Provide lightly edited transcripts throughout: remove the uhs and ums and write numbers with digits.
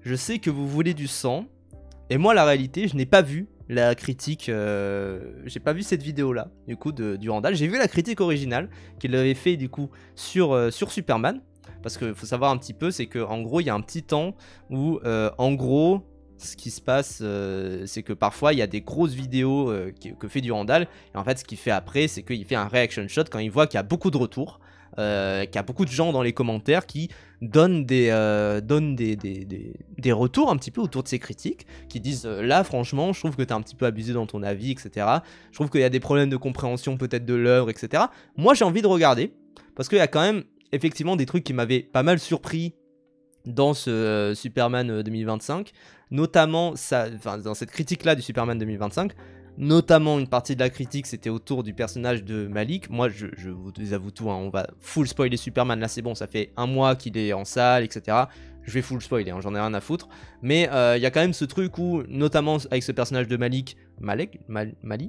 je sais que vous voulez du sang. Et moi, la réalité, je n'ai pas vu la critique. J'ai pas vu cette vidéo-là, du coup, de Durandal. J'ai vu la critique originale qu'il avait fait, du coup, sur Superman. Parce qu'il faut savoir un petit peu, c'est qu'en gros, il y a un petit temps où, en gros, ce qui se passe, c'est que parfois, il y a des grosses vidéos que fait Durandal. Et en fait, ce qu'il fait après, c'est qu'il fait un reaction shot quand il voit qu'il y a beaucoup de retours. Qu'il y a beaucoup de gens dans les commentaires qui donnent des retours un petit peu autour de ces critiques, qui disent là franchement je trouve que t'es un petit peu abusé dans ton avis, etc. Je trouve qu'il y a des problèmes de compréhension peut-être de l'œuvre, etc. Moi j'ai envie de regarder, parce qu'il y a quand même effectivement des trucs qui m'avaient pas mal surpris dans ce Superman 2025, notamment dans cette critique là du Superman 2025. Notamment une partie de la critique c'était autour du personnage de Malik. Moi je vous avoue tout, hein, on va full spoiler Superman, là c'est bon, ça fait un mois qu'il est en salle, etc. Je vais full spoiler, hein, j'en ai rien à foutre. Mais il y a quand même ce truc où, notamment avec ce personnage de Mali,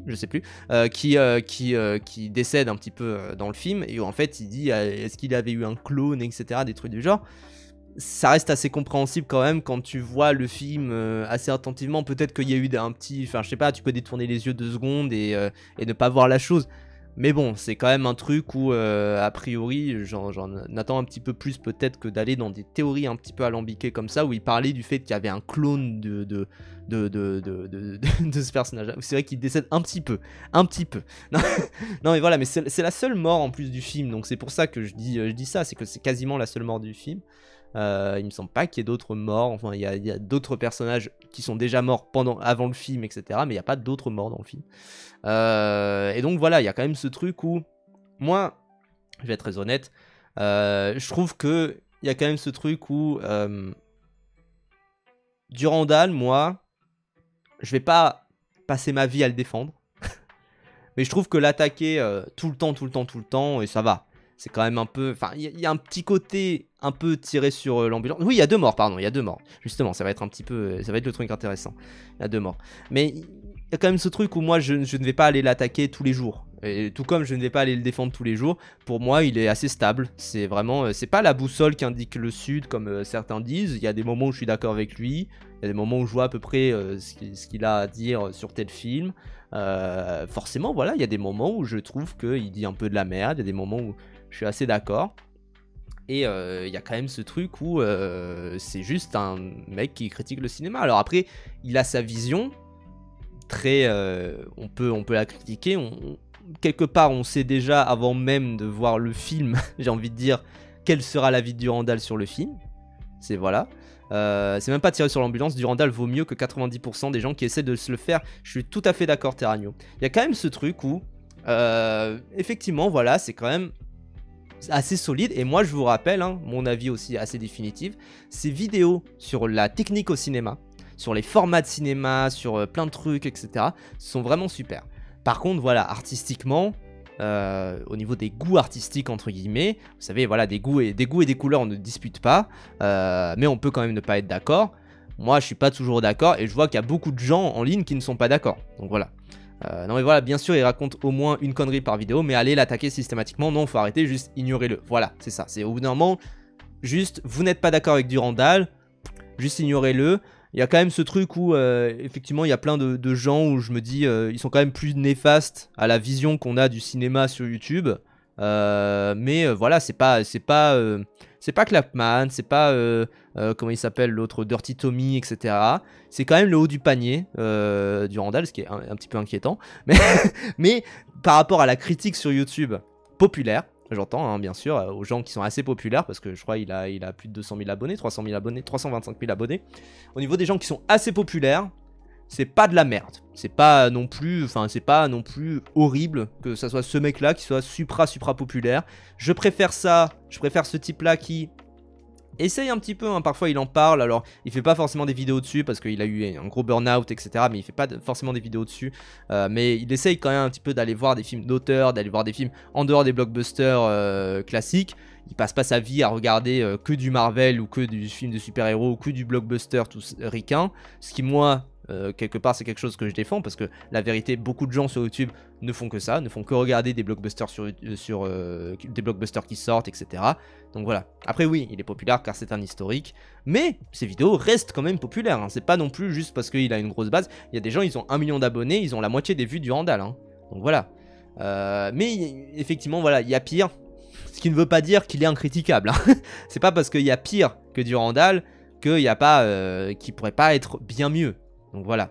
je sais plus, qui décède un petit peu dans le film, et où en fait il dit est-ce qu'il avait eu un clone, etc. Des trucs du genre. Ça reste assez compréhensible quand même quand tu vois le film assez attentivement. Peut-être qu'il y a eu un petit... Enfin, je sais pas, tu peux détourner les yeux 2 secondes et ne pas voir la chose. Mais bon, c'est quand même un truc où, a priori, j'en attends un petit peu plus peut-être que d'aller dans des théories un petit peu alambiquées comme ça, où il parlait du fait qu'il y avait un clone de ce personnage. C'est vrai qu'il décède un petit peu. Non, non mais voilà, mais c'est la seule mort en plus du film, donc c'est pour ça que je dis ça, c'est que c'est quasiment la seule mort du film. Il me semble pas qu'il y ait d'autres morts. Enfin, il y a d'autres personnages qui sont déjà morts avant le film, etc. Mais il n'y a pas d'autres morts dans le film. Et donc voilà, il y a quand même ce truc où, moi, je vais être très honnête, je trouve que il y a quand même ce truc où Durandal, moi, je vais pas passer ma vie à le défendre. Mais je trouve que l'attaquer tout le temps, et ça va. C'est quand même un peu... Enfin, il y a un petit côté un peu tiré sur l'ambulance. Oui, il y a 2 morts, pardon, il y a 2 morts. Justement, ça va être un petit peu... Ça va être le truc intéressant. Il y a 2 morts. Mais il y a quand même ce truc où moi, je ne vais pas aller l'attaquer tous les jours. Et tout comme je ne vais pas aller le défendre tous les jours, pour moi, il est assez stable. C'est vraiment... c'est pas la boussole qui indique le sud, comme certains disent. Il y a des moments où je suis d'accord avec lui. Il y a des moments où je vois à peu près ce qu'il a à dire sur tel film. Forcément, voilà, il y a des moments où je trouve qu'il dit un peu de la merde. Il y a des moments où je suis assez d'accord. Et il y a quand même ce truc où c'est juste un mec qui critique le cinéma. Alors après, il a sa vision très... on peut la critiquer. Quelque part, on sait déjà, avant même de voir le film, j'ai envie de dire, quelle sera l'avis de Durandal sur le film. C'est voilà. C'est même pas tiré sur l'ambulance. Durandal vaut mieux que 90% des gens qui essaient de se le faire. Je suis tout à fait d'accord, Terragno. Il y a quand même ce truc où, effectivement, voilà, c'est quand même assez solide. Et moi, je vous rappelle, hein, mon avis aussi assez définitif, ces vidéos sur la technique au cinéma, sur les formats de cinéma, sur plein de trucs, etc., sont vraiment super. Par contre, voilà, artistiquement... au niveau des goûts artistiques entre guillemets, vous savez, voilà, des goûts et des couleurs on ne dispute pas, mais on peut quand même ne pas être d'accord. Moi je suis pas toujours d'accord et je vois qu'il y a beaucoup de gens en ligne qui ne sont pas d'accord, donc voilà. Non mais voilà, bien sûr il raconte au moins une connerie par vidéo, mais aller l'attaquer systématiquement, non, faut arrêter, juste ignorez-le. Voilà, c'est ça, c'est au bout d'un moment, juste vous n'êtes pas d'accord avec Durandal, juste ignorez-le. Il y a quand même ce truc où, effectivement, il y a plein de gens où je me dis, ils sont quand même plus néfastes à la vision qu'on a du cinéma sur YouTube. Mais voilà, c'est pas Clapman, c'est pas, comment il s'appelle l'autre, Dirty Tommy, etc. C'est quand même le haut du panier, Durandal, ce qui est un petit peu inquiétant. Mais par rapport à la critique sur YouTube populaire, j'entends, hein, bien sûr, aux gens qui sont assez populaires, parce que je crois qu'il a plus de 200 000 abonnés, 300 000 abonnés, 325 000 abonnés. Au niveau des gens qui sont assez populaires, c'est pas de la merde. C'est pas non plus horrible que ça soit ce mec-là qui soit supra populaire. Je préfère ce type-là qui essaye un petit peu, hein, parfois il en parle, alors il fait pas forcément des vidéos dessus parce qu'il a eu un gros burn-out, etc. Mais il fait pas forcément des vidéos dessus, mais il essaye quand même un petit peu d'aller voir des films d'auteur, d'aller voir des films en dehors des blockbusters classiques. Il passe pas sa vie à regarder que du Marvel ou que du film de super-héros ou que du blockbuster tout ricain, ce qui moi quelque part c'est quelque chose que je défends parce que la vérité, beaucoup de gens sur YouTube ne font que ça, ne font que regarder des blockbusters des blockbusters qui sortent, etc. Donc voilà. Après oui, il est populaire car c'est un historique, mais ses vidéos restent quand même populaires, hein. C'est pas non plus juste parce qu'il a une grosse base. Il y a des gens, ils ont 1 million d'abonnés, ils ont la moitié des vues du Randall, hein. Donc voilà. Mais effectivement, voilà, il y a pire. Ce qui ne veut pas dire qu'il est incritiquable, hein. C'est pas parce qu'il y a pire que du Randall qu'il y a pas, qu'il pourrait pas être bien mieux. Donc voilà.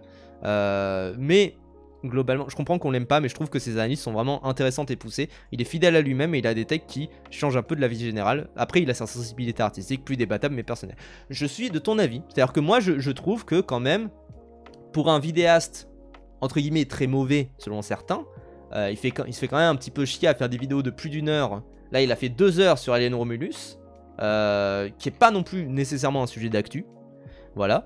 Mais globalement, je comprends qu'on l'aime pas, mais je trouve que ses analyses sont vraiment intéressantes et poussées. Il est fidèle à lui-même et il a des takes qui changent un peu de la vie générale. Après, il a sa sensibilité artistique, plus débattable mais personnelle. Je suis de ton avis. C'est-à-dire que moi, je trouve que quand même, pour un vidéaste, entre guillemets, très mauvais selon certains, il se fait quand même un petit peu chier à faire des vidéos de plus d'1 heure. Là, il a fait 2 heures sur Alien Romulus, qui est pas non plus nécessairement un sujet d'actu. Voilà.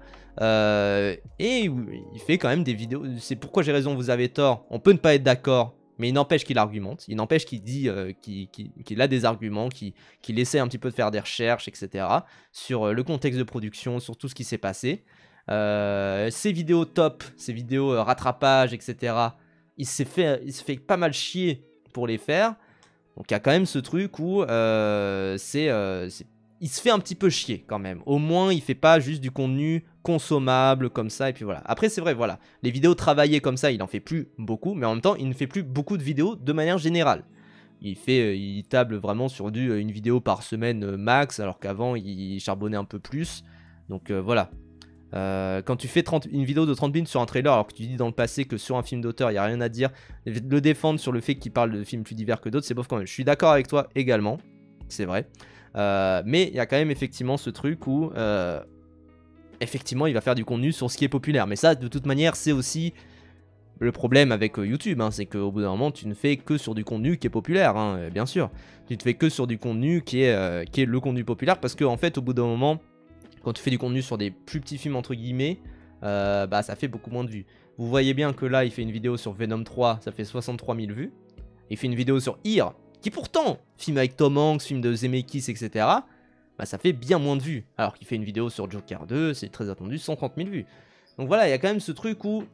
Et il fait quand même des vidéos. C'est pourquoi j'ai raison, vous avez tort. On peut ne pas être d'accord, mais il n'empêche qu'il argumente. Il n'empêche qu'il dit qu'il a des arguments, qu'il essaie un petit peu de faire des recherches, etc. Sur le contexte de production, sur tout ce qui s'est passé. Ses vidéos top, ses vidéos rattrapage, etc. Il se fait pas mal chier pour les faire. Donc il y a quand même ce truc où il se fait un petit peu chier quand même. Au moins il fait pas juste du contenu consommable comme ça et puis voilà. Après c'est vrai, voilà, les vidéos travaillées comme ça il en fait plus beaucoup, mais en même temps il ne fait plus beaucoup de vidéos de manière générale. Il table vraiment sur une vidéo par semaine max, alors qu'avant il charbonnait un peu plus. Donc voilà. Quand tu fais une vidéo de 30 minutes sur un trailer alors que tu dis dans le passé que sur un film d'auteur il n'y a rien à dire, le défendre sur le fait qu'il parle de films plus divers que d'autres, c'est bof quand même. Je suis d'accord avec toi également, c'est vrai. Mais il y a quand même effectivement ce truc où effectivement il va faire du contenu sur ce qui est populaire. Mais ça de toute manière c'est aussi le problème avec YouTube, hein, c'est qu'au bout d'un moment tu ne fais que sur du contenu qui est populaire, hein, bien sûr. Tu ne fais que sur du contenu qui est le contenu populaire parce qu'en fait au bout d'un moment, quand tu fais du contenu sur des plus petits films entre guillemets, bah ça fait beaucoup moins de vues. Vous voyez bien que là il fait une vidéo sur Venom 3, ça fait 63 000 vues. Il fait une vidéo sur Here, qui pourtant, film avec Tom Hanks, film de Zemeckis, etc. Bah ça fait bien moins de vues. Alors qu'il fait une vidéo sur Joker 2, c'est très attendu, 130 000 vues. Donc voilà, il y a quand même ce truc où,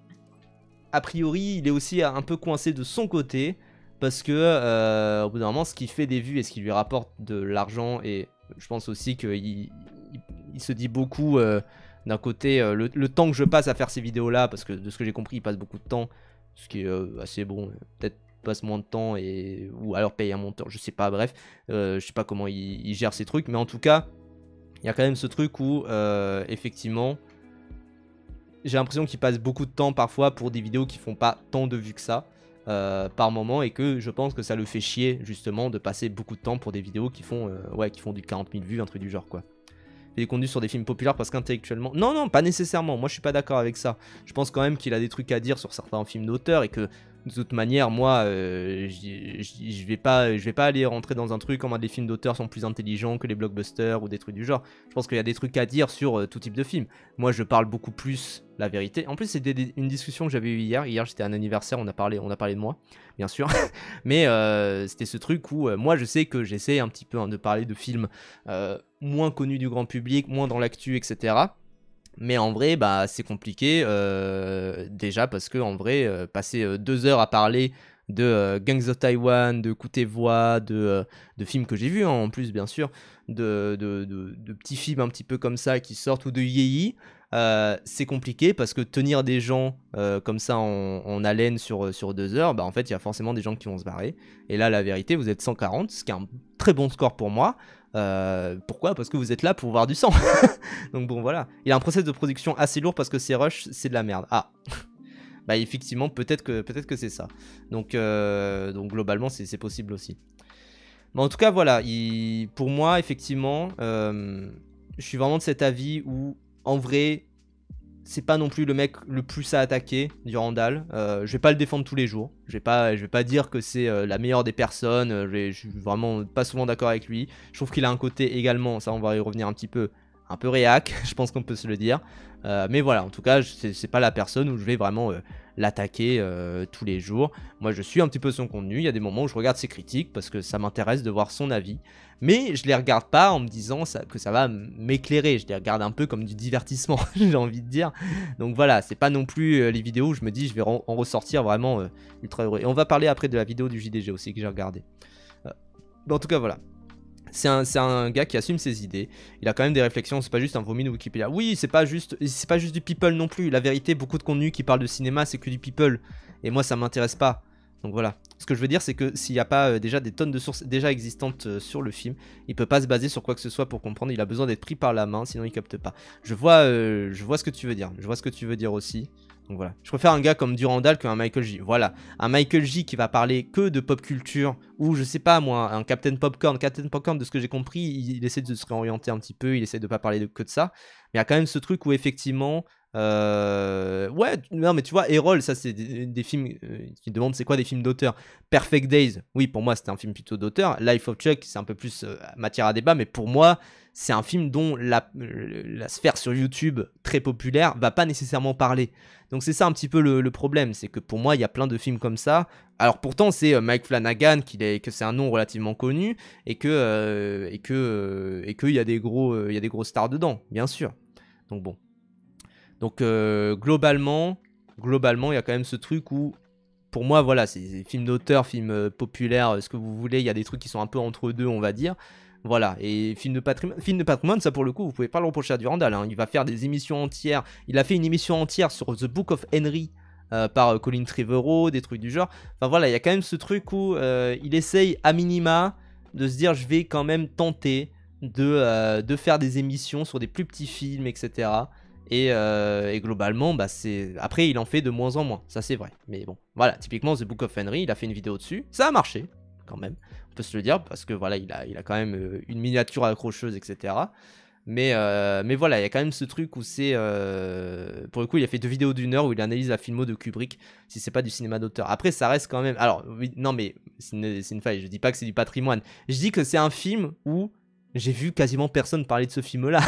a priori, il est aussi un peu coincé de son côté, parce que au bout d'un moment, ce qui fait des vues et ce qui lui rapporte de l'argent, et je pense aussi qu'il se dit beaucoup d'un côté le temps que je passe à faire ces vidéos là, parce que de ce que j'ai compris il passe beaucoup de temps, ce qui est assez bon, peut-être passe moins de temps ou alors paye un monteur, je sais pas, bref, je sais pas comment il gère ces trucs, mais en tout cas il y a quand même ce truc où effectivement j'ai l'impression qu'il passe beaucoup de temps parfois pour des vidéos qui font pas tant de vues que ça par moment, et que je pense que ça le fait chier justement de passer beaucoup de temps pour des vidéos qui font du 40 000 vues, un truc du genre quoi. Il est conduit sur des films populaires parce qu'intellectuellement... Non, pas nécessairement, moi je suis pas d'accord avec ça. Je pense quand même qu'il a des trucs à dire sur certains films d'auteur et que de toute manière, moi, je vais pas aller rentrer dans un truc en mode les films d'auteur sont plus intelligents que les blockbusters ou des trucs du genre. Je pense qu'il y a des trucs à dire sur tout type de film. Moi je parle beaucoup plus la vérité. En plus c'était une discussion que j'avais eue hier. Hier j'étais à un anniversaire, on a parlé de moi, bien sûr. Mais c'était ce truc où moi je sais que j'essaie un petit peu de parler de films moins connus du grand public, moins dans l'actu, etc. Mais en vrai, bah, c'est compliqué, déjà parce que en vrai, passer 2 heures à parler de Gangs of Taiwan, de Coup tes voix, de films que j'ai vus, hein, en plus bien sûr, de petits films un petit peu comme ça qui sortent, ou de Yéyi, c'est compliqué parce que tenir des gens comme ça en haleine sur 2 heures, bah en fait il y a forcément des gens qui vont se barrer. Et là la vérité, vous êtes 140, ce qui est un très bon score pour moi. Pourquoi? Parce que vous êtes là pour voir du sang. Donc bon voilà, il a un process de production assez lourd parce que ces rushs c'est de la merde. Ah bah effectivement peut-être que c'est ça. Donc globalement c'est possible aussi. Mais en tout cas voilà, pour moi effectivement je suis vraiment de cet avis où en vrai c'est pas non plus le mec le plus à attaquer du Randall. Je vais pas le défendre tous les jours. Je vais pas dire que c'est la meilleure des personnes. Je suis vraiment pas souvent d'accord avec lui. Je trouve qu'il a un côté également, ça on va y revenir un petit peu, un peu réac, je pense qu'on peut se le dire. Mais voilà, en tout cas, c'est pas la personne où je vais vraiment l'attaquer tous les jours. Moi, je suis un petit peu son contenu. Il y a des moments où je regarde ses critiques parce que ça m'intéresse de voir son avis. Mais je les regarde pas en me disant que ça va m'éclairer. Je les regarde un peu comme du divertissement, j'ai envie de dire. Donc voilà, c'est pas non plus les vidéos où je me dis je vais en ressortir vraiment ultra heureux. Et on va parler après de la vidéo du JDG aussi que j'ai regardé. En tout cas, voilà. C'est un gars qui assume ses idées. Il a quand même des réflexions. C'est pas juste un vomi de Wikipédia. Oui, c'est pas juste du people non plus. La vérité, beaucoup de contenu qui parle de cinéma, c'est que du people. Et moi, ça m'intéresse pas. Donc voilà. Ce que je veux dire, c'est que s'il n'y a pas déjà des tonnes de sources déjà existantes sur le film, il peut pas se baser sur quoi que ce soit pour comprendre. Il a besoin d'être pris par la main, sinon il capte pas. Je vois ce que tu veux dire. Je vois ce que tu veux dire aussi. Donc voilà. Je préfère un gars comme Durandal qu'un Michael J. Voilà. Un Michael J qui va parler que de pop culture, ou je sais pas moi, un Captain Popcorn. Captain Popcorn, de ce que j'ai compris, il essaie de se réorienter un petit peu, il essaie de pas parler que de ça. Mais il y a quand même ce truc où effectivement. Ouais, non mais tu vois, Errol, ça c'est des films qui demandent c'est quoi des films d'auteur. Perfect Days, oui, pour moi c'était un film plutôt d'auteur. Life of Chuck, c'est un peu plus matière à débat, mais pour moi, c'est un film dont la sphère sur YouTube très populaire va pas nécessairement parler. Donc c'est ça un petit peu le problème, c'est que pour moi il y a plein de films comme ça. Alors pourtant c'est Mike Flanagan que c'est un nom relativement connu et que il y a des gros stars dedans, bien sûr. Donc bon. Donc globalement il y a quand même ce truc où pour moi voilà, c'est films d'auteur, films populaires, ce que vous voulez, il y a des trucs qui sont un peu entre deux, on va dire. Voilà, et film de patrimoine, ça pour le coup, vous pouvez pas le reprocher à Durandal, hein. Il va faire des émissions entières. Il a fait une émission entière sur The Book of Henry par Colin Trevorrow, des trucs du genre. Enfin voilà, il y a quand même ce truc où il essaye à minima de se dire je vais quand même tenter de faire des émissions sur des plus petits films, etc. Et globalement, bah c'est. Après, il en fait de moins en moins, ça c'est vrai. Mais bon, voilà, typiquement The Book of Henry, il a fait une vidéo dessus, ça a marché, quand même. On peut se le dire, parce que voilà, il a quand même une miniature accrocheuse, etc. Mais voilà, il y a quand même ce truc où c'est. Pour le coup, il a fait 2 vidéos d'1 heure où il analyse la filmo de Kubrick, si c'est pas du cinéma d'auteur. Après, ça reste quand même. Alors, oui, non, mais c'est une faille, je dis pas que c'est du patrimoine. Je dis que c'est un film où. J'ai vu quasiment personne parler de ce film-là.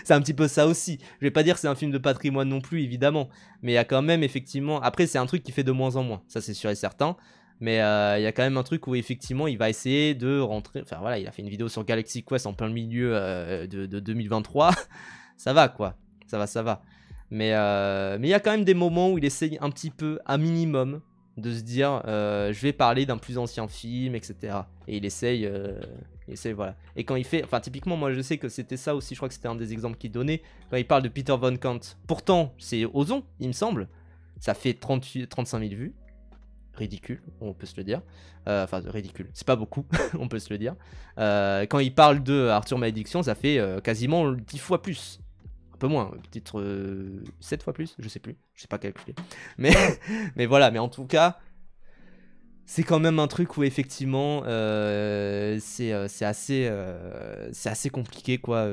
C'est un petit peu ça aussi. Je vais pas dire que c'est un film de patrimoine non plus, évidemment. Mais il y a quand même, effectivement... Après, c'est un truc qui fait de moins en moins. Ça, c'est sûr et certain. Mais il y a quand même un truc où, effectivement, il va essayer de rentrer... Enfin, voilà, il a fait une vidéo sur Galaxy Quest en plein milieu de 2023. Ça va, quoi. Ça va. Mais il y a quand même des moments où il essaye un petit peu, à minimum, de se dire je vais parler d'un plus ancien film, etc. Et il essaye, voilà. Et quand il fait, enfin typiquement moi je sais que c'était ça aussi, je crois que c'était un des exemples qu'il donnait, quand il parle de Peter Von Kant. Pourtant c'est Ozon, il me semble, ça fait 35 000 vues, ridicule, on peut se le dire. Enfin ridicule, c'est pas beaucoup, on peut se le dire. Quand il parle de Arthur Malédiction, ça fait quasiment 10 fois plus. Un peu moins, peut-être 7 fois plus, je sais pas calculer. Mais voilà, mais en tout cas, c'est quand même un truc où effectivement, c'est assez compliqué, quoi.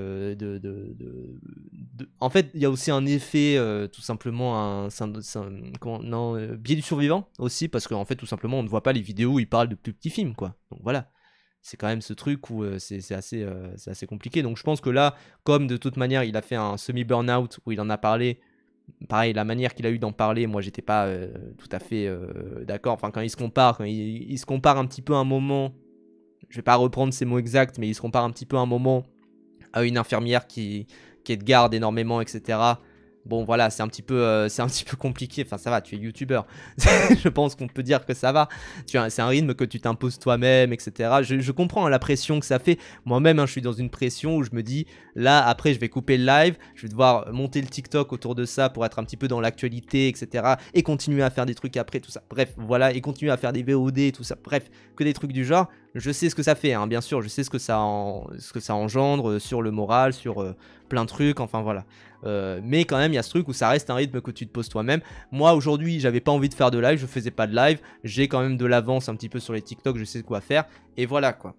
En fait, il y a aussi un effet, tout simplement, biais du survivant aussi, parce qu'en fait, tout simplement, on ne voit pas les vidéos où il parle de plus petits films, quoi. Donc voilà. C'est quand même ce truc où c'est assez compliqué. Donc je pense que là, comme de toute manière, il a fait un semi-burnout où il en a parlé, pareil, la manière qu'il a eu d'en parler, moi j'étais pas tout à fait d'accord. Enfin, quand il se compare, il se compare un petit peu un moment, je vais pas reprendre ses mots exacts, mais il se compare un petit peu un moment à une infirmière qui est de garde énormément, etc. Bon voilà, c'est un petit peu compliqué. Enfin ça va, tu es youtubeur. Je pense qu'on peut dire que ça va. C'est un rythme que tu t'imposes toi-même, etc. Je comprends la pression que ça fait. Moi-même, je suis dans une pression où je me dis, là après je vais couper le live, je vais devoir monter le TikTok autour de ça pour être un petit peu dans l'actualité, etc. Et continuer à faire des trucs après, tout ça. Bref, voilà, et continuer à faire des VOD, tout ça. Bref, que des trucs du genre. Je sais ce que ça fait, hein, bien sûr, je sais ce que ça engendre sur le moral, sur plein de trucs, enfin voilà. Mais quand même, il y a ce truc où ça reste un rythme que tu te poses toi-même. Moi, aujourd'hui, j'avais pas envie de faire de live, je faisais pas de live. J'ai quand même de l'avance un petit peu sur les TikTok, je sais quoi faire. Et voilà, quoi.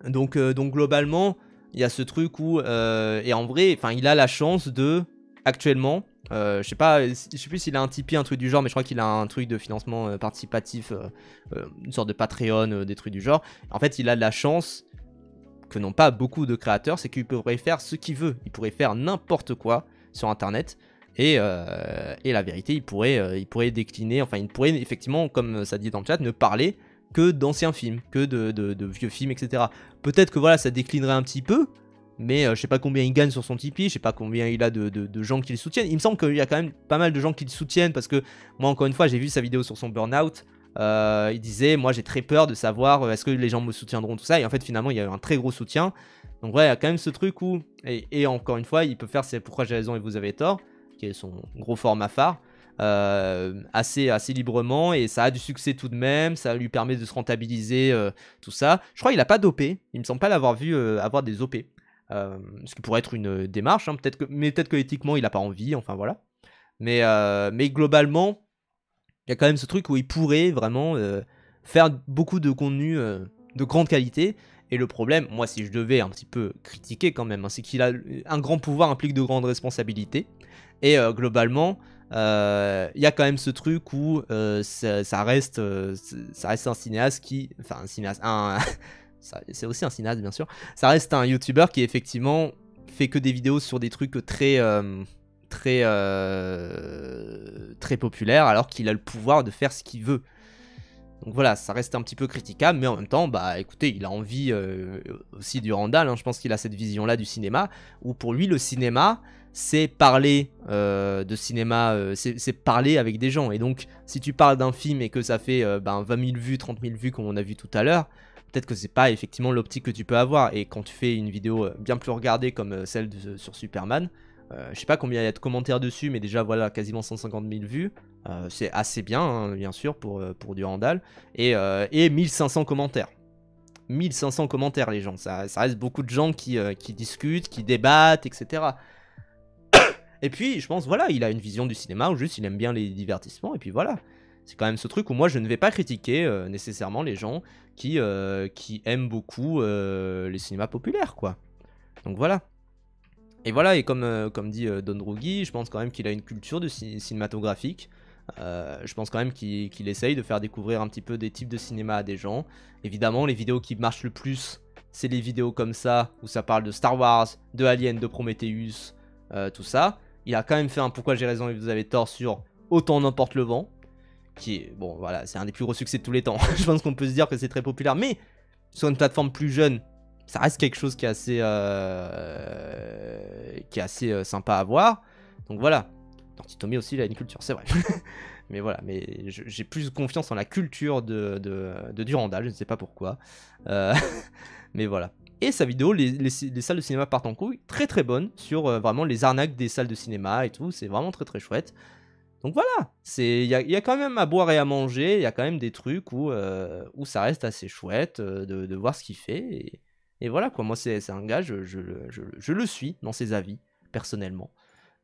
Donc globalement, il y a ce truc où... et en vrai, il a la chance de... Actuellement... je sais plus s'il a un Tipeee, un truc du genre, mais je crois qu'il a un truc de financement participatif, une sorte de Patreon, des trucs du genre. En fait, il a de la chance que n'ont pas beaucoup de créateurs, c'est qu'il pourrait faire ce qu'il veut. Il pourrait faire n'importe quoi sur internet. Et la vérité, il pourrait décliner, enfin il pourrait effectivement, comme ça dit dans le chat, ne parler que d'anciens films, que de vieux films, etc. Peut-être que voilà, ça déclinerait un petit peu, mais je sais pas combien il gagne sur son Tipeee, je sais pas combien il a de gens qui le soutiennent. Il me semble qu'il y a quand même pas mal de gens qui le soutiennent, parce que moi encore une fois, j'ai vu sa vidéo sur son burn-out. Il disait, moi j'ai très peur de savoir est-ce que les gens me soutiendront, tout ça, et en fait finalement il y a eu un très gros soutien. Donc ouais, il y a quand même ce truc où, et encore une fois, il peut faire c'est pourquoi j'ai raison et vous avez tort, qui est son gros format phare, assez librement, et ça a du succès tout de même, ça lui permet de se rentabiliser, tout ça. Je crois qu'il a pas d'OP, il me semble pas l'avoir vu avoir des OP, ce qui pourrait être une démarche, hein, peut-être que éthiquement il a pas envie, enfin voilà. Mais globalement, il y a quand même ce truc où il pourrait vraiment faire beaucoup de contenu de grande qualité. Et le problème, moi si je devais un petit peu critiquer quand même, hein, c'est qu'il a un grand pouvoir implique de grandes responsabilités. Et globalement, il y a quand même ce truc où ça reste un cinéaste qui... Enfin un cinéaste... c'est aussi un cinéaste bien sûr. Ça reste un youtubeur qui effectivement fait que des vidéos sur des trucs très populaires, alors qu'il a le pouvoir de faire ce qu'il veut. Donc voilà, ça reste un petit peu critiquable, mais en même temps, bah écoutez, il a envie aussi du Randall, hein, je pense qu'il a cette vision-là du cinéma, où pour lui, le cinéma, c'est parler de cinéma, c'est parler avec des gens. Et donc, si tu parles d'un film et que ça fait 20 000 vues, 30 000 vues, comme on a vu tout à l'heure, peut-être que c'est pas effectivement l'optique que tu peux avoir. Et quand tu fais une vidéo bien plus regardée comme celle sur Superman, je sais pas combien il y a de commentaires dessus, mais déjà voilà, quasiment 150 000 vues. C'est assez bien, hein, bien sûr, pour du Randall. Et 1500 commentaires. 1500 commentaires, les gens. Ça reste beaucoup de gens qui discutent, qui débattent, etc. Et puis, je pense, voilà, il a une vision du cinéma où juste il aime bien les divertissements. Et puis voilà. C'est quand même ce truc où moi je ne vais pas critiquer nécessairement les gens qui aiment beaucoup les cinémas populaires, quoi. Donc voilà. Et voilà, et comme dit Don Drugui, je pense quand même qu'il a une culture cinématographique. Je pense quand même qu'il essaye de faire découvrir un petit peu des types de cinéma à des gens. Évidemment, les vidéos qui marchent le plus, c'est les vidéos comme ça, où ça parle de Star Wars, de Alien, de Prometheus, tout ça. Il a quand même fait un Pourquoi j'ai raison et vous avez tort sur Autant n'emporte le vent, qui est, bon voilà, c'est un des plus gros succès de tous les temps. Je pense qu'on peut se dire que c'est très populaire, mais sur une plateforme plus jeune, ça reste quelque chose qui est assez sympa à voir. Donc voilà. Torti Tommy aussi, il a une culture, c'est vrai. Mais voilà, mais j'ai plus confiance en la culture de Durandal, je ne sais pas pourquoi. Mais voilà. Et sa vidéo, les salles de cinéma partent en couille, très très bonne, sur vraiment les arnaques des salles de cinéma et tout, c'est vraiment très très chouette. Donc voilà, il y a quand même à boire et à manger, il y a quand même des trucs où ça reste assez chouette de voir ce qu'il fait. Et voilà quoi, moi c'est un gars, je le suis dans ses avis, personnellement.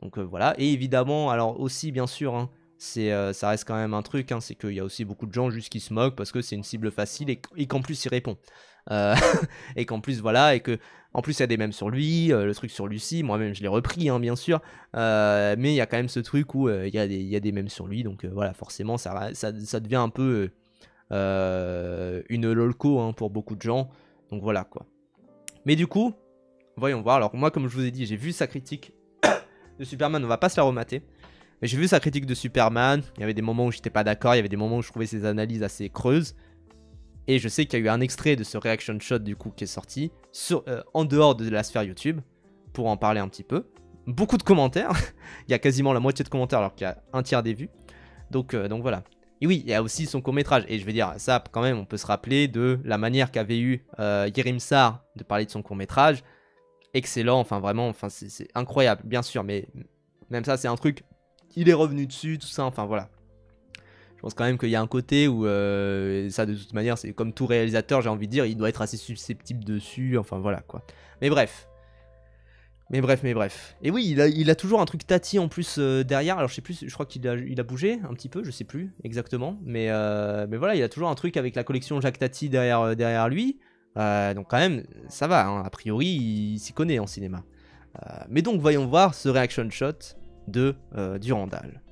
Donc voilà, et évidemment, alors aussi bien sûr, hein, ça reste quand même un truc, hein, c'est qu'il y a aussi beaucoup de gens juste qui se moquent parce que c'est une cible facile et qu'en plus il répond. Et qu'en plus voilà, et que en plus il y a des mèmes sur lui, le truc sur Lucie, moi-même je l'ai repris hein, bien sûr, mais il y a quand même ce truc où il y a des mèmes sur lui, donc voilà, forcément ça devient un peu une lolco hein, pour beaucoup de gens, donc voilà quoi. Mais du coup, voyons voir, alors moi comme je vous ai dit, j'ai vu sa critique de Superman, on va pas se la remater. Mais j'ai vu sa critique de Superman, il y avait des moments où j'étais pas d'accord, il y avait des moments où je trouvais ses analyses assez creuses. Et je sais qu'il y a eu un extrait de ce reaction shot du coup qui est sorti en dehors de la sphère YouTube, pour en parler un petit peu. Beaucoup de commentaires, il y a quasiment la moitié de commentaires alors qu'il y a un tiers des vues. Donc voilà. Et oui, il y a aussi son court-métrage, et je veux dire, ça quand même on peut se rappeler de la manière qu'avait eu Yerim Sar de parler de son court-métrage. Excellent, enfin vraiment, enfin c'est incroyable, bien sûr, mais même ça c'est un truc, il est revenu dessus, tout ça, enfin voilà. Je pense quand même qu'il y a un côté où ça de toute manière c'est comme tout réalisateur, j'ai envie de dire, il doit être assez susceptible dessus, enfin voilà quoi. Mais bref. Et oui, il a toujours un truc tati en plus derrière, alors je sais plus, je crois qu'il a bougé un petit peu, je sais plus exactement, mais voilà, il a toujours un truc avec la collection Jacques Tati derrière lui. Donc quand même, ça va, hein. A priori, il s'y connaît en cinéma. Mais donc, voyons voir ce reaction shot de Durandal.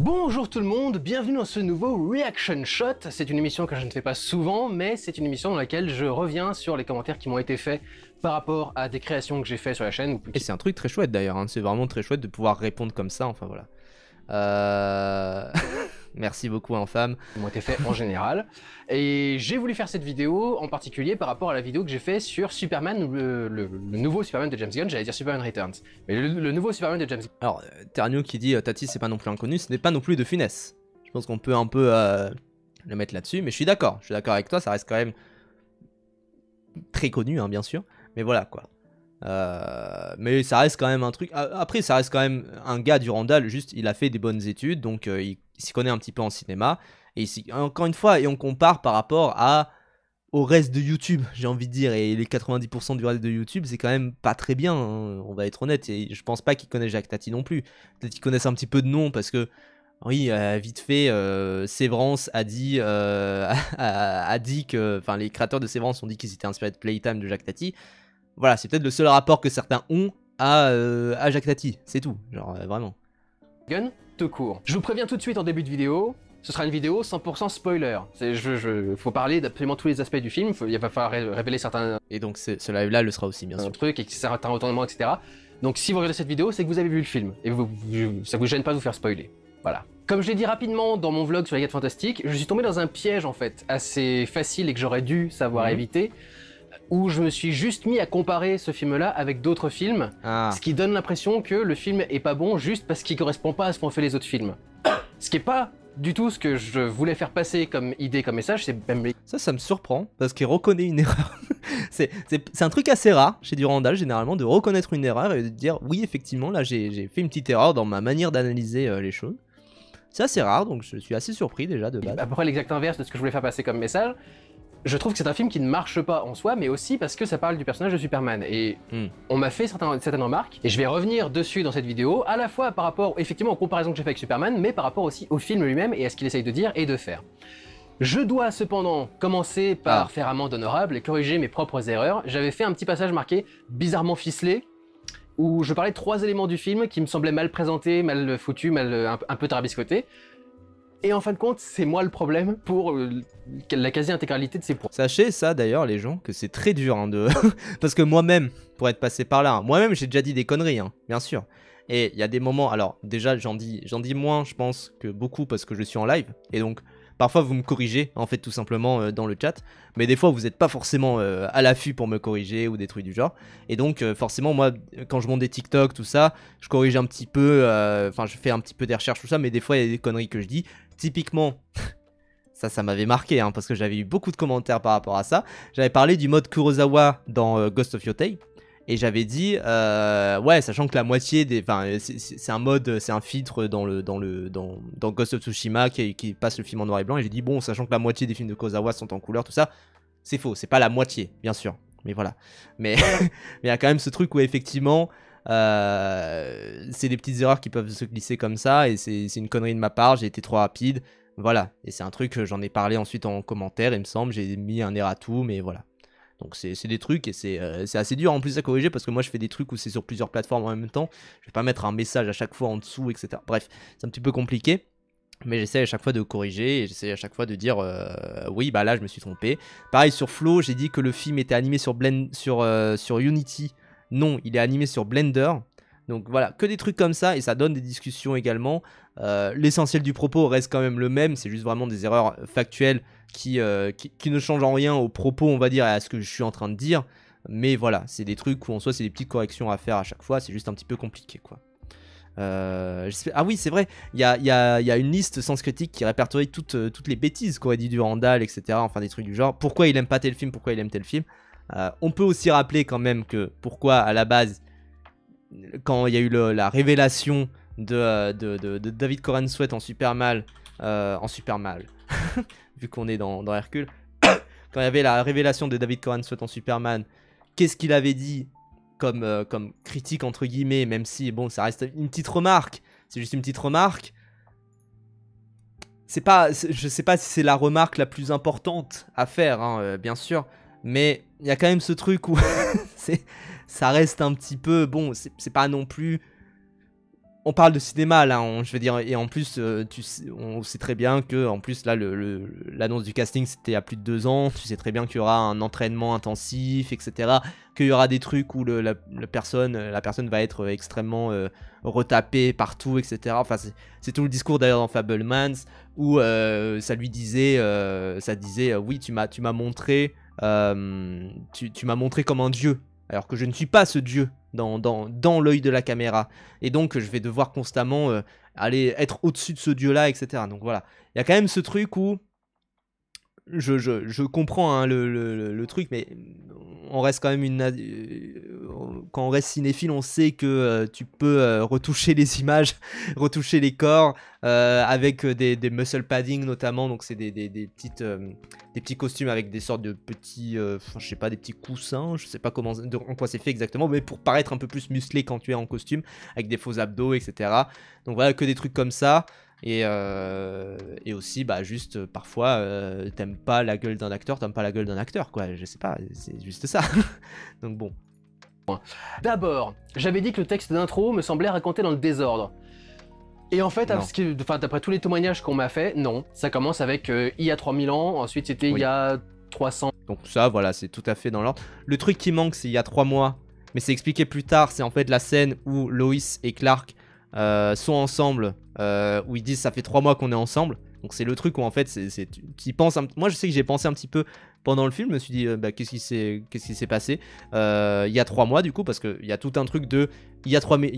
Bonjour tout le monde, bienvenue dans ce nouveau Reaction Shot. C'est une émission que je ne fais pas souvent, mais c'est une émission dans laquelle je reviens sur les commentaires qui m'ont été faits par rapport à des créations que j'ai fait sur la chaîne. Et c'est un truc très chouette d'ailleurs, hein. C'est vraiment très chouette de pouvoir répondre comme ça, enfin voilà. Merci beaucoup Infâme. Qui m'ont été faits en général. Et j'ai voulu faire cette vidéo en particulier par rapport à la vidéo que j'ai fait sur Superman, le nouveau Superman de James Gunn, j'allais dire Superman Returns. Mais le nouveau Superman de James Gunn. Alors, Terniou qui dit Tati c'est pas non plus inconnu, ce n'est pas non plus de finesse. Je pense qu'on peut un peu le mettre là-dessus, mais je suis d'accord avec toi, ça reste quand même très connu, hein, bien sûr. Mais voilà quoi. Mais ça reste quand même un truc. Après, ça reste quand même un gars du Randall, juste il a fait des bonnes études, donc il s'y connaît un petit peu en cinéma. Et ici, encore une fois, et on compare par rapport au reste de YouTube, j'ai envie de dire, et les 90% du reste de YouTube, c'est quand même pas très bien, hein, on va être honnête. Et je pense pas qu'ils connaissent Jacques Tati non plus. Peut-être qu'ils connaissent un petit peu de nom parce que. Oui, vite fait, Sévrance a dit que, enfin, les créateurs de Sévrance ont dit qu'ils étaient inspirés de Playtime de Jacques Tati. Voilà, c'est peut-être le seul rapport que certains ont à Jacques Tati, c'est tout, genre vraiment. Gunn, tout court. Je vous préviens tout de suite en début de vidéo, ce sera une vidéo 100% spoiler. Faut parler d'absolument tous les aspects du film, il va falloir révéler certains... Et donc ce live-là le sera aussi, bien sûr. Trucs, et certains retournements, etc. Donc si vous regardez cette vidéo, c'est que vous avez vu le film, et ça vous gêne pas de vous faire spoiler. Voilà. Comme je l'ai dit rapidement dans mon vlog sur les 4 fantastiques, je suis tombé dans un piège en fait, assez facile et que j'aurais dû savoir éviter, où je me suis juste mis à comparer ce film-là avec d'autres films, ce qui donne l'impression que le film est pas bon juste parce qu'il correspond pas à ce qu'ont fait les autres films. Ce qui est pas du tout ce que je voulais faire passer comme idée, comme message, c'est même... Ça me surprend, parce qu'il reconnaît une erreur. c'est un truc assez rare chez Durandal, généralement, de reconnaître une erreur et de dire, oui, effectivement, là, j'ai fait une petite erreur dans ma manière d'analyser les choses. C'est assez rare, donc je suis assez surpris déjà de base. À peu près l'exact inverse de ce que je voulais faire passer comme message. Je trouve que c'est un film qui ne marche pas en soi, mais aussi parce que ça parle du personnage de Superman. Et on m'a fait certaines remarques, et je vais revenir dessus dans cette vidéo, à la fois par rapport, effectivement, aux comparaisons que j'ai fait avec Superman, mais par rapport aussi au film lui-même et à ce qu'il essaye de dire et de faire. Je dois cependant commencer par faire amende honorable et corriger mes propres erreurs. J'avais fait un petit passage marqué « bizarrement ficelé », où je parlais de 3 éléments du film qui me semblaient mal présentés, mal foutus, un peu tarabiscotés. Et en fin de compte, c'est moi le problème pour la quasi-intégralité de ces points. Sachez ça d'ailleurs les gens, que c'est très dur hein, de... parce que moi-même, pour être passé par là, moi-même j'ai déjà dit des conneries, hein, bien sûr. Et il y a des moments, alors déjà j'en dis moins je pense que beaucoup parce que je suis en live, et donc parfois vous me corrigez en fait tout simplement dans le chat, mais des fois vous n'êtes pas forcément à l'affût pour me corriger ou des trucs du genre, et donc forcément moi quand je monte des TikTok tout ça, je corrige un petit peu, enfin je fais un petit peu des recherches tout ça, mais des fois il y a des conneries que je dis, typiquement... Ça m'avait marqué hein, parce que j'avais eu beaucoup de commentaires par rapport à ça. J'avais parlé du mode Kurosawa dans Ghost of Yotei. Et j'avais dit, ouais, sachant que la moitié des... Enfin, c'est un mode, c'est un filtre dans Ghost of Tsushima qui passe le film en noir et blanc. Et j'ai dit, bon, sachant que la moitié des films de Kurosawa sont en couleur, tout ça, c'est faux. C'est pas la moitié, bien sûr. Mais voilà. Mais il y a quand même ce truc où effectivement... c'est des petites erreurs qui peuvent se glisser comme ça. Et c'est une connerie de ma part, j'ai été trop rapide. Voilà, et c'est un truc que j'en ai parlé ensuite en commentaire, il me semble, j'ai mis un erratum, mais voilà. Donc c'est des trucs et c'est assez dur en plus à corriger parce que moi je fais des trucs où c'est sur plusieurs plateformes en même temps. Je vais pas mettre un message à chaque fois en dessous, etc. Bref, c'est un petit peu compliqué. Mais j'essaie à chaque fois de corriger et j'essaie à chaque fois de dire oui, bah là je me suis trompé. Pareil sur Flow, j'ai dit que le film était animé sur Unity. Non, il est animé sur Blender. Donc voilà, que des trucs comme ça et ça donne des discussions également. L'essentiel du propos reste quand même le même, c'est juste vraiment des erreurs factuelles qui ne changent en rien au propos, on va dire, et à ce que je suis en train de dire. Mais voilà, c'est des trucs où en soi c'est des petites corrections à faire à chaque fois, c'est juste un petit peu compliqué quoi. Ah oui, c'est vrai, il y a une liste Sens Critique qui répertorie toutes les bêtises qu'aurait dit Durandal, etc. Enfin des trucs du genre, pourquoi il aime pas tel film, pourquoi il aime tel film. On peut aussi rappeler quand même que pourquoi à la base, quand il y a eu la révélation de David Coren Sweat en Superman, vu qu'on est dans Hercule, quand il y avait la révélation de David Coren Sweat en Superman, qu'est-ce qu'il avait dit comme critique entre guillemets, même si bon ça reste une petite remarque, c'est juste une petite remarque. Je sais pas si c'est la remarque la plus importante à faire, hein, bien sûr, mais il y a quand même ce truc où ça reste un petit peu, bon, c'est pas non plus on parle de cinéma là, je veux dire, et en plus, on sait très bien que, en plus là, l'annonce du casting c'était il y a plus de 2 ans. Tu sais très bien qu'il y aura un entraînement intensif, etc. Qu'il y aura des trucs où la personne va être extrêmement retapée partout, etc. Enfin, c'est tout le discours d'ailleurs dans Fabelmans où ça disait, oui, tu m'as montré, tu m'as montré comme un dieu. Alors que je ne suis pas ce dieu dans l'œil de la caméra. Et donc, je vais devoir constamment aller être au-dessus de ce dieu-là, etc. Donc voilà. Il y a quand même ce truc où je comprends hein, le truc, mais on reste quand même quand on reste cinéphile, on sait que tu peux retoucher les images, retoucher les corps avec des muscle padding notamment. Donc c'est des petits costumes avec des sortes de petits, je sais pas, des petits coussins. Je sais pas en quoi c'est fait exactement, mais pour paraître un peu plus musclé quand tu es en costume, avec des faux abdos, etc. Donc voilà, que des trucs comme ça. Et aussi bah juste parfois t'aimes pas la gueule d'un acteur, quoi, je sais pas, c'est juste ça. Donc bon. D'abord, j'avais dit que le texte d'intro me semblait raconter dans le désordre. Et en fait, d'après tous les témoignages qu'on m'a fait, non. Ça commence avec il y a 3000 ans, ensuite c'était il y a 300. Donc ça, voilà, c'est tout à fait dans l'ordre. Le truc qui manque, c'est il y a 3 mois, mais c'est expliqué plus tard, c'est en fait la scène où Lois et Clark sont ensemble, où ils disent ça fait 3 mois qu'on est ensemble. Donc c'est le truc où en fait tu penses moi je sais que j'ai pensé un petit peu pendant le film, je me suis dit bah, qu'est-ce qui s'est passé il y a 3 mois du coup, parce qu'il y a tout un truc de il y a 3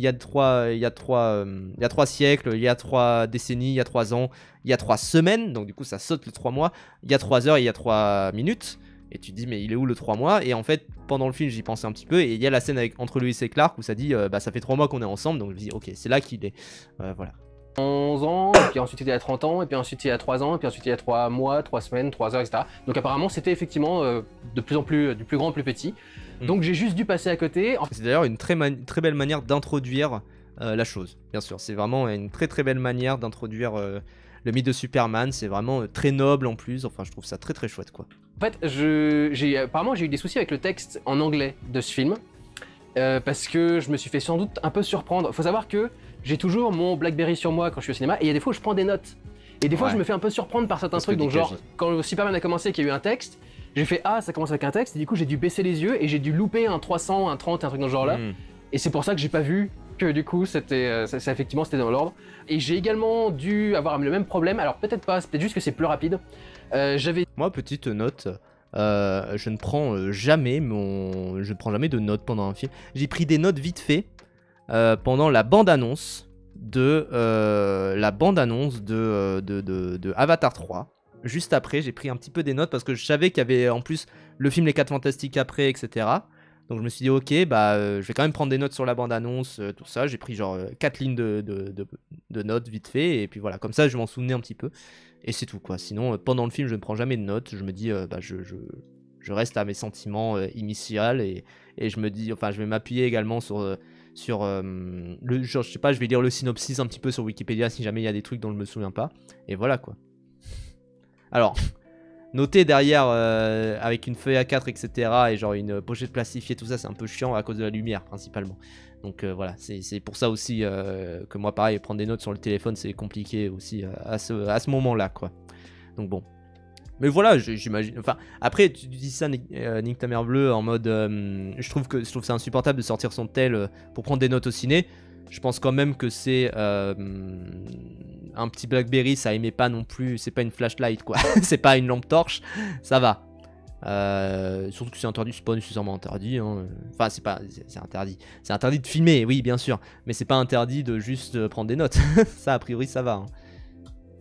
siècles, il y a 3 décennies, il y a 3 ans, il y a 3 semaines, donc du coup ça saute le 3 mois, il y a 3 heures, il y a 3 minutes. Et tu te dis mais il est où le 3 mois? Et en fait pendant le film j'y pensais un petit peu, et il y a la scène entre Lois et Clark où ça dit bah ça fait 3 mois qu'on est ensemble, donc je me dis ok c'est là qu'il est, voilà. 11 ans, et puis ensuite il y a 30 ans, et puis ensuite il y a 3 ans, et puis ensuite il y a 3 mois, 3 semaines, 3 heures, etc. Donc apparemment c'était effectivement de plus en plus, du plus grand au plus petit. Donc j'ai juste dû passer à côté. C'est d'ailleurs une très belle manière d'introduire la chose, bien sûr. C'est vraiment une très belle manière d'introduire le mythe de Superman. C'est vraiment très noble en plus, enfin je trouve ça très chouette quoi. En fait, apparemment j'ai eu des soucis avec le texte en anglais de ce film, parce que je me suis fait sans doute un peu surprendre. Faut savoir que j'ai toujours mon Blackberry sur moi quand je suis au cinéma, et il y a des fois où je prends des notes. Et des fois je me fais un peu surprendre par certains trucs, donc genre quand Superman a commencé et qu'il y a eu un texte, j'ai fait ah ça commence avec un texte, et du coup j'ai dû baisser les yeux et j'ai dû louper un 300, un 30, un truc dans ce genre là. Et c'est pour ça que j'ai pas vu que du coup c'était effectivement c'était dans l'ordre. Et j'ai également dû avoir le même problème, alors peut-être pas, c'est peut-être juste que c'est plus rapide. Moi petite note, je ne prends jamais de notes pendant un film. J'ai pris des notes vite fait pendant la bande-annonce de Avatar 3. Juste après, j'ai pris un petit peu des notes parce que je savais qu'il y avait en plus le film Les 4 Fantastiques après, etc. Donc je me suis dit ok, bah je vais quand même prendre des notes sur la bande-annonce, tout ça. J'ai pris genre 4 lignes de notes vite fait, et puis voilà, comme ça je m'en souvenais un petit peu. Et c'est tout quoi. Sinon, pendant le film, je ne prends jamais de notes. Je me dis, bah je reste à mes sentiments initiaux, et je me dis, enfin je vais m'appuyer également sur le genre, je sais pas, je vais lire le synopsis un petit peu sur Wikipédia si jamais il y a des trucs dont je me souviens pas, et voilà quoi. Alors notez derrière avec une feuille A4 etc et genre une pochette plastifiée, tout ça c'est un peu chiant à cause de la lumière principalement, donc voilà, c'est pour ça aussi que moi pareil prendre des notes sur le téléphone c'est compliqué aussi à ce moment là quoi. Donc bon, mais voilà, j'imagine. Enfin, après, tu dis ça, Nick ta mère bleue, en mode. Je trouve ça insupportable de sortir son tel pour prendre des notes au ciné. Je pense quand même que c'est un petit Blackberry, ça émet pas non plus. C'est pas une flashlight, quoi. C'est pas une lampe torche, ça va. Surtout que c'est interdit, c'est pas nécessairement interdit. Hein. Enfin, c'est interdit. C'est interdit de filmer, oui, bien sûr. Mais c'est pas interdit de juste prendre des notes. Ça, a priori, ça va. Hein.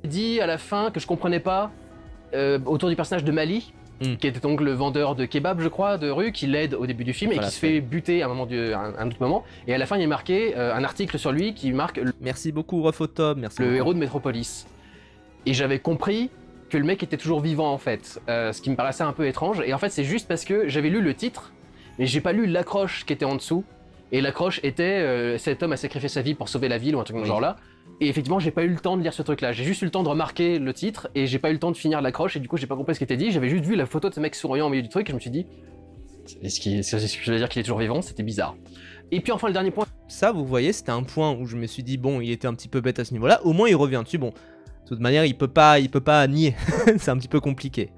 Dit à la fin que je comprenais pas. Autour du personnage de Mali, qui était donc le vendeur de kebab, je crois, de rue, qui l'aide au début du film, voilà, et qui se fait buter à un autre moment. Et à la fin, il y a marqué un article sur lui qui marque merci beaucoup, Refotob, merci le beaucoup. Héros de Metropolis. Et j'avais compris que le mec était toujours vivant en fait, ce qui me paraissait un peu étrange. Et en fait, c'est juste parce que j'avais lu le titre, mais j'ai pas lu l'accroche qui était en dessous. Et l'accroche était cet homme a sacrifié sa vie pour sauver la ville, ou un truc dans ce genre là. Et effectivement, j'ai pas eu le temps de lire ce truc-là. J'ai juste eu le temps de remarquer le titre, et j'ai pas eu le temps de finir l'accroche, et du coup, j'ai pas compris ce qui était dit. J'avais juste vu la photo de ce mec souriant au milieu du truc, et je me suis dit, est-ce que je veux dire qu'il est toujours vivant? C'était bizarre. Et puis enfin, le dernier point. ça, vous voyez, c'était un point où je me suis dit, bon, il était un petit peu bête à ce niveau-là. Au moins, il revient dessus. Bon, de toute manière, il peut pas nier. C'est un petit peu compliqué.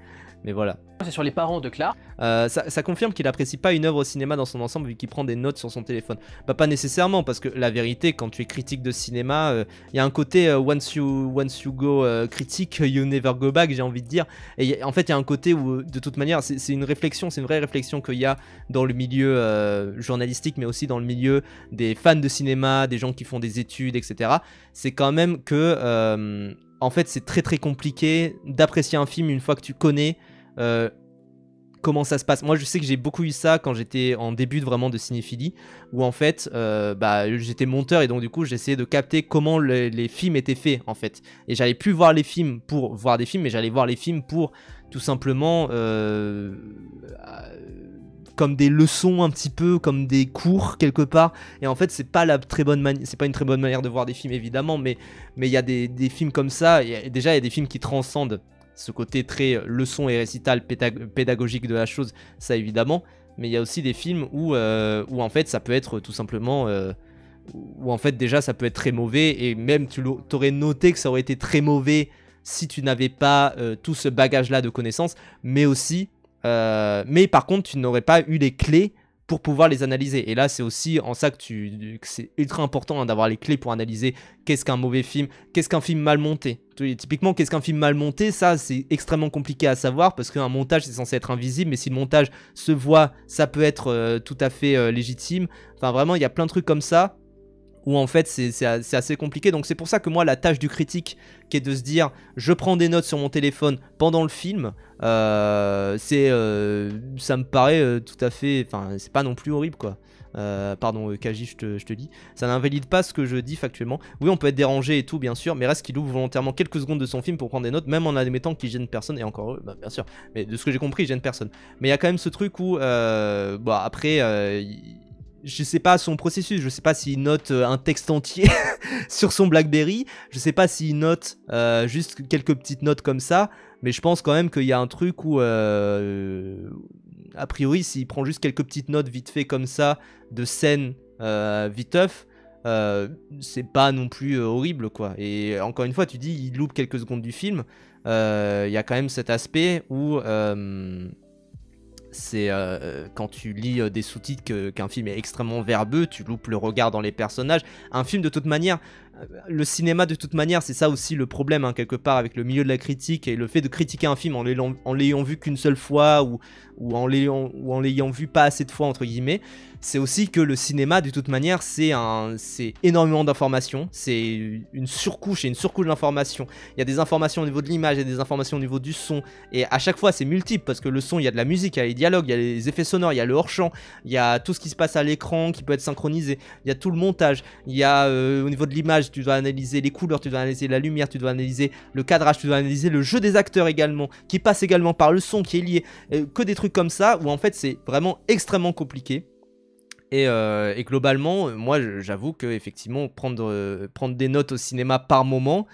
Mais voilà. C'est sur les parents de Clark. Ça confirme qu'il apprécie pas une œuvre au cinéma dans son ensemble vu qu'il prend des notes sur son téléphone. Bah pas nécessairement, parce que la vérité, quand tu es critique de cinéma, il y a un côté once you go critique, you never go back, j'ai envie de dire. Et en fait, il y a un côté où, de toute manière, c'est une réflexion, c'est une vraie réflexion qu'il y a dans le milieu journalistique, mais aussi dans le milieu des fans de cinéma, des gens qui font des études, etc. C'est quand même que, en fait, c'est très très compliqué d'apprécier un film une fois que tu connais comment ça se passe. Moi je sais que j'ai beaucoup eu ça quand j'étais en début vraiment de cinéphilie, où en fait j'étais monteur et donc du coup j'essayais de capter comment les films étaient faits en fait, et j'allais plus voir les films pour voir des films, mais j'allais voir les films pour tout simplement comme des leçons un petit peu, comme des cours quelque part. Et en fait c'est pas une très bonne manière de voir des films évidemment, mais il y a des films comme ça, déjà il y a des films qui transcendent ce côté très leçon et récital pédagogique de la chose, ça évidemment, mais il y a aussi des films où en fait ça peut être tout simplement où en fait déjà ça peut être très mauvais, et même tu t'aurais noté que ça aurait été très mauvais si tu n'avais pas tout ce bagage là de connaissances, mais aussi mais par contre tu n'aurais pas eu les clés pour pouvoir les analyser. Et là c'est aussi en ça que c'est ultra important hein, d'avoir les clés pour analyser qu'est-ce qu'un mauvais film, qu'est-ce qu'un film mal monté. Typiquement, qu'est-ce qu'un film mal monté, ça c'est extrêmement compliqué à savoir, parce qu'un montage c'est censé être invisible, mais si le montage se voit, ça peut être tout à fait légitime. Enfin vraiment, il y a plein de trucs comme ça où en fait c'est assez compliqué. Donc c'est pour ça que moi la tâche du critique, qui est de se dire je prends des notes sur mon téléphone pendant le film, ça me paraît tout à fait, enfin c'est pas non plus horrible quoi. Pardon Kaji, je te dis, ça n'invalide pas ce que je dis factuellement. Oui, on peut être dérangé et tout bien sûr, mais reste qu'il ouvre volontairement quelques secondes de son film pour prendre des notes, même en admettant qu'il gêne personne. Et encore bah, bien sûr, mais de ce que j'ai compris il gêne personne. Mais il y a quand même ce truc où bah, après je sais pas son processus, je sais pas s'il note un texte entier sur son Blackberry, je sais pas s'il note juste quelques petites notes comme ça, mais je pense quand même qu'il y a un truc où a priori s'il prend juste quelques petites notes vite fait comme ça de scène viteuf, c'est pas non plus horrible quoi. Et encore une fois tu dis il loupe quelques secondes du film, il y a quand même cet aspect où c'est quand tu lis des sous-titres qu'un film est extrêmement verbeux, tu loupes le regard dans les personnages. Un film de toute manière, le cinéma de toute manière, c'est ça aussi le problème hein, quelque part avec le milieu de la critique et le fait de critiquer un film en l'ayant vu qu'une seule fois ou en l'ayant vu pas assez de fois entre guillemets. C'est aussi que le cinéma de toute manière c'est énormément d'informations, c'est une surcouche et une surcouche d'informations. Il y a des informations au niveau de l'image, il y a des informations au niveau du son, et à chaque fois c'est multiple parce que le son, il y a de la musique, il y a les dialogues, il y a les effets sonores, il y a le hors-champ, il y a tout ce qui se passe à l'écran qui peut être synchronisé, il y a tout le montage, il y a au niveau de l'image, tu dois analyser les couleurs, tu dois analyser la lumière, tu dois analyser le cadrage, tu dois analyser le jeu des acteurs également, qui passe également par le son qui est lié, que des trucs comme ça où en fait c'est vraiment extrêmement compliqué. Et globalement, moi j'avoue que effectivement prendre des notes au cinéma par moment,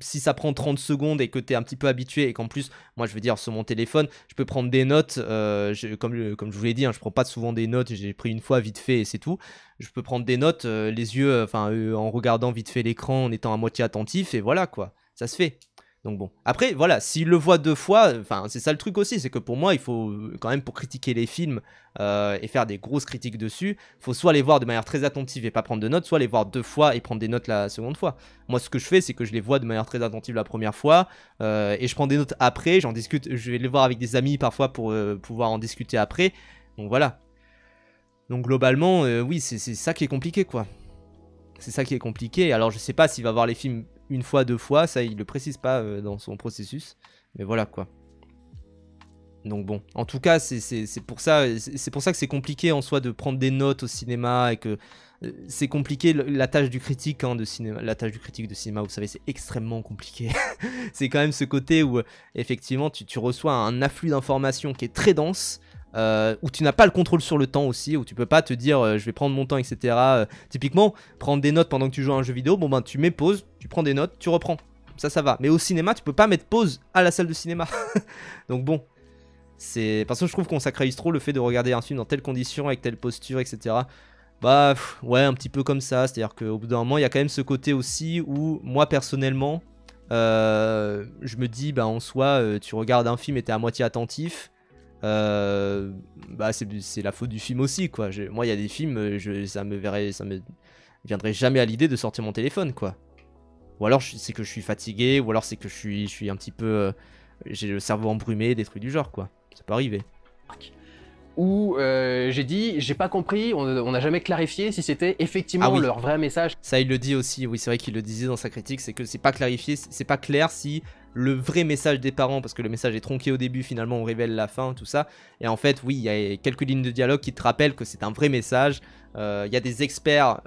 si ça prend 30 secondes et que t'es un petit peu habitué, et qu'en plus, moi je veux dire sur mon téléphone, je peux prendre des notes, comme je vous l'ai dit, hein, je prends pas souvent des notes, j'ai pris une fois vite fait et c'est tout. Je peux prendre des notes, les yeux, en regardant vite fait l'écran, en étant à moitié attentif, et voilà quoi, ça se fait. Donc bon, après voilà, s'il le voit 2 fois, c'est ça le truc aussi, c'est que pour moi il faut quand même, pour critiquer les films et faire des grosses critiques dessus, faut soit les voir de manière très attentive et pas prendre de notes, soit les voir 2 fois et prendre des notes la seconde fois. Moi ce que je fais, c'est que je les vois de manière très attentive la première fois et je prends des notes après, j'en discute, je vais les voir avec des amis parfois pour pouvoir en discuter après. Donc voilà. Donc globalement, oui, c'est ça qui est compliqué quoi. C'est ça qui est compliqué. Alors je sais pas s'il va voir les films 1 fois, 2 fois, ça il le précise pas dans son processus, mais voilà quoi. Donc bon, en tout cas c'est pour ça que c'est compliqué en soi de prendre des notes au cinéma, et que c'est compliqué la tâche du critique de cinéma. La tâche du critique de cinéma, vous savez, c'est extrêmement compliqué. C'est quand même ce côté où effectivement tu reçois un afflux d'informations qui est très dense. Où tu n'as pas le contrôle sur le temps aussi, où tu peux pas te dire je vais prendre mon temps, etc. Typiquement, prendre des notes pendant que tu joues à un jeu vidéo, bon ben tu mets pause, tu prends des notes, tu reprends. Ça va. Mais au cinéma, tu peux pas mettre pause à la salle de cinéma. Donc bon, c'est parce que je trouve qu'on sacralise trop le fait de regarder un film dans telles conditions, avec telle posture, etc. Bah ouais, un petit peu comme ça, c'est-à-dire qu'au bout d'un moment, il y a quand même ce côté aussi où moi personnellement, je me dis, bah en soi, tu regardes un film et t'es à moitié attentif, bah c'est la faute du film aussi, quoi. Moi, il y a des films, ça me viendrait jamais à l'idée de sortir mon téléphone, quoi. Ou alors c'est que je suis fatigué, ou alors c'est que je suis un petit peu, j'ai le cerveau embrumé, des trucs du genre, quoi. Ça peut arriver. Où j'ai dit, j'ai pas compris, on n'a jamais clarifié si c'était effectivement leur vrai message. Ça, il le dit aussi, oui, c'est vrai qu'il le disait dans sa critique, c'est que c'est pas clarifié, c'est pas clair si le vrai message des parents, parce que le message est tronqué au début, finalement on révèle la fin, tout ça, et en fait, oui, il y a quelques lignes de dialogue qui te rappellent que c'est un vrai message. Il y a des experts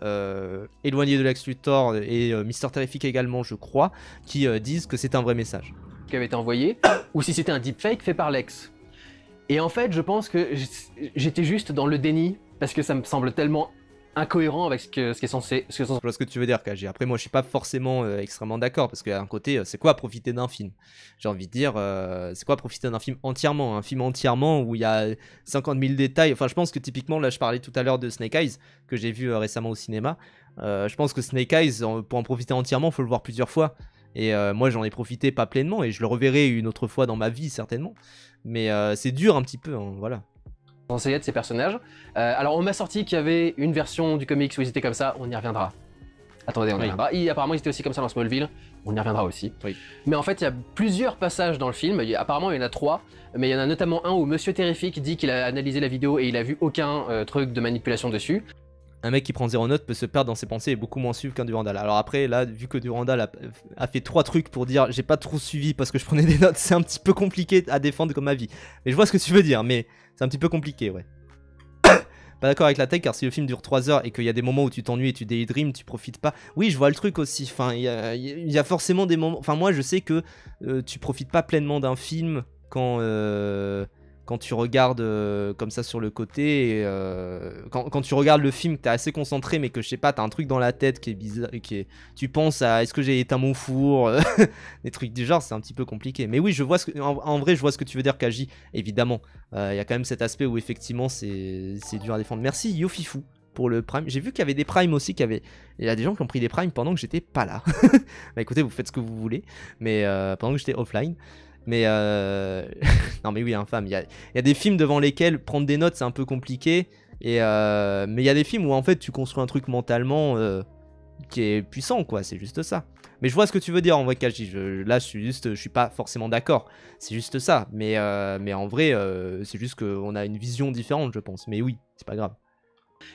éloignés de Lex Luthor et Mister Terrific également, je crois, qui disent que c'est un vrai message. Qui avait été envoyé, ou si c'était un deepfake fait par Lex. Et en fait, je pense que j'étais juste dans le déni, parce que ça me semble tellement incohérent avec ce qui est censé... Je vois ce que tu veux dire, KG. Après, moi, je suis pas forcément extrêmement d'accord, parce qu'à un côté, c'est quoi profiter d'un film? J'ai envie de dire, c'est quoi profiter d'un film entièrement? Un film entièrement où il y a 50 000 détails. Enfin, je pense que typiquement, là, je parlais tout à l'heure de Snake Eyes, que j'ai vu récemment au cinéma. Je pense que Snake Eyes, pour en profiter entièrement, il faut le voir plusieurs fois. Et moi, j'en ai profité pas pleinement, et je le reverrai une autre fois dans ma vie, certainement. Mais c'est dur un petit peu, hein, voilà. Censé être ces personnages. Alors on m'a sorti qu'il y avait une version du comics où ils étaient comme ça, on y reviendra. Attendez, on y reviendra. Apparemment ils étaient aussi comme ça dans Smallville, on y reviendra aussi. Oui. Mais en fait il y a plusieurs passages dans le film, apparemment il y en a 3, mais il y en a notamment un où Monsieur Terrific dit qu'il a analysé la vidéo et il a vu aucun truc de manipulation dessus. Un mec qui prend 0 note peut se perdre dans ses pensées et beaucoup moins suivre qu'un Durandal. Alors après, là, vu que Durandal a fait 3 trucs pour dire j'ai pas trop suivi parce que je prenais des notes, c'est un petit peu compliqué à défendre comme avis. Mais je vois ce que tu veux dire, mais c'est un petit peu compliqué, ouais. Pas d'accord avec la taille, car si le film dure 3 heures et qu'il y a des moments où tu t'ennuies et tu daydream, tu profites pas. Oui, je vois le truc aussi. Enfin, il y a forcément des moments. Enfin, moi, je sais que tu profites pas pleinement d'un film quand tu regardes comme ça sur le côté, quand tu regardes le film, t'es assez concentré, mais que je sais pas, t'as un truc dans la tête qui est bizarre, tu penses à est-ce que j'ai éteint mon four, des trucs du genre, c'est un petit peu compliqué. Mais oui, je vois en vrai, je vois ce que tu veux dire, Kaji, évidemment. Il y a quand même cet aspect où effectivement c'est dur à défendre. Merci Yofifou pour le Prime. J'ai vu qu'il y avait des Primes aussi, il y a des gens qui ont pris des Primes pendant que j'étais pas là. Bah écoutez, vous faites ce que vous voulez, mais pendant que j'étais offline. Mais non mais oui, infâme. Il y a des films devant lesquels prendre des notes c'est un peu compliqué. Mais il y a des films où en fait tu construis un truc mentalement qui est puissant, quoi. C'est juste ça. Mais je vois ce que tu veux dire en vrai, Kaji. Là je suis pas forcément d'accord. C'est juste ça. Mais en vrai c'est juste qu'on a une vision différente, je pense. Mais oui, c'est pas grave.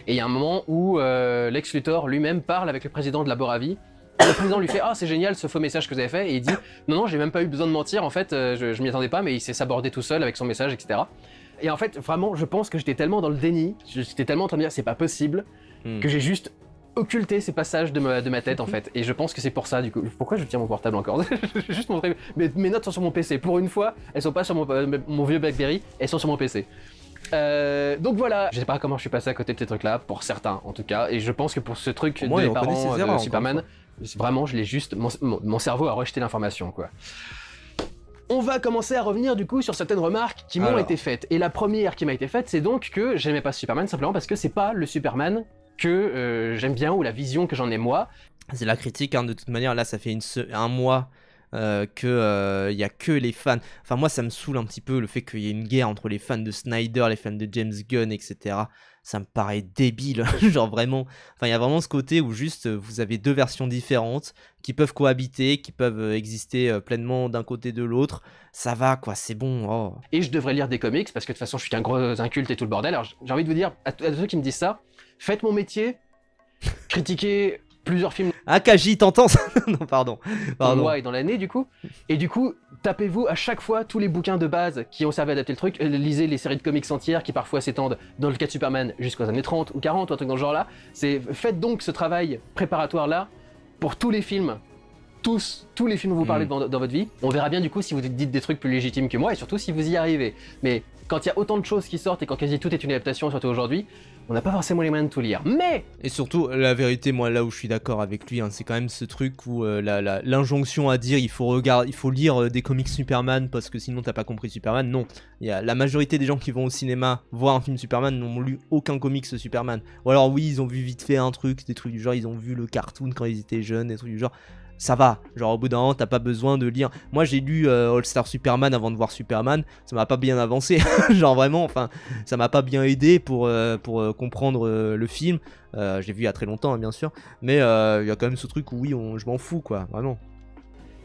Et il y a un moment où Lex Luthor lui-même parle avec le président de la Boravie. Le président lui fait « Ah, c'est génial ce faux message que vous avez fait » et il dit « Non, j'ai même pas eu besoin de mentir, en fait, je m'y attendais pas, mais il s'est sabordé tout seul avec son message, etc. » Et en fait, vraiment, je pense que j'étais tellement dans le déni, j'étais tellement en train de dire « C'est pas possible » que j'ai juste occulté ces passages de ma tête, en fait. Et je pense que c'est pour ça, du coup. Pourquoi je tiens mon portable encore? J'ai juste montré... Mes notes sont sur mon PC. Pour une fois, elles sont pas sur mon vieux Blackberry, elles sont sur mon PC. Donc voilà, je sais pas comment je suis passé à côté de ces trucs là, pour certains en tout cas, et je pense que pour ce truc des parents de Superman, vraiment je l'ai juste, mon cerveau a rejeté l'information quoi. On va commencer à revenir du coup sur certaines remarques qui m'ont été faites, et la première qui m'a été faite c'est donc que j'aimais pas Superman simplement parce que c'est pas le Superman que j'aime bien ou la vision que j'en ai moi. C'est la critique hein, de toute manière, là ça fait un mois que y a que les fans. Enfin moi ça me saoule un petit peu le fait qu'il y ait une guerre entre les fans de Snyder, les fans de James Gunn, etc. Ça me paraît débile, genre vraiment. Enfin il y a vraiment ce côté où juste vous avez deux versions différentes qui peuvent cohabiter, qui peuvent exister pleinement d'un côté de l'autre. Ça va quoi, c'est bon. Oh. Et je devrais lire des comics parce que de toute façon je suis qu'un gros inculte et tout le bordel. Alors j'ai envie de vous dire à tous ceux qui me disent ça, faites mon métier, critiquez plusieurs films. Ah, Kaji, t'entends ça? Non, pardon. Dans le mois et dans l'année, du coup. Et du coup, tapez-vous à chaque fois tous les bouquins de base qui ont servi à adapter le truc. Lisez les séries de comics entières qui parfois s'étendent, dans le cas de Superman, jusqu'aux années 30 ou 40 ou un truc dans ce genre-là. Faites donc ce travail préparatoire-là pour tous les films. Tous les films dont vous parlez dans votre vie. On verra bien du coup si vous dites des trucs plus légitimes que moi et surtout si vous y arrivez. Mais quand il y a autant de choses qui sortent et quand quasi tout est une adaptation, surtout aujourd'hui, on n'a pas forcément les moyens de tout lire. Mais et surtout, la vérité, moi, là où je suis d'accord avec lui, hein, c'est quand même ce truc où l'injonction à dire il faut lire des comics Superman parce que sinon t'as pas compris Superman. Non, il y a la majorité des gens qui vont au cinéma voir un film Superman n'ont lu aucun comics Superman. Ou alors oui, ils ont vu vite fait un truc, des trucs du genre, ils ont vu le cartoon quand ils étaient jeunes, des trucs du genre. Ça va, genre au bout d'un moment t'as pas besoin de lire. Moi j'ai lu All Star Superman avant de voir Superman, ça m'a pas bien avancé, genre vraiment, enfin ça m'a pas bien aidé pour comprendre le film. J'ai vu il y a très longtemps hein, bien sûr, mais il y a quand même ce truc où oui je m'en fous quoi, vraiment.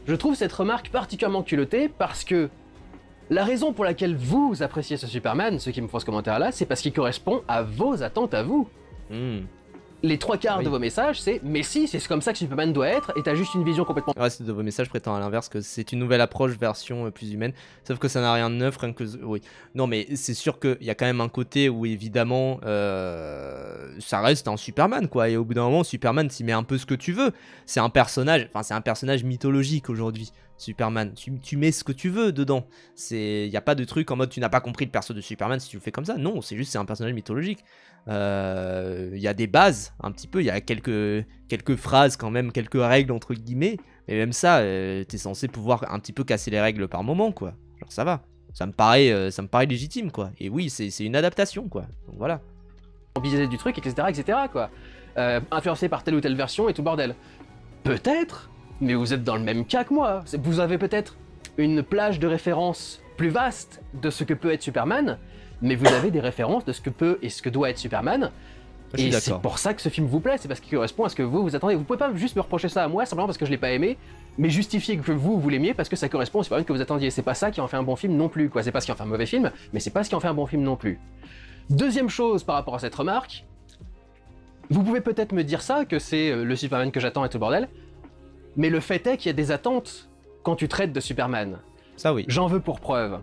je trouve cette remarque particulièrement culottée parce que la raison pour laquelle vous appréciez ce Superman, ceux qui me font ce commentaire là, c'est parce qu'il correspond à vos attentes à vous. Les 3/4 de vos messages, c'est « mais si, c'est comme ça que Superman doit être » et t'as juste une vision complètement... Ouais, c'est de vos messages prétend à l'inverse que c'est une nouvelle approche version plus humaine, sauf que ça n'a rien de neuf, rien que... Oui. Non mais c'est sûr qu'il y a quand même un côté où évidemment ça reste un Superman quoi, et au bout d'un moment Superman s'y met un peu ce que tu veux. C'est un personnage, enfin c'est un personnage mythologique aujourd'hui. Superman, tu mets ce que tu veux dedans. Il n'y a pas de truc en mode tu n'as pas compris le perso de Superman si tu le fais comme ça. Non, c'est juste c'est un personnage mythologique. Il y a des bases un petit peu, il y a quelques phrases quand même, quelques règles entre guillemets. Mais même ça, t'es censé pouvoir un petit peu casser les règles par moment quoi. Genre ça va. Ça me paraît légitime quoi. Et oui, c'est une adaptation quoi. Donc voilà. Biaisé du truc, etc. quoi. Influencé par telle ou telle version et tout bordel. Peut-être, mais vous êtes dans le même cas que moi. Vous avez peut-être une plage de références plus vaste de ce que peut être Superman, mais vous avez des références de ce que peut et ce que doit être Superman. Et c'est pour ça que ce film vous plaît, c'est parce qu'il correspond à ce que vous attendez. Vous pouvez pas juste me reprocher ça à moi simplement parce que je l'ai pas aimé, mais justifier que vous l'aimiez parce que ça correspond au Superman que vous attendiez. C'est pas ça qui en fait un bon film non plus, quoi. C'est pas ce qui en fait un mauvais film, mais c'est pas ce qui en fait un bon film non plus. Deuxième chose par rapport à cette remarque, vous pouvez peut-être me dire ça, que c'est le Superman que j'attends et tout le bordel, mais le fait est qu'il y a des attentes quand tu traites de Superman. Ça oui. J'en veux pour preuve.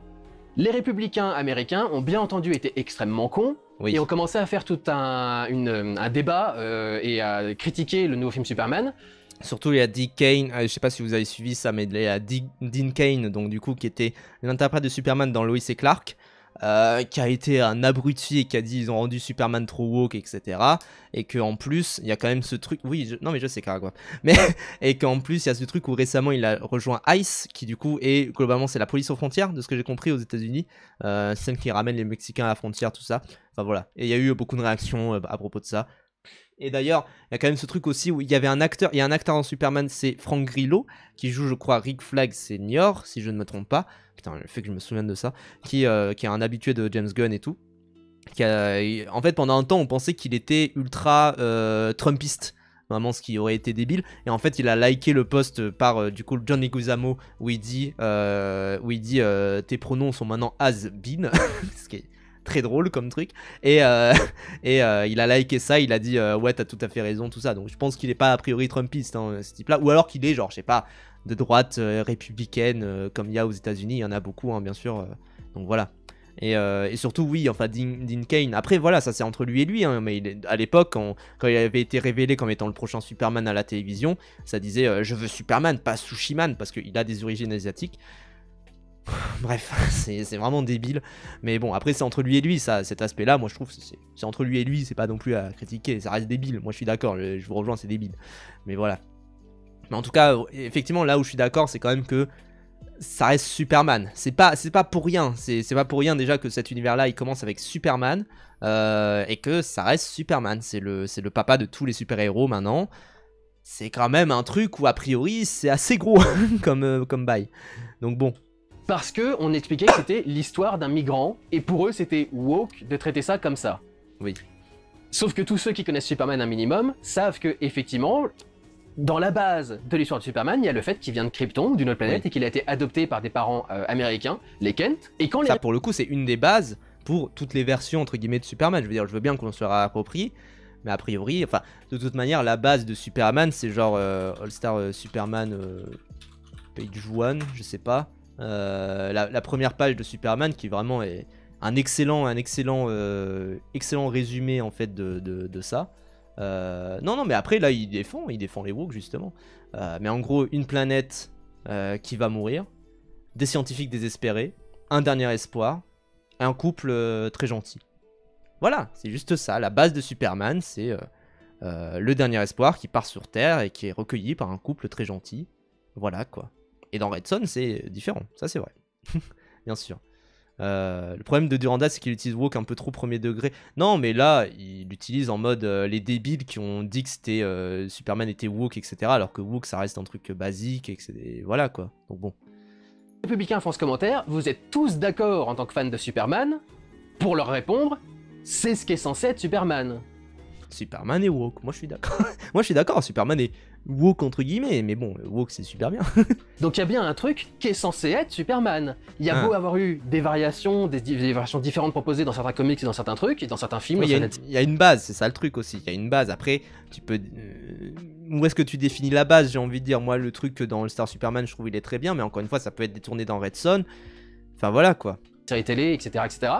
Les républicains américains ont bien entendu été extrêmement cons, et ont commencé à faire tout un débat et à critiquer le nouveau film Superman. Surtout il y a Dick Kane, je sais pas si vous avez suivi ça, mais il y a Dean Kane, donc du coup qui était l'interprète de Superman dans Lois et Clark, qui a été un abruti et qui a dit ils ont rendu Superman trop woke, etc. Et qu'en plus, il y a quand même ce truc, oui, non mais je sais quoi, mais et qu'en plus il y a ce truc où récemment il a rejoint ICE, qui du coup est globalement c'est la police aux frontières, de ce que j'ai compris aux États-Unis, celle qui ramène les Mexicains à la frontière, tout ça. Enfin voilà, et il y a eu beaucoup de réactions à propos de ça. Et d'ailleurs, il y a quand même ce truc aussi où il y avait un acteur, il y a un acteur dans Superman, c'est Frank Grillo, qui joue, je crois, Rick Flag Senior, si je ne me trompe pas. Putain, le fait que je me souvienne de ça. Qui est un habitué de James Gunn et tout. En fait, pendant un temps, on pensait qu'il était ultra Trumpiste. Vraiment, ce qui aurait été débile. Et en fait, il a liké le post par, du coup, John Leguizamo, où il dit tes pronoms sont maintenant has been. Ce qui est très drôle comme truc, et il a liké ça, il a dit ouais t'as tout à fait raison, tout ça. Donc je pense qu'il est pas a priori Trumpiste hein, ce type là, ou alors qu'il est genre je sais pas de droite républicaine comme il y a aux États-Unis, il y en a beaucoup hein, bien sûr, donc voilà. Et surtout oui, enfin Dean Kane, après voilà, ça c'est entre lui et lui hein, mais à l'époque quand il avait été révélé comme étant le prochain Superman à la télévision, ça disait je veux Superman, pas Sushiman, parce qu'il a des origines asiatiques. Bref, c'est vraiment débile. Mais bon, après c'est entre lui et lui, ça, cet aspect-là, moi je trouve c'est entre lui et lui, c'est pas non plus à critiquer, ça reste débile. Moi je suis d'accord, je vous rejoins, c'est débile. Mais voilà. Mais en tout cas, effectivement, là où je suis d'accord, c'est quand même que ça reste Superman. C'est pas pour rien. C'est pas pour rien déjà que cet univers-là, il commence avec Superman et que ça reste Superman. C'est le papa de tous les super-héros maintenant. C'est quand même un truc où a priori c'est assez gros comme bail. Donc bon. Parce que on expliquait que c'était l'histoire d'un migrant, et pour eux c'était woke de traiter ça comme ça. Oui. Sauf que tous ceux qui connaissent Superman un minimum savent que, effectivement, dans la base de l'histoire de Superman, il y a le fait qu'il vient de Krypton, d'une autre planète, et qu'il a été adopté par des parents américains, les Kent, et quand ça pour le coup c'est une des bases pour toutes les versions entre guillemets de Superman. Je veux dire, je veux bien qu'on se réapproprie, mais a priori, enfin, de toute manière, la base de Superman c'est genre All-Star Superman Page 1, je sais pas. La première page de Superman qui vraiment est un excellent résumé en fait de ça. Non mais après là il défend les woke justement. Mais en gros une planète qui va mourir, des scientifiques désespérés, un dernier espoir, un couple très gentil. Voilà, c'est juste ça. La base de Superman, c'est le dernier espoir qui part sur Terre et qui est recueilli par un couple très gentil. Voilà quoi. Et dans Red Son, c'est différent, ça c'est vrai. Bien sûr. Le problème de Durandal, c'est qu'il utilise woke un peu trop premier degré. Non, mais là, il l'utilise en mode les débiles qui ont dit que Superman était woke, etc. Alors que woke, ça reste un truc basique, et voilà quoi. Donc bon. Les républicains font ce commentaire, vous êtes tous d'accord en tant que fan de Superman, pour leur répondre, c'est ce qui est censé être Superman. Superman est woke, moi je suis d'accord. Moi je suis d'accord, Superman est woke entre guillemets, mais bon, woke c'est super bien. Donc il y a bien un truc qui est censé être Superman. Il y a beau avoir eu des variations, des variations différentes proposées dans certains comics et dans certains trucs, et dans certains films. Il y a une base, c'est ça le truc aussi. Il y a une base. Après, tu peux. Où est-ce que tu définis la base? J'ai envie de dire, moi le truc dans le Star Superman, je trouve il est très bien, mais encore une fois, ça peut être détourné dans Red Son. Enfin voilà quoi. Série télé, etc., etc.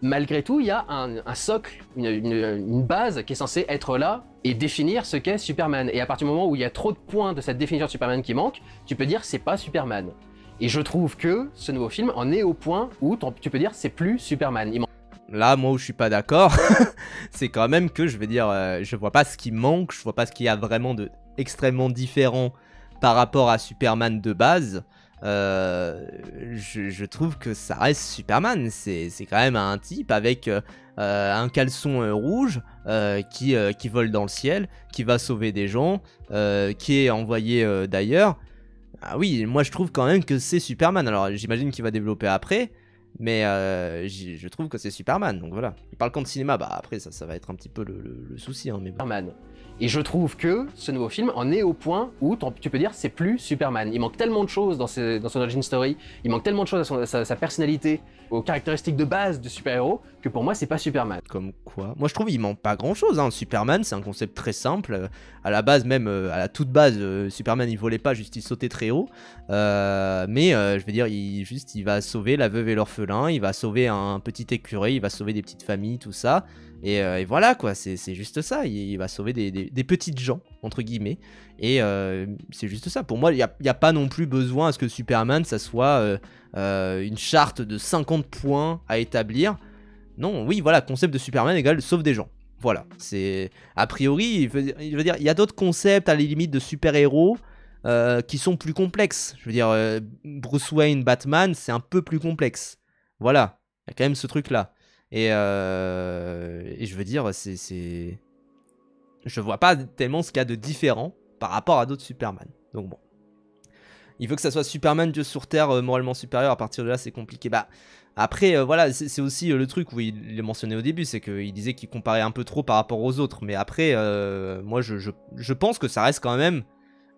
Malgré tout, il y a un socle, une base qui est censée être là et définir ce qu'est Superman. Et à partir du moment où il y a trop de points de cette définition de Superman qui manquent, tu peux dire c'est pas Superman. Et je trouve que ce nouveau film en est au point où tu peux dire c'est plus Superman. Là, moi où je suis pas d'accord, c'est quand même que je veux dire, je vois pas ce qui manque, je vois pas ce qu'il y a vraiment de extrêmement différent par rapport à Superman de base. Je trouve que ça reste Superman, c'est quand même un type avec un caleçon rouge qui vole dans le ciel, qui va sauver des gens, qui est envoyé d'ailleurs. Ah oui, moi je trouve quand même que c'est Superman, alors j'imagine qu'il va développer après, mais je trouve que c'est Superman, donc voilà. Il parle quand de cinéma, bah après ça va être un petit peu le souci, hein, mais bon. Superman. Et je trouve que ce nouveau film en est au point où tu peux dire c'est plus Superman. Il manque tellement de choses dans son origin story, il manque tellement de choses à sa personnalité, aux caractéristiques de base de super-héros, que pour moi c'est pas Superman. Comme quoi? Moi je trouve il manque pas grand chose, hein. Superman c'est un concept très simple, à la base même, à la toute base, Superman il volait pas, juste il sautait très haut, mais je veux dire il va sauver la veuve et l'orphelin, il va sauver un petit écureuil, il va sauver des petites familles, tout ça. Et voilà quoi, c'est juste ça, il va sauver des petites gens, entre guillemets, et c'est juste ça. Pour moi, il n'y a pas non plus besoin à ce que Superman, ça soit une charte de 50 points à établir. Non, oui, voilà, concept de Superman égale sauve des gens. Voilà, c'est... A priori, je veux dire, il y a d'autres concepts, à la limite, de super-héros qui sont plus complexes. Je veux dire, Bruce Wayne, Batman, c'est un peu plus complexe. Voilà, il y a quand même ce truc-là. Et je veux dire, je vois pas tellement ce qu'il y a de différent par rapport à d'autres Superman. Donc bon. Il veut que ça soit Superman, Dieu sur Terre, moralement supérieur. À partir de là, c'est compliqué. Bah, après, voilà, c'est aussi le truc où il l'a mentionné au début. C'est qu'il disait qu'il comparait un peu trop par rapport aux autres. Mais après, moi, je pense que ça reste quand même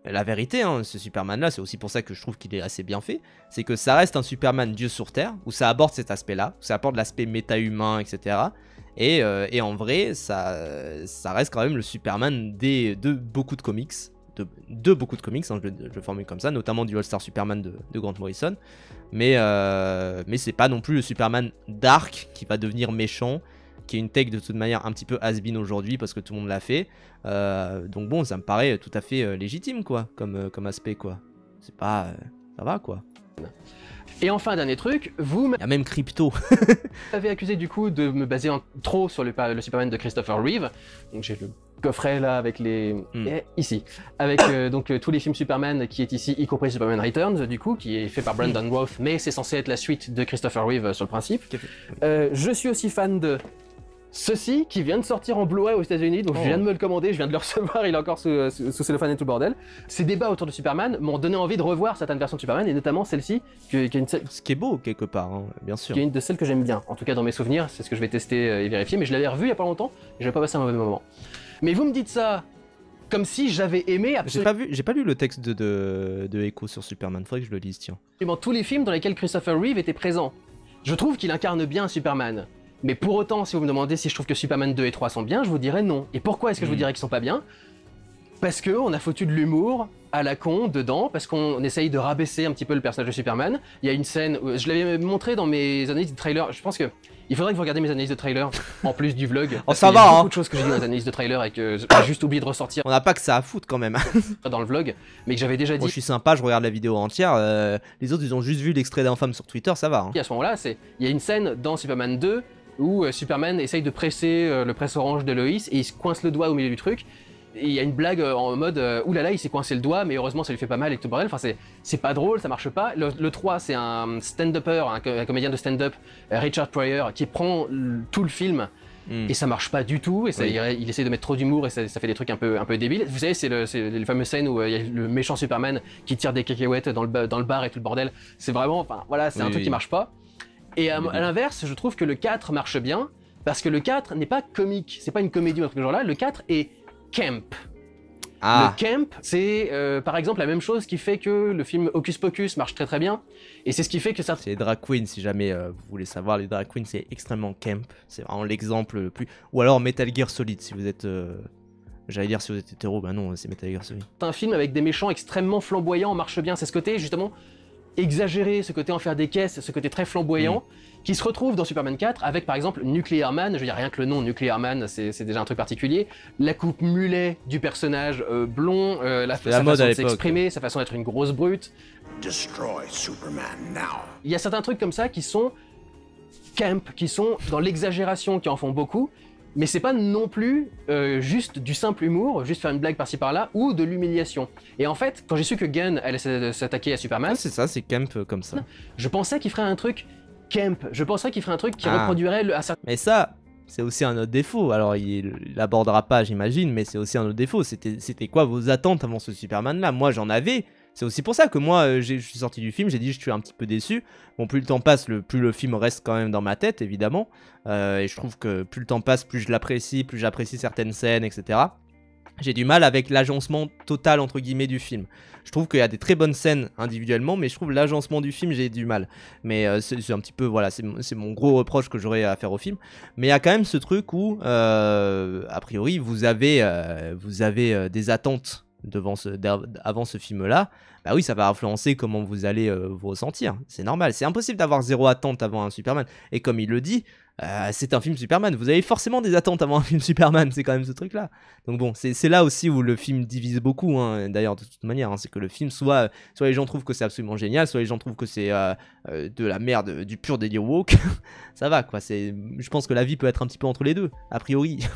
la vérité, hein, ce Superman-là, c'est aussi pour ça que je trouve qu'il est assez bien fait, c'est que ça reste un Superman Dieu sur Terre, où ça aborde cet aspect-là, où ça apporte l'aspect méta-humain, etc. Et en vrai, ça reste quand même le Superman de beaucoup de comics, de beaucoup de comics, hein, je le formule comme ça, notamment du All-Star Superman de Grant Morrison, mais c'est pas non plus le Superman dark qui va devenir méchant, qui est une take de toute manière un petit peu has-been aujourd'hui parce que tout le monde l'a fait. Donc bon, ça me paraît tout à fait légitime quoi, comme aspect quoi. C'est pas... ça va quoi. Et enfin, dernier truc, Il y a même Crypto. Vous m'avez accusé du coup de me baser trop sur le Superman de Christopher Reeve. Donc j'ai le coffret là avec les... ici. Avec donc tous les films Superman qui est ici, y compris Superman Returns du coup, qui est fait par Brandon Routh, mais c'est censé être la suite de Christopher Reeve sur le principe. Je suis aussi fan de... ceci qui vient de sortir en Blu-ray aux États-Unis, donc je viens de me le commander, je viens de le recevoir, il est encore sous cellophane et tout le bordel. Ces débats autour de Superman m'ont donné envie de revoir certaines versions de Superman, et notamment celle-ci, qui est une... Ce qui est beau quelque part, hein, bien sûr. Qui est une de celles que j'aime bien, en tout cas dans mes souvenirs, c'est ce que je vais tester et vérifier, mais je l'avais revu il y a pas longtemps, et je vais pas passer un mauvais moment. Mais vous me dites ça comme si j'avais aimé absolument... J'ai pas lu le texte de Echo sur Superman, faudrait que je le lise, tiens. Tous les films dans lesquels Christopher Reeve était présent. Je trouve qu'il incarne bien Superman. Mais pour autant, si vous me demandez si je trouve que Superman 2 et 3 sont bien, je vous dirais non. Et pourquoi est-ce que je vous dirais qu'ils sont pas bien? Parce qu'on a foutu de l'humour à la con dedans, parce qu'on essaye de rabaisser un petit peu le personnage de Superman. Il y a une scène, où, je l'avais montré dans mes analyses de trailer, je pense que il faudrait que vous regardiez mes analyses de trailer, en plus du vlog. Oh, ça va, il y a hein. beaucoup de choses que j'ai dit dans les analyses de trailer et que j'ai juste oublié de ressortir On n'a pas que ça à foutre quand même. dans le vlog, mais que j'avais déjà dit. Moi je suis sympa, je regarde la vidéo entière. Les autres ils ont juste vu l'extrait d'Infâme sur Twitter, ça va. Hein. À ce moment-là, il y a une scène dans Superman 2 où Superman essaye de presser le presse-orange de Lois et il se coince le doigt au milieu du truc. Et il y a une blague en mode oulala, il s'est coincé le doigt, mais heureusement ça lui fait pas mal et tout le bordel. Enfin, c'est pas drôle, ça marche pas. Le 3, c'est un stand-upper, un comédien de stand-up, Richard Pryor, qui prend tout le film. Et ça marche pas du tout, et ça, il essaie de mettre trop d'humour et ça fait des trucs un peu débiles. Vous savez, c'est les fameuses scènes où il y a le méchant Superman qui tire des cacahuètes dans le bar et tout le bordel. C'est vraiment, enfin voilà, c'est un truc qui marche pas. Et à l'inverse, je trouve que le 4 marche bien, parce que le 4 n'est pas comique, c'est pas une comédie ou un truc genre là, le 4 est camp. Le camp, c'est par exemple la même chose qui fait que le film Hocus Pocus marche très très bien, et c'est ce qui fait que ça... C'est les drag queens, si jamais vous voulez savoir, les drag queens c'est extrêmement camp, c'est vraiment l'exemple le plus... Ou alors Metal Gear Solid, si vous êtes... J'allais dire si vous êtes hétéro, bah non, c'est Metal Gear Solid. Un film avec des méchants extrêmement flamboyants marche bien, c'est ce côté justement exagéré, ce côté en faire des caisses, ce côté très flamboyant, qui se retrouve dans Superman 4 avec par exemple Nuclear Man. Je veux dire, rien que le nom Nuclear Man, c'est déjà un truc particulier. La coupe mulet du personnage blond, sa façon de s'exprimer, sa façon d'être une grosse brute. Destroy Superman now. Il y a certains trucs comme ça qui sont camp, qui sont dans l'exagération, qui en font beaucoup. Mais c'est pas non plus juste du simple humour, juste faire une blague par-ci par-là, ou de l'humiliation. Et en fait, quand j'ai su que Gunn allait s'attaquer à Superman... C'est ça, c'est camp comme ça. Je pensais qu'il ferait un truc camp, je penserais qu'il ferait un truc qui reproduirait le... Mais ça, c'est aussi un autre défaut. Alors, il l'abordera pas, j'imagine, mais c'est aussi un autre défaut. C'était quoi vos attentes avant ce Superman-là? Moi, j'en avais. C'est aussi pour ça que moi, je suis sorti du film, j'ai dit je suis un petit peu déçu. Bon, plus le temps passe, plus le film reste quand même dans ma tête, évidemment. Et je trouve que plus le temps passe, plus je l'apprécie, plus j'apprécie certaines scènes, etc. J'ai du mal avec l'agencement total, entre guillemets, du film. Je trouve qu'il y a des très bonnes scènes individuellement, mais je trouve l'agencement du film, j'ai du mal. Mais c'est un petit peu, voilà, c'est mon gros reproche que j'aurais à faire au film. Mais il y a quand même ce truc où, a priori, vous avez des attentes avant ce film-là. Bah oui, ça va influencer comment vous allez vous ressentir. C'est normal. C'est impossible d'avoir zéro attente avant un Superman. Et comme il le dit, c'est un film Superman. Vous avez forcément des attentes avant un film Superman. C'est quand même ce truc-là. Donc bon, c'est là aussi où le film divise beaucoup. Hein. D'ailleurs, de toute manière, hein, c'est que le film, soit les gens trouvent que c'est absolument génial, soit les gens trouvent que c'est de la merde, du pur délire woke. Ça va, quoi. Je pense que la vie peut être un petit peu entre les deux, a priori.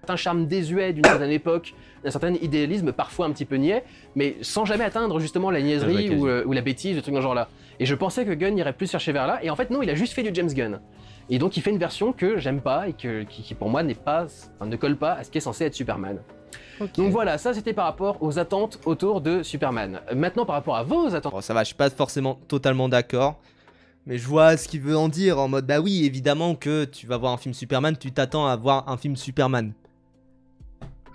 Un charme désuet d'une certaine époque, d'un certain idéalisme parfois un petit peu niais, mais sans jamais atteindre justement la niaiserie ou la bêtise, le truc dans ce genre-là. Et je pensais que Gunn irait plus chercher vers là, et en fait non, il a juste fait du James Gunn. Et donc il fait une version que j'aime pas et qui pour moi ne colle pas à ce qui est censé être Superman. Okay. Donc voilà, ça c'était par rapport aux attentes autour de Superman. Maintenant par rapport à vos attentes... Bon, ça va, je suis pas forcément totalement d'accord. Mais je vois ce qu'il veut en dire, en mode bah oui, évidemment que tu vas voir un film Superman, tu t'attends à voir un film Superman.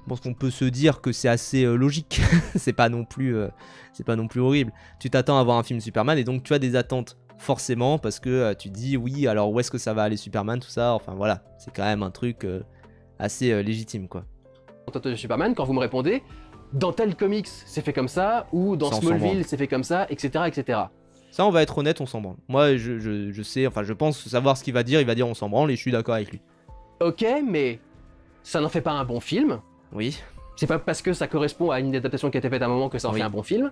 Je pense qu'on peut se dire que c'est assez logique. c'est pas non plus horrible. Tu t'attends à voir un film Superman et donc tu as des attentes forcément parce que tu dis oui, alors où est-ce que ça va aller Superman, tout ça. Enfin voilà, c'est quand même un truc assez légitime quoi. De Superman, quand vous me répondez, dans tel comics c'est fait comme ça, ou dans Smallville c'est fait comme ça, etc., etc. Ça, on va être honnête, on s'en branle. Moi, je sais, enfin, je pense savoir ce qu'il va dire. Il va dire on s'en branle et je suis d'accord avec lui. Ok, mais ça n'en fait pas un bon film. Oui. C'est pas parce que ça correspond à une adaptation qui a été faite à un moment que ça en fait un bon film.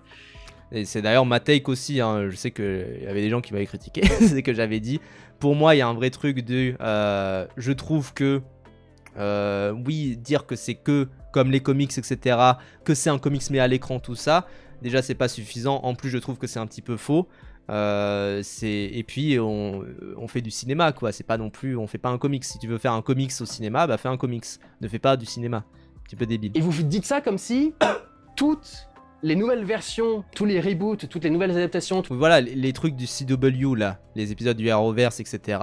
Et c'est d'ailleurs ma take aussi, hein. Je sais qu'il y avait des gens qui m'avaient critiqué, c'est que j'avais dit. Pour moi, il y a un vrai truc de... je trouve que... oui, dire que c'est que comme les comics, etc., que c'est un comics mais à l'écran, tout ça, déjà c'est pas suffisant. En plus, je trouve que c'est un petit peu faux. Et puis on fait du cinéma, quoi. C'est pas non plus... On fait pas un comics. Si tu veux faire un comics au cinéma, bah fais un comics. Ne fais pas du cinéma. Un petit peu débile. Et vous vous dites ça comme si toutes les nouvelles versions, tous les reboots, toutes les nouvelles adaptations... Voilà, les trucs du CW, là, les épisodes du Arrowverse, etc.,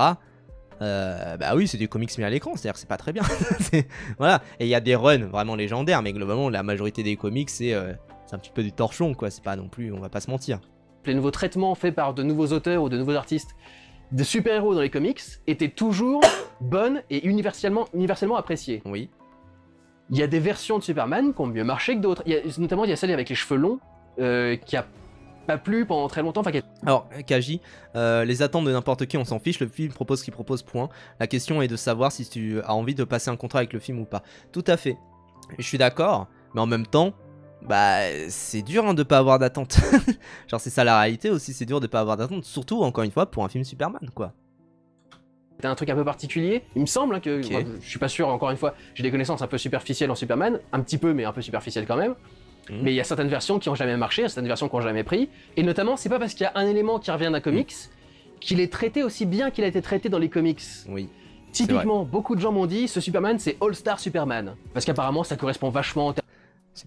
bah oui, c'est des comics mis à l'écran, c'est-à-dire que c'est pas très bien. Voilà, et il y a des runs vraiment légendaires, mais globalement, la majorité des comics, c'est un petit peu du torchon, quoi. C'est pas non plus, on va pas se mentir. Les nouveaux traitements faits par de nouveaux auteurs ou de nouveaux artistes de super-héros dans les comics étaient toujours bonnes et universellement appréciées. Oui. Il y a des versions de Superman qui ont mieux marché que d'autres. Notamment, il y a celle avec les cheveux longs. qui a pas plu pendant très longtemps. Alors, Kaji, les attentes de n'importe qui, on s'en fiche. Le film propose ce qu'il propose, point. La question est de savoir si tu as envie de passer un contrat avec le film ou pas. Tout à fait. Je suis d'accord, mais en même temps, bah, c'est dur hein, de pas avoir d'attente. Genre, c'est ça la réalité aussi, c'est dur de pas avoir d'attente. Surtout, encore une fois, pour un film Superman, quoi. C'était un truc un peu particulier. Il me semble que, moi, je suis pas sûr, encore une fois, j'ai des connaissances un peu superficielles en Superman. Un petit peu, mais un peu superficielles quand même. Mais il y a certaines versions qui ont jamais marché, certaines versions qui ont jamais pris. Et notamment, c'est pas parce qu'il y a un élément qui revient d'un comics qu'il est traité aussi bien qu'il a été traité dans les comics. Oui. Typiquement, beaucoup de gens m'ont dit ce Superman c'est All-Star Superman. Parce qu'apparemment ça correspond vachement.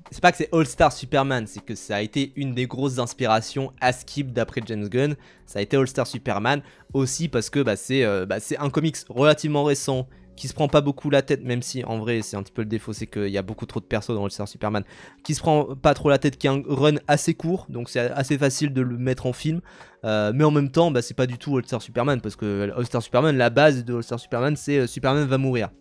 C'est pas que c'est All-Star Superman, c'est que ça a été une des grosses inspirations à Skip d'après James Gunn. Ça a été All-Star Superman aussi parce que c'est un comics relativement récent qui se prend pas beaucoup la tête, même si en vrai c'est un petit peu le défaut, c'est qu'il y a beaucoup trop de persos dans All-Star Superman, qui se prend pas trop la tête, qui a un run assez court, donc c'est assez facile de le mettre en film, mais en même temps c'est pas du tout All-Star Superman, parce que All-Star Superman, la base de All-Star Superman c'est Superman va mourir,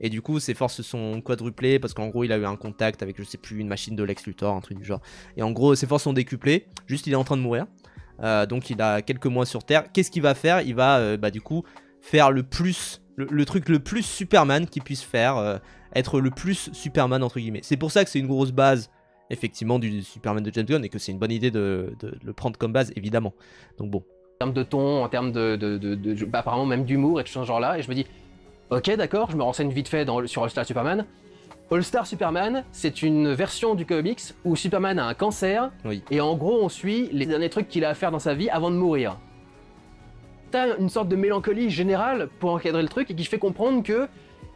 et du coup ses forces se sont quadruplées, parce qu'en gros il a eu un contact avec je sais plus une machine de Lex Luthor, un truc du genre, et en gros ses forces sont décuplées, juste il est en train de mourir, donc il a quelques mois sur Terre. Qu'est-ce qu'il va faire? Il va du coup faire le truc le plus Superman qu'il puisse faire, être le plus Superman entre guillemets. C'est pour ça que c'est une grosse base effectivement du Superman de James Gunn et que c'est une bonne idée de le prendre comme base évidemment. Donc bon. En termes de ton, en termes apparemment même d'humour et tout ce genre-là, et je me dis, ok d'accord, je me renseigne vite fait sur All-Star Superman. All-Star Superman, c'est une version du comics où Superman a un cancer, et en gros on suit les derniers trucs qu'il a à faire dans sa vie avant de mourir. T'as une sorte de mélancolie générale pour encadrer le truc et qui fait comprendre que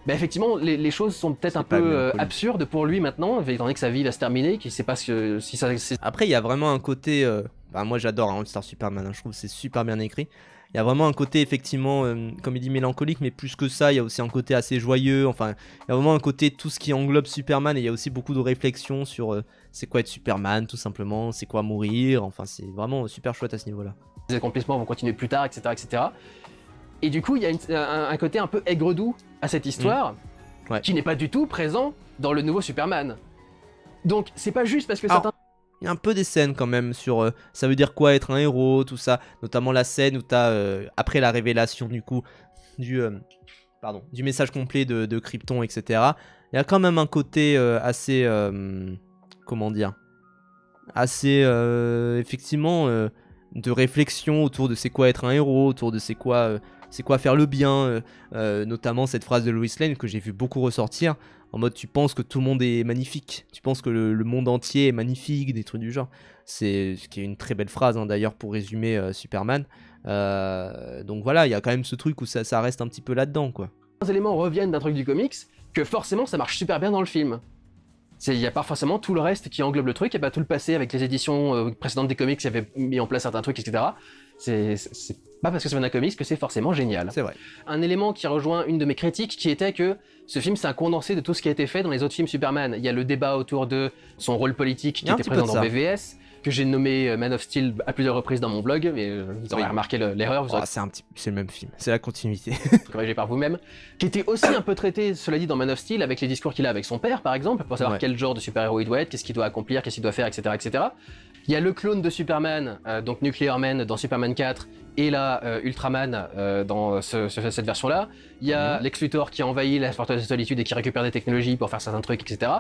effectivement les choses sont peut-être un peu absurdes pour lui maintenant, étant donné que sa vie va se terminer, qu'il sait pas si ça... Après il y a vraiment un côté, moi j'adore All-Star Superman, je trouve que c'est super bien écrit. Il y a vraiment un côté effectivement, comme il dit, mélancolique, mais plus que ça, il y a aussi un côté assez joyeux, enfin, il y a vraiment un côté tout ce qui englobe Superman, et il y a aussi beaucoup de réflexions sur c'est quoi être Superman, tout simplement, c'est quoi mourir, enfin, c'est vraiment super chouette à ce niveau-là. Les accomplissements vont continuer plus tard, etc. etc. Et du coup, il y a un côté un peu aigre-doux à cette histoire, qui n'est pas du tout présent dans le nouveau Superman. Donc, c'est pas juste parce que certains... Il y a un peu des scènes quand même sur ça veut dire quoi être un héros, tout ça, notamment la scène où t'as après la révélation du coup du message complet de Krypton, etc. Il y a quand même un côté assez comment dire, assez effectivement de réflexion autour de c'est quoi être un héros, autour de c'est quoi faire le bien, notamment cette phrase de Lois Lane que j'ai vu beaucoup ressortir. En mode, tu penses que tout le monde est magnifique, tu penses que le monde entier est magnifique, des trucs du genre. C'est ce qui est une très belle phrase d'ailleurs pour résumer Superman. Donc voilà, il y a quand même ce truc où ça reste un petit peu là-dedans, quoi. Les éléments reviennent d'un truc du comics, que forcément ça marche super bien dans le film. Il n'y a pas forcément tout le reste qui englobe le truc, et tout le passé avec les éditions précédentes des comics qui avaient mis en place certains trucs, etc. C'est pas parce que ça vient d'un comics que c'est forcément génial. C'est vrai. Un élément qui rejoint une de mes critiques qui était que ce film c'est un condensé de tout ce qui a été fait dans les autres films Superman. Il y a le débat autour de son rôle politique qui était présent dans BVS, que j'ai nommé Man of Steel à plusieurs reprises dans mon blog, mais vous aurez remarqué l'erreur. C'est le même film, c'est la continuité. Corrigé par vous-même. Qui était aussi un peu traité, cela dit, dans Man of Steel, avec les discours qu'il a avec son père, par exemple, pour savoir quel genre de super-héros il doit être, qu'est-ce qu'il doit accomplir, qu'est-ce qu'il doit faire, etc. etc. Il y a le clone de Superman, donc Nuclear Man dans Superman 4, et là Ultraman dans cette version-là. Il y a Lex Luthor qui envahit la Forteresse de Solitude et qui récupère des technologies pour faire certains trucs, etc.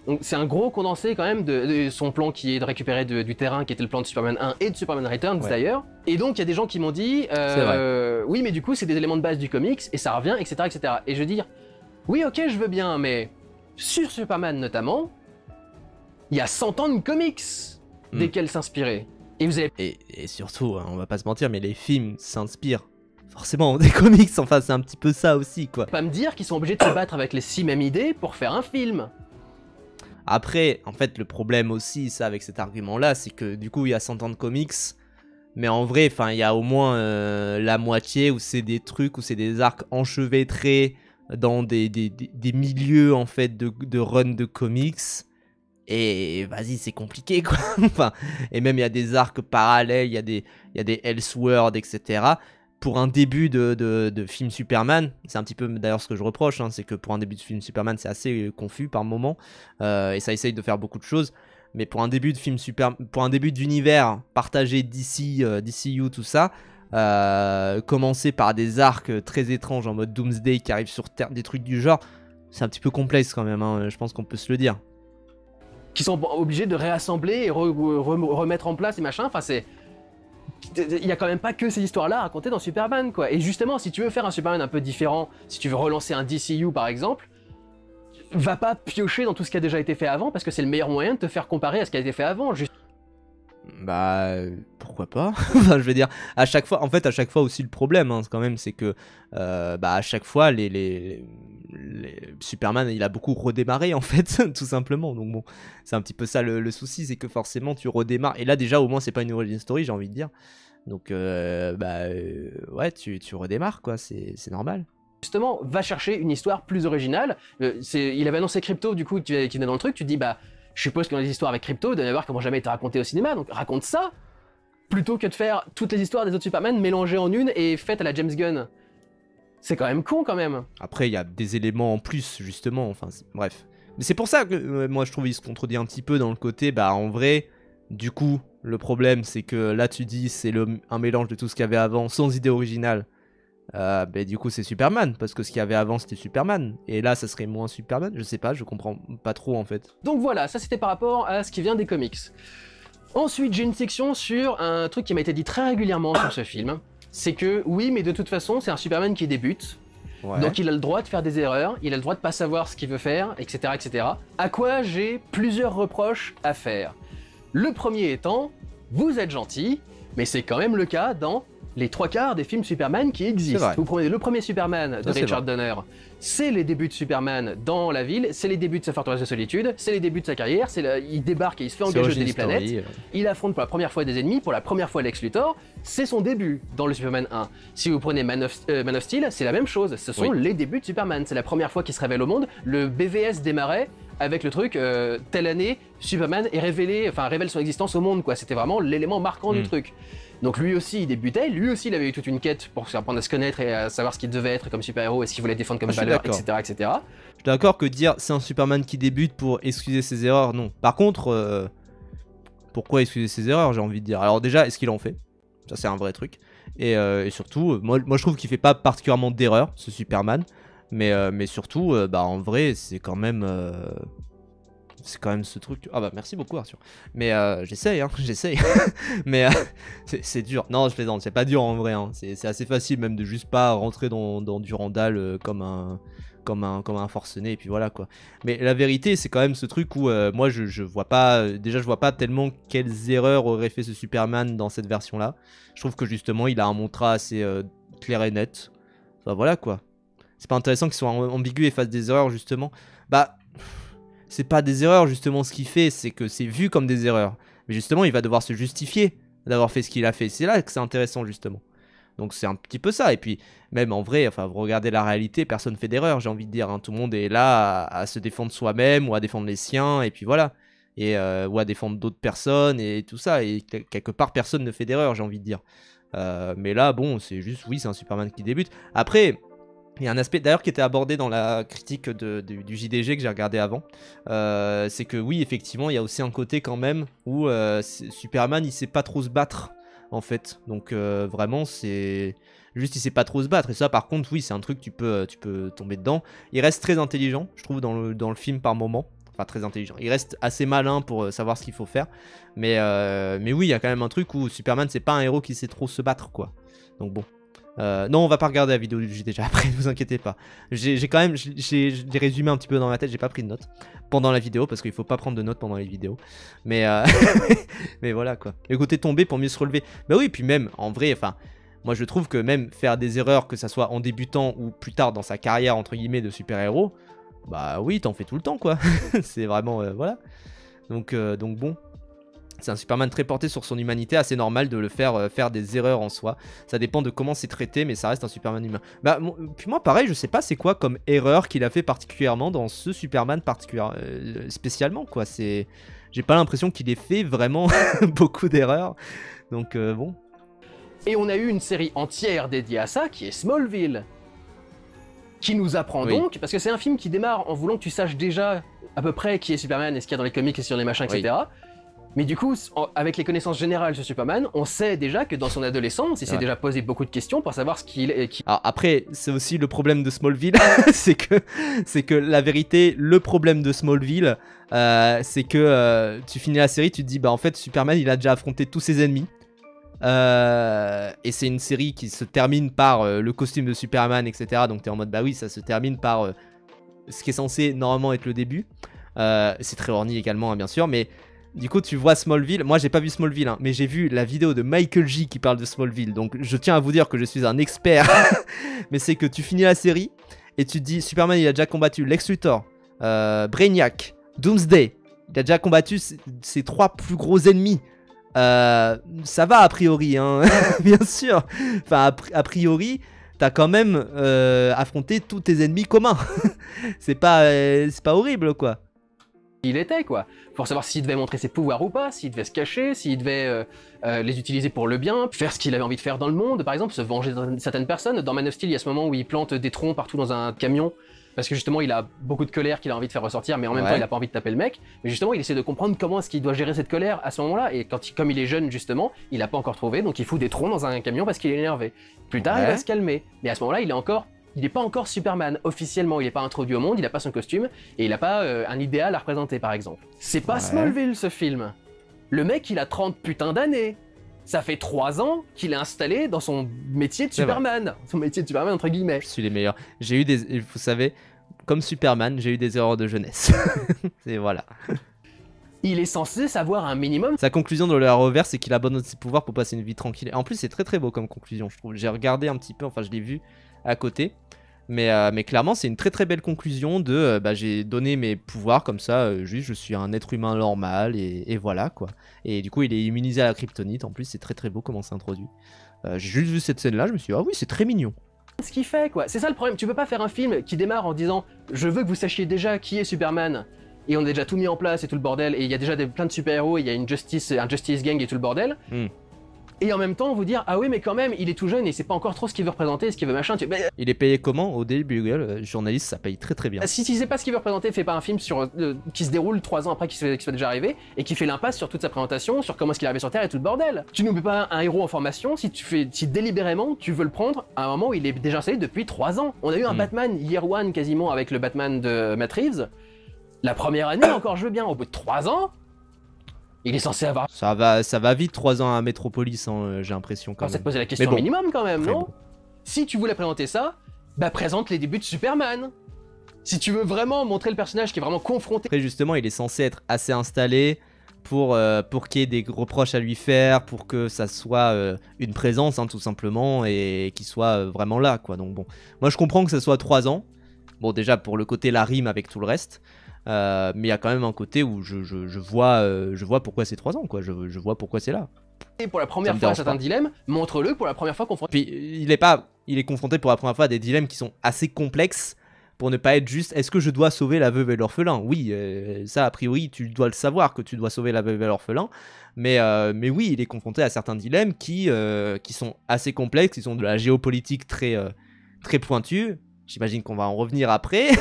Donc c'est un gros condensé quand même de son plan qui est de récupérer du terrain, qui était le plan de Superman 1 et de Superman Returns d'ailleurs. Et donc il y a des gens qui m'ont dit oui mais du coup c'est des éléments de base du comics et ça revient, etc. etc. Et je veux dire, oui ok je veux bien, mais sur Superman notamment, il y a 100 ans de comics desquels s'inspirer. Et vous avez... Et surtout, on va pas se mentir, mais les films s'inspirent forcément des comics, enfin c'est un petit peu ça aussi, quoi. Pas me dire qu'ils sont obligés de se battre avec les 6 mêmes idées pour faire un film. Après, en fait, le problème aussi, ça, avec cet argument-là, c'est que du coup, il y a 100 ans de comics, mais en vrai, enfin, il y a au moins la moitié où c'est des trucs, où c'est des arcs enchevêtrés dans des milieux, en fait, de run de comics. Et vas-y, c'est compliqué, quoi. Enfin, et même il y a des arcs parallèles, il y a des Elseworlds, etc. Pour un début de film Superman, c'est un petit peu d'ailleurs ce que je reproche, c'est que pour un début de film Superman, c'est assez confus par moments, et ça essaye de faire beaucoup de choses. Mais pour un début de film pour un début d'univers partagé d'ici, DCU, tout ça, commencer par des arcs très étranges en mode Doomsday qui arrivent sur Terre, des trucs du genre, c'est un petit peu complexe quand même, hein, je pense qu'on peut se le dire. Qui sont obligés de réassembler et remettre en place et machin, enfin c'est... Il y a quand même pas que ces histoires-là à raconter dans Superman, quoi. Et justement, si tu veux faire un Superman un peu différent, si tu veux relancer un DCU par exemple, va pas piocher dans tout ce qui a déjà été fait avant, parce que c'est le meilleur moyen de te faire comparer à ce qui a été fait avant. Bah pourquoi pas. Enfin, je veux dire, à chaque fois, en fait, à chaque fois aussi le problème, hein, quand même, c'est que bah à chaque fois les Superman, il a beaucoup redémarré en fait, tout simplement. Donc bon, c'est un petit peu ça le souci, c'est que forcément tu redémarres. Et là déjà, au moins, c'est pas une origin story, j'ai envie de dire. Donc ouais, tu redémarres quoi, c'est normal. Justement, va chercher une histoire plus originale. Il avait annoncé Crypto, du coup, qui venait dans le truc. Tu te dis, bah, je suppose que dans les histoires avec Crypto, il doit y avoir comment jamais été raconté au cinéma. Donc raconte ça, plutôt que de faire toutes les histoires des autres Superman mélangées en une et faites à la James Gunn. C'est quand même con, quand même. Après, il y a des éléments en plus, justement. Enfin, bref. Mais c'est pour ça que moi, je trouve qu'il se contredit un petit peu dans le côté, bah, en vrai, du coup, le problème, c'est que là, tu dis, c'est un mélange de tout ce qu'il y avait avant, sans idée originale. Bah, du coup c'est Superman, parce que ce qu'il y avait avant c'était Superman, et là ça serait moins Superman, je sais pas, je comprends pas trop en fait. Donc voilà, ça c'était par rapport à ce qui vient des comics. Ensuite j'ai une section sur un truc qui m'a été dit très régulièrement sur ce film, c'est que oui mais de toute façon c'est un Superman qui débute, donc il a le droit de faire des erreurs, il a le droit de pas savoir ce qu'il veut faire, etc. etc. À quoi j'ai plusieurs reproches à faire. Le premier étant, vous êtes gentil, mais c'est quand même le cas dans les 3/4 des films Superman qui existent. Vous prenez le premier Superman de Richard Donner, c'est les débuts de Superman dans la ville, c'est les débuts de sa forteresse de solitude, c'est les débuts de sa carrière, il débarque et il se fait engager au Daily Planet, il affronte pour la première fois des ennemis, pour la première fois Lex Luthor, c'est son début dans le Superman 1. Si vous prenez Man of Steel, c'est la même chose, ce sont les débuts de Superman, c'est la première fois qu'il se révèle au monde, le BVS démarrait avec le truc, telle année, Superman est révèle son existence au monde, quoi. C'était vraiment l'élément marquant du truc. Donc lui aussi il débutait, lui aussi il avait eu toute une quête pour apprendre à se connaître et à savoir ce qu'il devait être comme super-héros et ce qu'il voulait défendre comme valeur, etc., etc. Je suis d'accord que dire c'est un Superman qui débute pour excuser ses erreurs, non. Par contre, pourquoi excuser ses erreurs, j'ai envie de dire. Alors déjà, est-ce qu'il en fait? Ça c'est un vrai truc. Et surtout, moi je trouve qu'il fait pas particulièrement d'erreurs, ce Superman. Mais surtout, bah en vrai, c'est quand même ce truc. Ah bah merci beaucoup Arthur. Mais j'essaye, hein, j'essaye. Mais c'est dur. Non, je plaisante, c'est pas dur en vrai. Hein. C'est assez facile même de juste pas rentrer dans Durandal comme un forcené et puis voilà quoi. Mais la vérité, c'est quand même ce truc où moi je vois pas. Déjà, je vois pas tellement quelles erreurs aurait fait ce Superman dans cette version-là. Je trouve que justement, il a un montra assez clair et net. Enfin, voilà quoi. C'est pas intéressant qu'il soit ambigu et fasse des erreurs justement. Bah, c'est pas des erreurs justement ce qu'il fait, c'est que c'est vu comme des erreurs. Mais justement, il va devoir se justifier d'avoir fait ce qu'il a fait. C'est là que c'est intéressant justement. Donc c'est un petit peu ça. Et puis même en vrai, enfin vous regardez la réalité, personne fait d'erreur, j'ai envie de dire. Hein. Tout le monde est là à se défendre soi-même ou à défendre les siens et puis voilà. Et ou à défendre d'autres personnes et tout ça. Et quelque part personne ne fait d'erreur, j'ai envie de dire. Mais là bon, c'est juste oui, c'est un Superman qui débute. Après. Il y a un aspect d'ailleurs qui était abordé dans la critique du JDG que j'ai regardé avant, c'est que oui effectivement il y a aussi un côté quand même où Superman il sait pas trop se battre en fait, donc vraiment c'est juste il sait pas trop se battre et ça par contre oui c'est un truc tu peux tomber dedans. Il reste très intelligent je trouve dans le film par moment, enfin très intelligent, il reste assez malin pour savoir ce qu'il faut faire, mais oui il y a quand même un truc où Superman c'est pas un héros qui sait trop se battre quoi, donc bon. Non, on va pas regarder la vidéo du JDG après, ne vous inquiétez pas. J'ai quand même, j'ai résumé un petit peu dans ma tête, j'ai pas pris de notes pendant la vidéo parce qu'il faut pas prendre de notes pendant les vidéos. Mais mais voilà quoi. Écoutez tomber pour mieux se relever. Bah oui, puis même en vrai, enfin, moi je trouve que même faire des erreurs, que ça soit en débutant ou plus tard dans sa carrière entre guillemets de super-héros, bah oui, t'en fais tout le temps quoi. C'est vraiment voilà. Donc bon. C'est un Superman très porté sur son humanité, assez normal de le faire des erreurs en soi. Ça dépend de comment c'est traité, mais ça reste un Superman humain. Bah, puis moi, pareil, je sais pas c'est quoi comme erreur qu'il a fait particulièrement dans ce Superman spécialement, quoi. J'ai pas l'impression qu'il ait fait vraiment beaucoup d'erreurs. Donc, bon. Et on a eu une série entière dédiée à ça, qui est Smallville. Qui nous apprend donc, parce que c'est un film qui démarre en voulant que tu saches déjà à peu près qui est Superman et ce qu'il y a dans les comics et sur les machins, etc. Mais du coup, avec les connaissances générales sur Superman, on sait déjà que dans son adolescence, il s'est déjà posé beaucoup de questions pour savoir ce qu'il est. Alors après, c'est aussi le problème de Smallville, c'est que la vérité, le problème de Smallville, c'est que tu finis la série, tu te dis bah en fait Superman il a déjà affronté tous ses ennemis. Et c'est une série qui se termine par le costume de Superman, etc. Donc t'es en mode bah oui, ça se termine par ce qui est censé normalement être le début. C'est très orny également, hein, bien sûr, mais du coup tu vois Smallville. Moi j'ai pas vu Smallville, hein, mais j'ai vu la vidéo de Michael J qui parle de Smallville. Donc je tiens à vous dire que je suis un expert. Mais c'est que tu finis la série et tu te dis Superman il a déjà combattu Lex Luthor, Brainiac, Doomsday. Il a déjà combattu ses 3 plus gros ennemis. Ça va a priori, hein. Bien sûr. Enfin a priori t'as quand même affronté tous tes ennemis communs. c'est pas horrible quoi. Il était quoi, pour savoir s'il devait montrer ses pouvoirs ou pas, s'il devait se cacher, s'il devait les utiliser pour le bien, faire ce qu'il avait envie de faire dans le monde, par exemple se venger de certaines personnes. Dans Man of Steel, il y a ce moment où il plante des troncs partout dans un camion, parce que justement il a beaucoup de colère qu'il a envie de faire ressortir, mais en même temps il a pas envie de taper le mec. Mais justement il essaie de comprendre comment est-ce qu'il doit gérer cette colère à ce moment-là, et comme il est jeune justement, il a pas encore trouvé, donc il fout des troncs dans un camion parce qu'il est énervé. Plus tard il va se calmer, mais à ce moment-là il n'est pas encore Superman, officiellement, il n'est pas introduit au monde, il n'a pas son costume, et il n'a pas un idéal à représenter par exemple. C'est pas Smallville ce film. Le mec il a 30 putains d'années. Ça fait 3 ans qu'il est installé dans son métier de Superman. Son métier de Superman entre guillemets. Je suis les meilleurs. J'ai eu des... Vous savez, comme Superman, j'ai eu des erreurs de jeunesse. Et voilà. Il est censé savoir un minimum. Sa conclusion de la reverse, c'est qu'il abandonne ses pouvoirs pour passer une vie tranquille. Et en plus c'est très très beau comme conclusion je trouve. J'ai regardé un petit peu, enfin je l'ai vu à côté. Mais clairement c'est une très très belle conclusion de j'ai donné mes pouvoirs comme ça, juste je suis un être humain normal et voilà quoi. Et du coup il est immunisé à la kryptonite, en plus c'est très très beau comment c'est introduit. J'ai juste vu cette scène là, je me suis dit ah oui c'est très mignon. Ce qu'il fait quoi, c'est ça le problème, tu peux pas faire un film qui démarre en disant je veux que vous sachiez déjà qui est Superman. Et on a déjà tout mis en place et tout le bordel, et il y a déjà plein de super-héros, et il y a un Justice Gang et tout le bordel. Et en même temps vous dire ah oui mais quand même il est tout jeune et c'est pas encore trop ce qu'il veut représenter, ce qu'il veut machin. Il est payé comment au début, journaliste ça paye très très bien. Si tu sais pas ce qu'il veut représenter, fais pas un film qui se déroule 3 ans après qu'il soit déjà arrivé et qui fait l'impasse sur toute sa présentation, sur comment est-ce qu'il est arrivé sur Terre et tout le bordel. Tu nous mets pas un héros en formation si délibérément tu veux le prendre à un moment où il est déjà installé depuis 3 ans. On a eu un Batman Year One quasiment avec le Batman de Matt Reeves. La première année encore je veux bien, au bout de 3 ans il est censé avoir... Ça va vite 3 ans à Metropolis, hein, j'ai l'impression quand même. Ça te poser la question minimum quand même, non? Si tu voulais présenter ça, présente les débuts de Superman. Si tu veux vraiment montrer le personnage qui est vraiment confronté... Après justement, il est censé être assez installé pour qu'il y ait des reproches à lui faire, pour que ça soit une présence, hein, tout simplement, et qu'il soit vraiment là, quoi. Donc bon, moi je comprends que ça soit 3 ans. Bon déjà pour le côté la rime avec tout le reste. Mais il y a quand même un côté où je vois pourquoi c'est 3 ans quoi, je vois pourquoi c'est là. Et pour la première fois à certains dilemmes, montre-le pour la première fois confronté. Puis il est confronté pour la première fois à des dilemmes qui sont assez complexes pour ne pas être juste est-ce que je dois sauver la veuve et l'orphelin. Oui, ça a priori tu dois le savoir que tu dois sauver la veuve et l'orphelin, mais oui il est confronté à certains dilemmes qui sont assez complexes, qui sont de la géopolitique très pointue. J'imagine qu'on va en revenir après,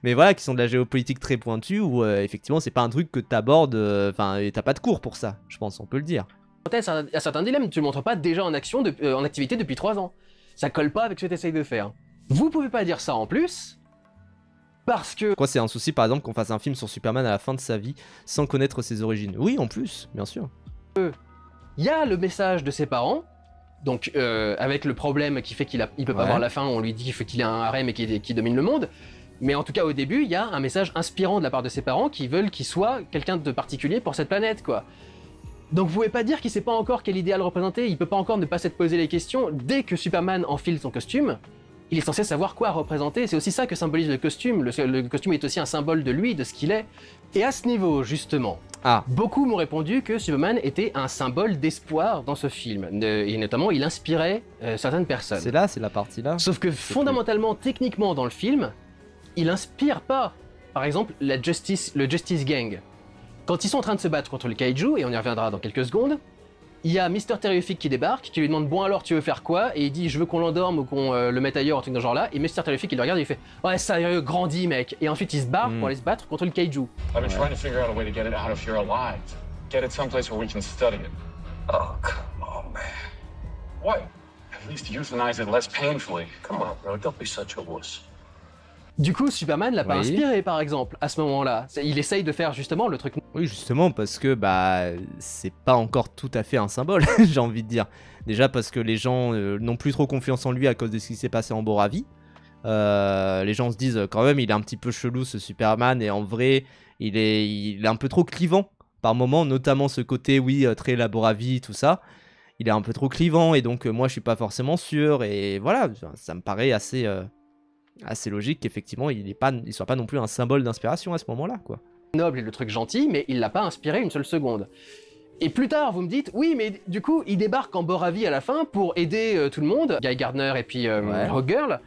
mais voilà, qui sont de la géopolitique très pointue où effectivement c'est pas un truc que t'abordes, enfin t'as pas de cours pour ça, je pense, on peut le dire. Il y a certains dilemmes, tu le montres pas déjà en action, en activité depuis 3 ans. Ça colle pas avec ce que t'essayes de faire. Vous pouvez pas dire ça en plus, parce que... Quoi, c'est un souci par exemple qu'on fasse un film sur Superman à la fin de sa vie sans connaître ses origines? Oui, en plus, bien sûr. Il y a le message de ses parents. Donc avec le problème qui fait qu'il peut pas voir la fin, on lui dit qu'il faut qu'il ait un harem et qu'il domine le monde. Mais en tout cas au début, il y a un message inspirant de la part de ses parents qui veulent qu'il soit quelqu'un de particulier pour cette planète quoi. Donc vous pouvez pas dire qu'il sait pas encore quel idéal représenter, il peut pas encore ne pas s'être posé les questions. Dès que Superman enfile son costume, il est censé savoir quoi représenter, c'est aussi ça que symbolise le costume. Le costume est aussi un symbole de lui, de ce qu'il est. Et à ce niveau justement, beaucoup m'ont répondu que Superman était un symbole d'espoir dans ce film, et notamment il inspirait certaines personnes. C'est la partie là. Sauf que fondamentalement, techniquement dans le film, il inspire pas. Par exemple, le Justice Gang. Quand ils sont en train de se battre contre le Kaiju, et on y reviendra dans quelques secondes, il y a Mister Terrific qui débarque, qui lui demande bon alors tu veux faire quoi, et il dit je veux qu'on l'endorme ou qu'on le mette ailleurs, un truc dans ce genre là, et Mister Terrific il le regarde et il fait ouais sérieux, grandis mec, et ensuite il se barre pour aller se battre contre le kaiju. I've been trying to figure out a way to get it out if you're alive. Get it someplace where we can study it. Oh, come on, man. What? At least euthanize it less painfully. Come on, bro. Don't be such a wuss. Du coup Superman l'a pas Oui. inspiré par exemple à ce moment-là, il essaye de faire justement le truc. Oui, justement, parce que bah c'est pas encore tout à fait un symbole, j'ai envie de dire. Déjà parce que les gens n'ont plus trop confiance en lui à cause de ce qui s'est passé en Boravie. Les gens se disent quand même, il est un petit peu chelou ce Superman, et en vrai, il est un peu trop clivant par moment, notamment ce côté, oui, très Laboravie, tout ça. Il est un peu trop clivant, et donc moi je suis pas forcément sûr, et voilà, ça me paraît assez logique qu'effectivement il soit pas non plus un symbole d'inspiration à ce moment-là, quoi. Noble et le truc gentil, mais il l'a pas inspiré une seule seconde. Et plus tard, vous me dites, oui, mais du coup, il débarque en Boravie à la fin pour aider tout le monde, Guy Gardner et puis Hawkgirl.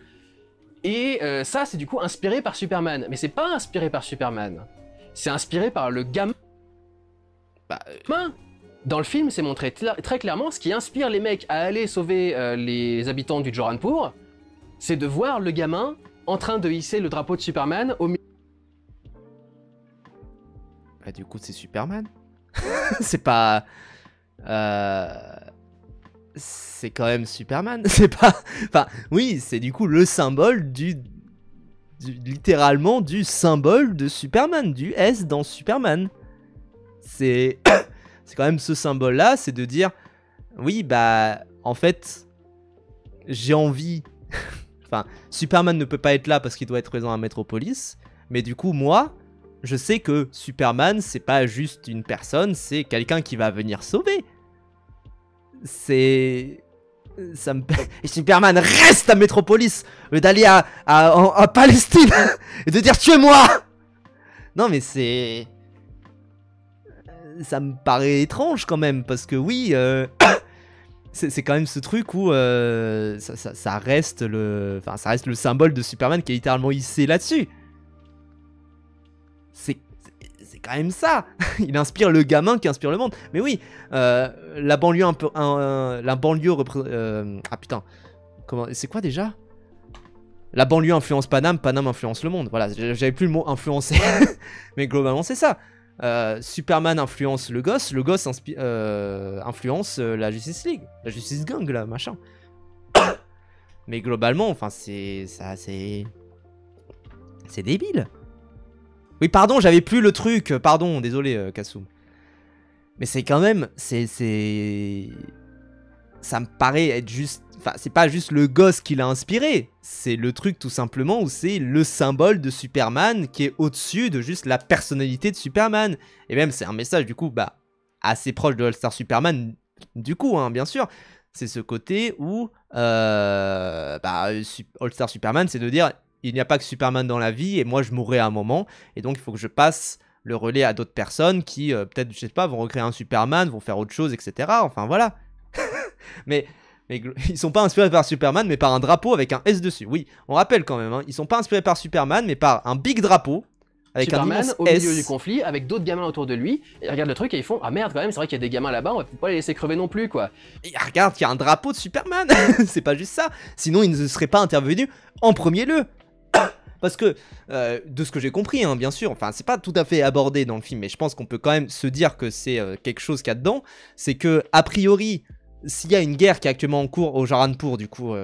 Et ça, c'est du coup inspiré par Superman. Mais c'est pas inspiré par Superman. C'est inspiré par le gamin. Dans le film, c'est montré très clairement, ce qui inspire les mecs à aller sauver les habitants du Joranpur, c'est de voir le gamin en train de hisser le drapeau de Superman au milieu. Bah, du coup, c'est Superman. C'est pas. C'est quand même Superman. C'est pas. Enfin, oui, c'est du coup le symbole littéralement du symbole de Superman, du S dans Superman. C'est quand même ce symbole-là, c'est de dire, oui, bah, en fait, j'ai envie. Enfin, Superman ne peut pas être là parce qu'il doit être présent à Metropolis, mais du coup, moi, je sais que Superman, c'est pas juste une personne, c'est quelqu'un qui va venir sauver. Et Superman reste à Metropolis au lieu d'aller à Palestine et de dire tuez-moi. Non mais ça me paraît étrange quand même, parce que oui, c'est quand même ce truc où ça reste le symbole de Superman qui est littéralement hissé là-dessus. C'est quand même ça. Il inspire le gamin qui inspire le monde. Mais oui, la banlieue ah putain, c'est quoi déjà? La banlieue influence Paname, Paname influence le monde. Voilà, j'avais plus le mot influencer. Mais globalement c'est ça. Superman influence le gosse influence la Justice League, la Justice Gang là, machin. Mais globalement, enfin c'est débile. Oui, pardon, j'avais plus le truc. Pardon, désolé, Kassoum. Mais c'est quand même... Ça me paraît être juste... Enfin, c'est pas juste le gosse qui l'a inspiré. C'est le truc, tout simplement, où c'est le symbole de Superman qui est au-dessus de juste la personnalité de Superman. Et même, c'est un message, du coup, bah, assez proche de All-Star Superman, du coup, hein, bien sûr. C'est ce côté où... All-Star Superman, c'est de dire... Il n'y a pas que Superman dans la vie, et moi je mourrai à un moment, et donc il faut que je passe le relais à d'autres personnes qui, peut-être, je sais pas, vont recréer un Superman, vont faire autre chose, etc. Enfin voilà. mais ils sont pas inspirés par Superman, mais par un drapeau avec un S dessus. Oui, on rappelle quand même, hein, ils sont pas inspirés par Superman, mais par un big drapeau avec Superman un immense au S. milieu du conflit, avec d'autres gamins autour de lui, et ils regardent le truc et ils font ah merde quand même, c'est vrai qu'il y a des gamins là-bas, on va pas les laisser crever non plus quoi. Et regarde qu'il y a un drapeau de Superman. C'est pas juste ça, sinon ils ne seraient pas intervenus en premier lieu. Parce que, de ce que j'ai compris, hein, bien sûr, enfin, c'est pas tout à fait abordé dans le film, mais je pense qu'on peut quand même se dire que c'est quelque chose qu'il y a dedans. C'est que, a priori, s'il y a une guerre qui est actuellement en cours au Jaranpur, du coup,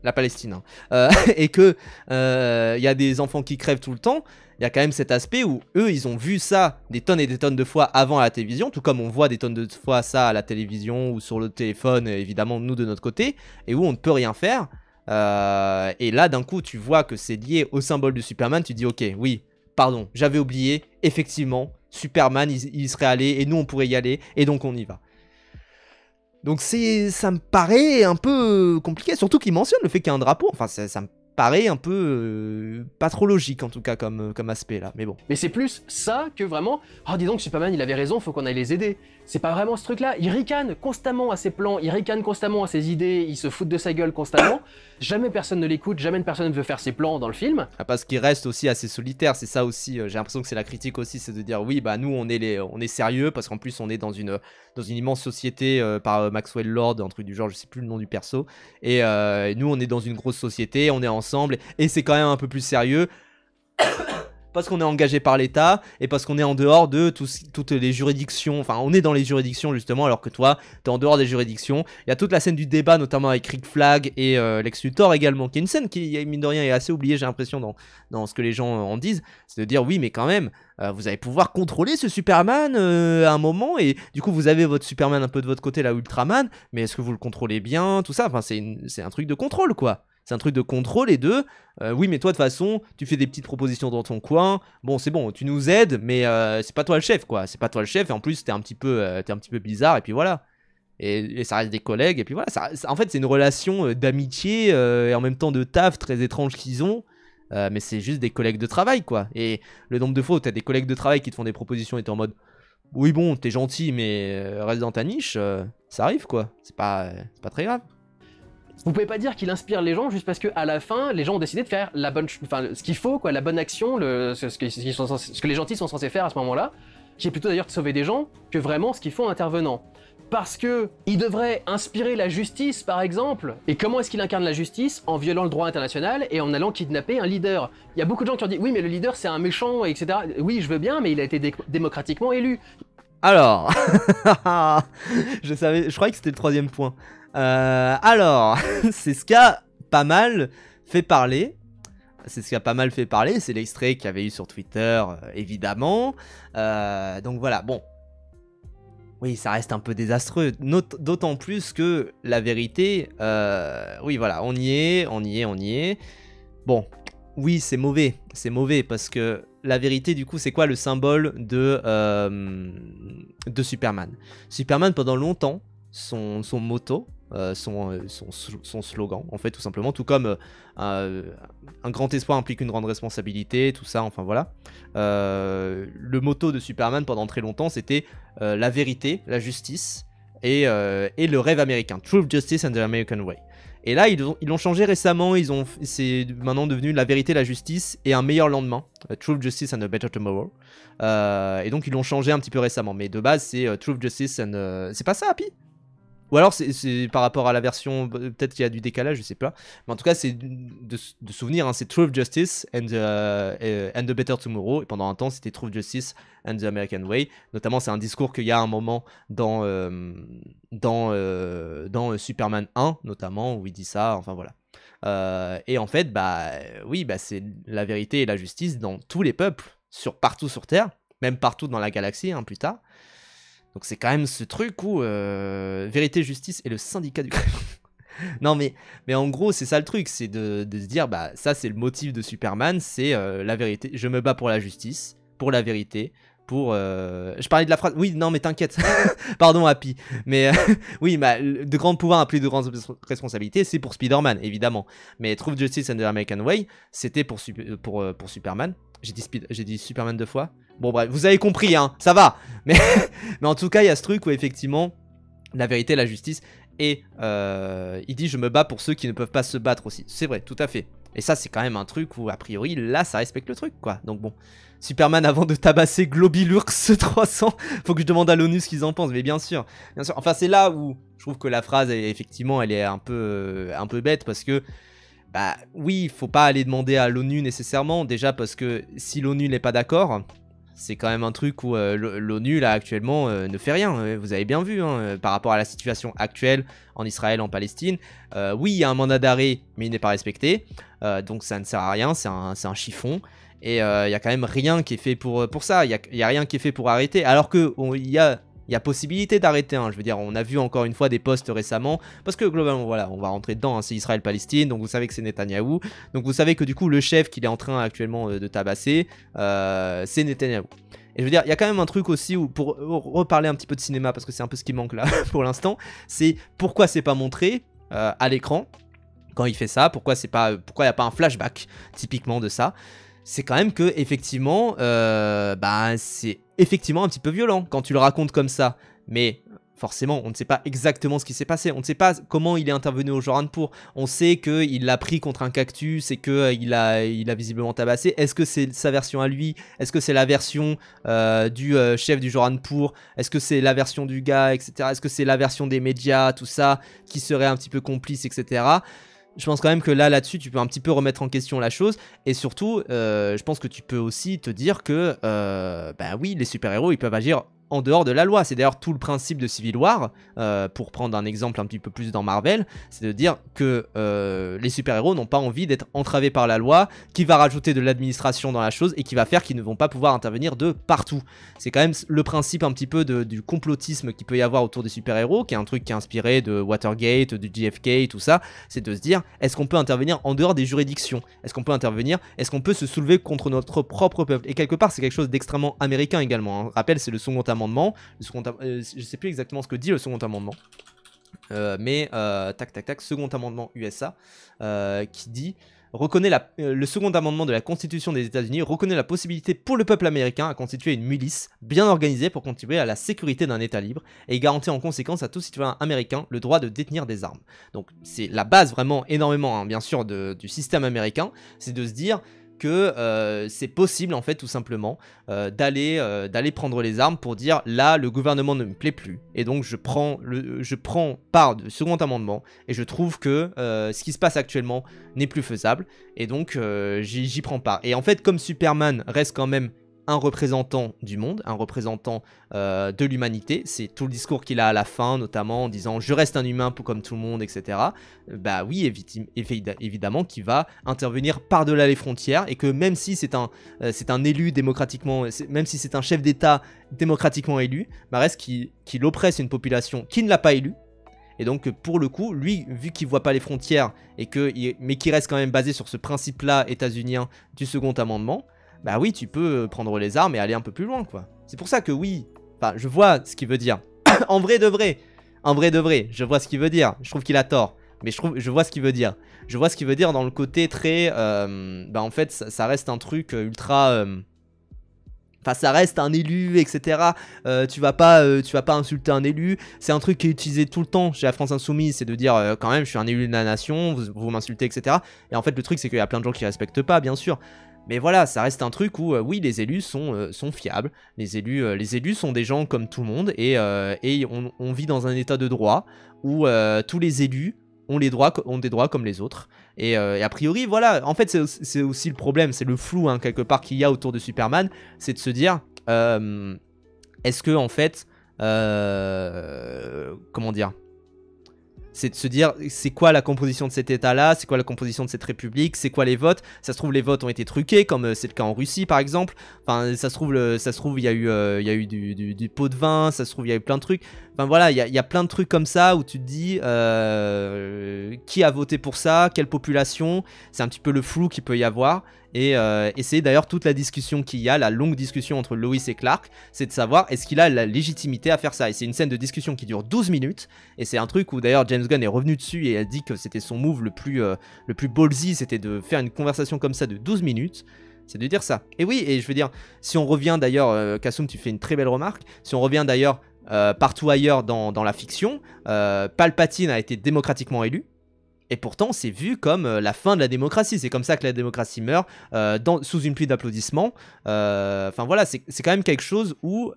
la Palestine, hein, et que il y a des enfants qui crèvent tout le temps, il y a quand même cet aspect où eux, ils ont vu ça des tonnes et des tonnes de fois avant à la télévision, tout comme on voit des tonnes de fois ça à la télévision ou sur le téléphone, évidemment, nous de notre côté, et où on ne peut rien faire. Et là d'un coup tu vois que c'est lié au symbole de Superman, tu dis ok, oui, pardon, j'avais oublié, effectivement Superman il serait allé et nous on pourrait y aller, et donc on y va. Donc ça me paraît un peu compliqué, surtout qu'il mentionne le fait qu'il y a un drapeau, enfin ça me paraît un peu pas trop logique en tout cas comme aspect là, mais bon. Mais c'est plus ça que vraiment, oh dis donc Superman il avait raison, faut qu'on aille les aider. C'est pas vraiment ce truc là, il ricane constamment à ses plans, il ricane constamment à ses idées, il se fout de sa gueule constamment, jamais personne ne l'écoute, jamais personne ne veut faire ses plans dans le film. Ah, parce qu'il reste aussi assez solitaire, c'est ça aussi, j'ai l'impression que c'est la critique aussi, c'est de dire oui bah nous on est sérieux parce qu'en plus on est dans une immense société par Maxwell Lord, un truc du genre, je sais plus le nom du perso, et nous on est dans une grosse société, on est ensemble, et c'est quand même un peu plus sérieux. Parce qu'on est engagé par l'État et parce qu'on est en dehors de toutes les juridictions. Enfin, on est dans les juridictions justement, alors que toi, t'es en dehors des juridictions. Il y a toute la scène du débat, notamment avec Rick Flag et Lex Luthor également, qui est une scène qui, mine de rien, est assez oubliée, j'ai l'impression, dans ce que les gens en disent. C'est de dire, oui, mais quand même, vous allez pouvoir contrôler ce Superman à un moment, et du coup, vous avez votre Superman un peu de votre côté, là, Ultraman, mais est-ce que vous le contrôlez bien, tout ça. Enfin, c'est un truc de contrôle, quoi. C'est un truc de contrôle et de oui mais toi de toute façon tu fais des petites propositions dans ton coin, bon c'est bon tu nous aides mais c'est pas toi le chef quoi, c'est pas toi le chef et en plus t'es un petit peu bizarre et puis voilà et ça reste des collègues et puis voilà en fait c'est une relation d'amitié et en même temps de taf très étrange qu'ils ont mais c'est juste des collègues de travail quoi, et le nombre de fois où t'as des collègues de travail qui te font des propositions et t'es en mode oui bon t'es gentil mais reste dans ta niche, ça arrive quoi, c'est pas très grave. Vous pouvez pas dire qu'il inspire les gens juste parce que à la fin, les gens ont décidé de faire la bonne, ce qu'il faut, quoi, la bonne action, ce que les gentils sont censés faire à ce moment-là, qui est plutôt d'ailleurs de sauver des gens, que vraiment ce qu'il faut en intervenant. Parce que il devrait inspirer la justice, par exemple. Et comment est-ce qu'il incarne la justice? En violant le droit international et en allant kidnapper un leader. Il y a beaucoup de gens qui ont dit oui, mais le leader c'est un méchant, etc. Oui, je veux bien, mais il a été démocratiquement élu. Alors, je croyais que c'était le troisième point. Alors, c'est ce qui a pas mal fait parler. C'est l'extrait qu'il y avait eu sur Twitter, évidemment. Donc voilà, bon. Oui, ça reste un peu désastreux. D'autant plus que la vérité... oui, voilà, on y est. Bon, oui, c'est mauvais. C'est mauvais parce que la vérité, du coup, c'est quoi le symbole de Superman? Superman, pendant longtemps, son motto... son slogan en fait tout simplement, tout comme un grand espoir implique une grande responsabilité, tout ça, enfin voilà, le motto de Superman pendant très longtemps c'était la vérité, la justice et le rêve américain, Truth, Justice and the American Way. Et là ils l'ont changé récemment, c'est maintenant devenu la vérité, la justice et un meilleur lendemain, Truth, Justice and a Better Tomorrow, et donc ils l'ont changé un petit peu récemment, mais de base c'est Truth, Justice and... c'est pas ça Happy? Ou alors c'est par rapport à la version, peut-être qu'il y a du décalage, je sais pas. Mais en tout cas, c'est de souvenir, hein, c'est Truth, Justice and the Better Tomorrow. Et pendant un temps, c'était Truth, Justice and the American Way. Notamment, c'est un discours qu'il y a un moment dans Superman 1, notamment, où il dit ça, enfin voilà. Et en fait, oui, c'est la vérité et la justice dans tous les peuples, partout sur Terre, même partout dans la galaxie, hein, plus tard. Donc c'est quand même ce truc où vérité, justice et le syndicat du crime. Non mais en gros c'est ça le truc, c'est de se dire ça c'est le motif de Superman, c'est la vérité, je me bats pour la justice, pour la vérité, pour... Je parlais de la phrase... Oui non mais t'inquiète, pardon Happy, mais oui de grands pouvoirs impliquent de grandes responsabilités, c'est pour Spider-Man évidemment, mais Truth, Justice and the American Way c'était pour Superman. J'ai dit Superman 2 fois. Bon bref, vous avez compris, hein, ça va. Mais en tout cas, il y a ce truc où effectivement, la vérité, la justice, et il dit je me bats pour ceux qui ne peuvent pas se battre aussi. C'est vrai, tout à fait. Et ça, c'est quand même un truc où, a priori, là, ça respecte le truc, quoi. Donc bon, Superman, avant de tabasser Globilurx 300, faut que je demande à l'ONU ce qu'ils en pensent, mais bien sûr. Enfin, c'est là où je trouve que la phrase, effectivement, elle est un peu bête, parce que oui, faut pas aller demander à l'ONU nécessairement, déjà parce que si l'ONU n'est pas d'accord, c'est quand même un truc où l'ONU là actuellement ne fait rien, vous avez bien vu par rapport à la situation actuelle en Israël, en Palestine. Oui, il y a un mandat d'arrêt, mais il n'est pas respecté, donc ça ne sert à rien, c'est un chiffon. Et il y a quand même rien qui est fait pour ça, il y a rien qui est fait pour arrêter, alors que il y a possibilité d'arrêter, je veux dire, on a vu encore une fois des posts récemment, parce que globalement, voilà, on va rentrer dedans, c'est Israël-Palestine, donc vous savez que c'est Netanyahou, donc vous savez que du coup, le chef qu'il est en train actuellement de tabasser, c'est Netanyahou. Et je veux dire, il y a quand même un truc aussi, où, pour reparler un petit peu de cinéma, parce que c'est un peu ce qui manque là, pour l'instant, c'est pourquoi c'est pas montré à l'écran. quand il fait ça, pourquoi il n'y a pas un flashback typiquement de ça. C'est quand même que effectivement, c'est effectivement un petit peu violent quand tu le racontes comme ça. Mais forcément, on ne sait pas exactement ce qui s'est passé. On ne sait pas comment il est intervenu au Joranpur. On sait qu'il l'a pris contre un cactus et qu'il a visiblement tabassé. Est-ce que c'est sa version à lui? Est-ce que c'est la version du chef du Joranpur? Est-ce que c'est la version du gars, etc. Est-ce que c'est la version des médias, tout ça, qui serait un petit peu complice, etc. Je pense quand même que là-dessus, tu peux un petit peu remettre en question la chose. Et surtout, je pense que tu peux aussi te dire que, oui, les super-héros, ils peuvent agir en dehors de la loi. C'est d'ailleurs tout le principe de Civil War, pour prendre un exemple un petit peu plus dans Marvel, c'est de dire que les super-héros n'ont pas envie d'être entravés par la loi, qui va rajouter de l'administration dans la chose et qui va faire qu'ils ne vont pas pouvoir intervenir de partout. C'est quand même le principe un petit peu du complotisme qu'il peut y avoir autour des super-héros, qui est un truc qui est inspiré de Watergate, du JFK, tout ça. C'est de se dire, est-ce qu'on peut intervenir en dehors des juridictions? Est-ce qu'on peut intervenir? Est-ce qu'on peut se soulever contre notre propre peuple? Et quelque part, c'est quelque chose d'extrêmement américain également, hein. Rappel, c'est le second amendement. Je sais plus exactement ce que dit le second amendement, second amendement USA, qui dit le second amendement de la Constitution des États-Unis reconnaît la possibilité pour le peuple américain à constituer une milice bien organisée pour contribuer à la sécurité d'un État libre et garantit en conséquence à tout citoyen américain le droit de détenir des armes. Donc c'est la base vraiment énormément, hein, bien sûr, du système américain, c'est de se dire que c'est possible en fait tout simplement d'aller prendre les armes pour dire là le gouvernement ne me plaît plus et donc je prends part du second amendement et je trouve que ce qui se passe actuellement n'est plus faisable et donc j'y prends part. Et en fait comme Superman reste quand même un représentant du monde, un représentant de l'humanité, c'est tout le discours qu'il a à la fin, notamment en disant je reste un humain comme tout le monde, etc. Bah oui, évidemment qu'il va intervenir par-delà les frontières et que même si c'est un élu démocratiquement, même si c'est un chef d'État démocratiquement élu, bah reste qu'il oppresse une population qui ne l'a pas élu. Et donc pour le coup, lui, vu qu'il voit pas les frontières mais qui reste quand même basé sur ce principe-là états-unien du second amendement, bah oui, tu peux prendre les armes et aller un peu plus loin, quoi. C'est pour ça que oui, enfin, je vois ce qu'il veut dire. En vrai de vrai, je vois ce qu'il veut dire. Je trouve qu'il a tort, mais je vois ce qu'il veut dire. Je vois ce qu'il veut dire dans le côté très, en fait, ça reste un truc ultra. Enfin, ça reste un élu, etc. Tu vas pas insulter un élu. C'est un truc qui est utilisé tout le temps chez la France Insoumise, c'est de dire quand même, je suis un élu de la nation, vous m'insultez, etc. Et en fait, le truc, c'est qu'il y a plein de gens qui respectent pas, bien sûr. Mais voilà, ça reste un truc où, oui, les élus sont fiables. Les élus sont des gens comme tout le monde. Et on vit dans un état de droit où tous les élus ont des droits comme les autres. Et a priori, voilà, en fait, c'est aussi le problème. C'est le flou, hein, quelque part, qu'il y a autour de Superman. C'est de se dire, est-ce que, en fait, comment dire ? C'est de se dire, c'est quoi la composition de cet état-là, c'est quoi la composition de cette république, c'est quoi les votes. Ça se trouve, les votes ont été truqués, comme c'est le cas en Russie, par exemple. Enfin, ça se trouve, il y a eu du pot de vin, ça se trouve, il y a eu plein de trucs. Enfin, voilà, il y a plein de trucs comme ça où tu te dis, qui a voté pour ça, quelle population. C'est un petit peu le flou qu'il peut y avoir. Et c'est d'ailleurs toute la discussion qu'il y a, la longue discussion entre Lois et Clark, c'est de savoir est-ce qu'il a la légitimité à faire ça. Et c'est une scène de discussion qui dure 12 minutes, et c'est un truc où d'ailleurs James Gunn est revenu dessus et a dit que c'était son move le plus ballsy, c'était de faire une conversation comme ça de 12 minutes. C'est de dire ça. Et oui, et je veux dire, si on revient d'ailleurs, Kassoum, tu fais une très belle remarque, si on revient d'ailleurs partout ailleurs dans la fiction, Palpatine a été démocratiquement élu. Et pourtant, c'est vu comme la fin de la démocratie. C'est comme ça que la démocratie meurt, sous une pluie d'applaudissements. Enfin voilà, c'est quand même quelque chose où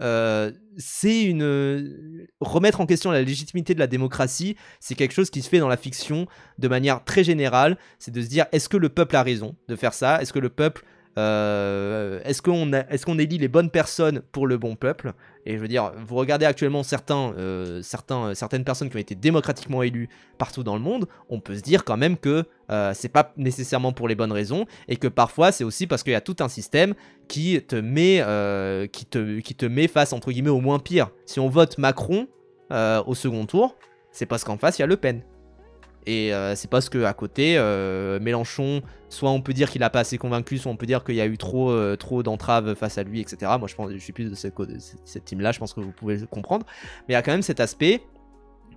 remettre en question la légitimité de la démocratie, c'est quelque chose qui se fait dans la fiction de manière très générale. C'est de se dire, est-ce que le peuple a raison de faire ça? Est-ce que le peuple... est-ce qu'on élit les bonnes personnes pour le bon peuple? Et je veux dire, vous regardez actuellement certaines personnes qui ont été démocratiquement élues partout dans le monde, on peut se dire quand même que c'est pas nécessairement pour les bonnes raisons, et que parfois c'est aussi parce qu'il y a tout un système qui te met face entre guillemets au moins pire. Si on vote Macron au second tour, c'est parce qu'en face il y a Le Pen. Et c'est parce qu'à côté, Mélenchon, soit on peut dire qu'il n'a pas assez convaincu, soit on peut dire qu'il y a eu trop d'entraves face à lui, etc. Moi, je suis plus de cette team-là, je pense que vous pouvez le comprendre. Mais il y a quand même cet aspect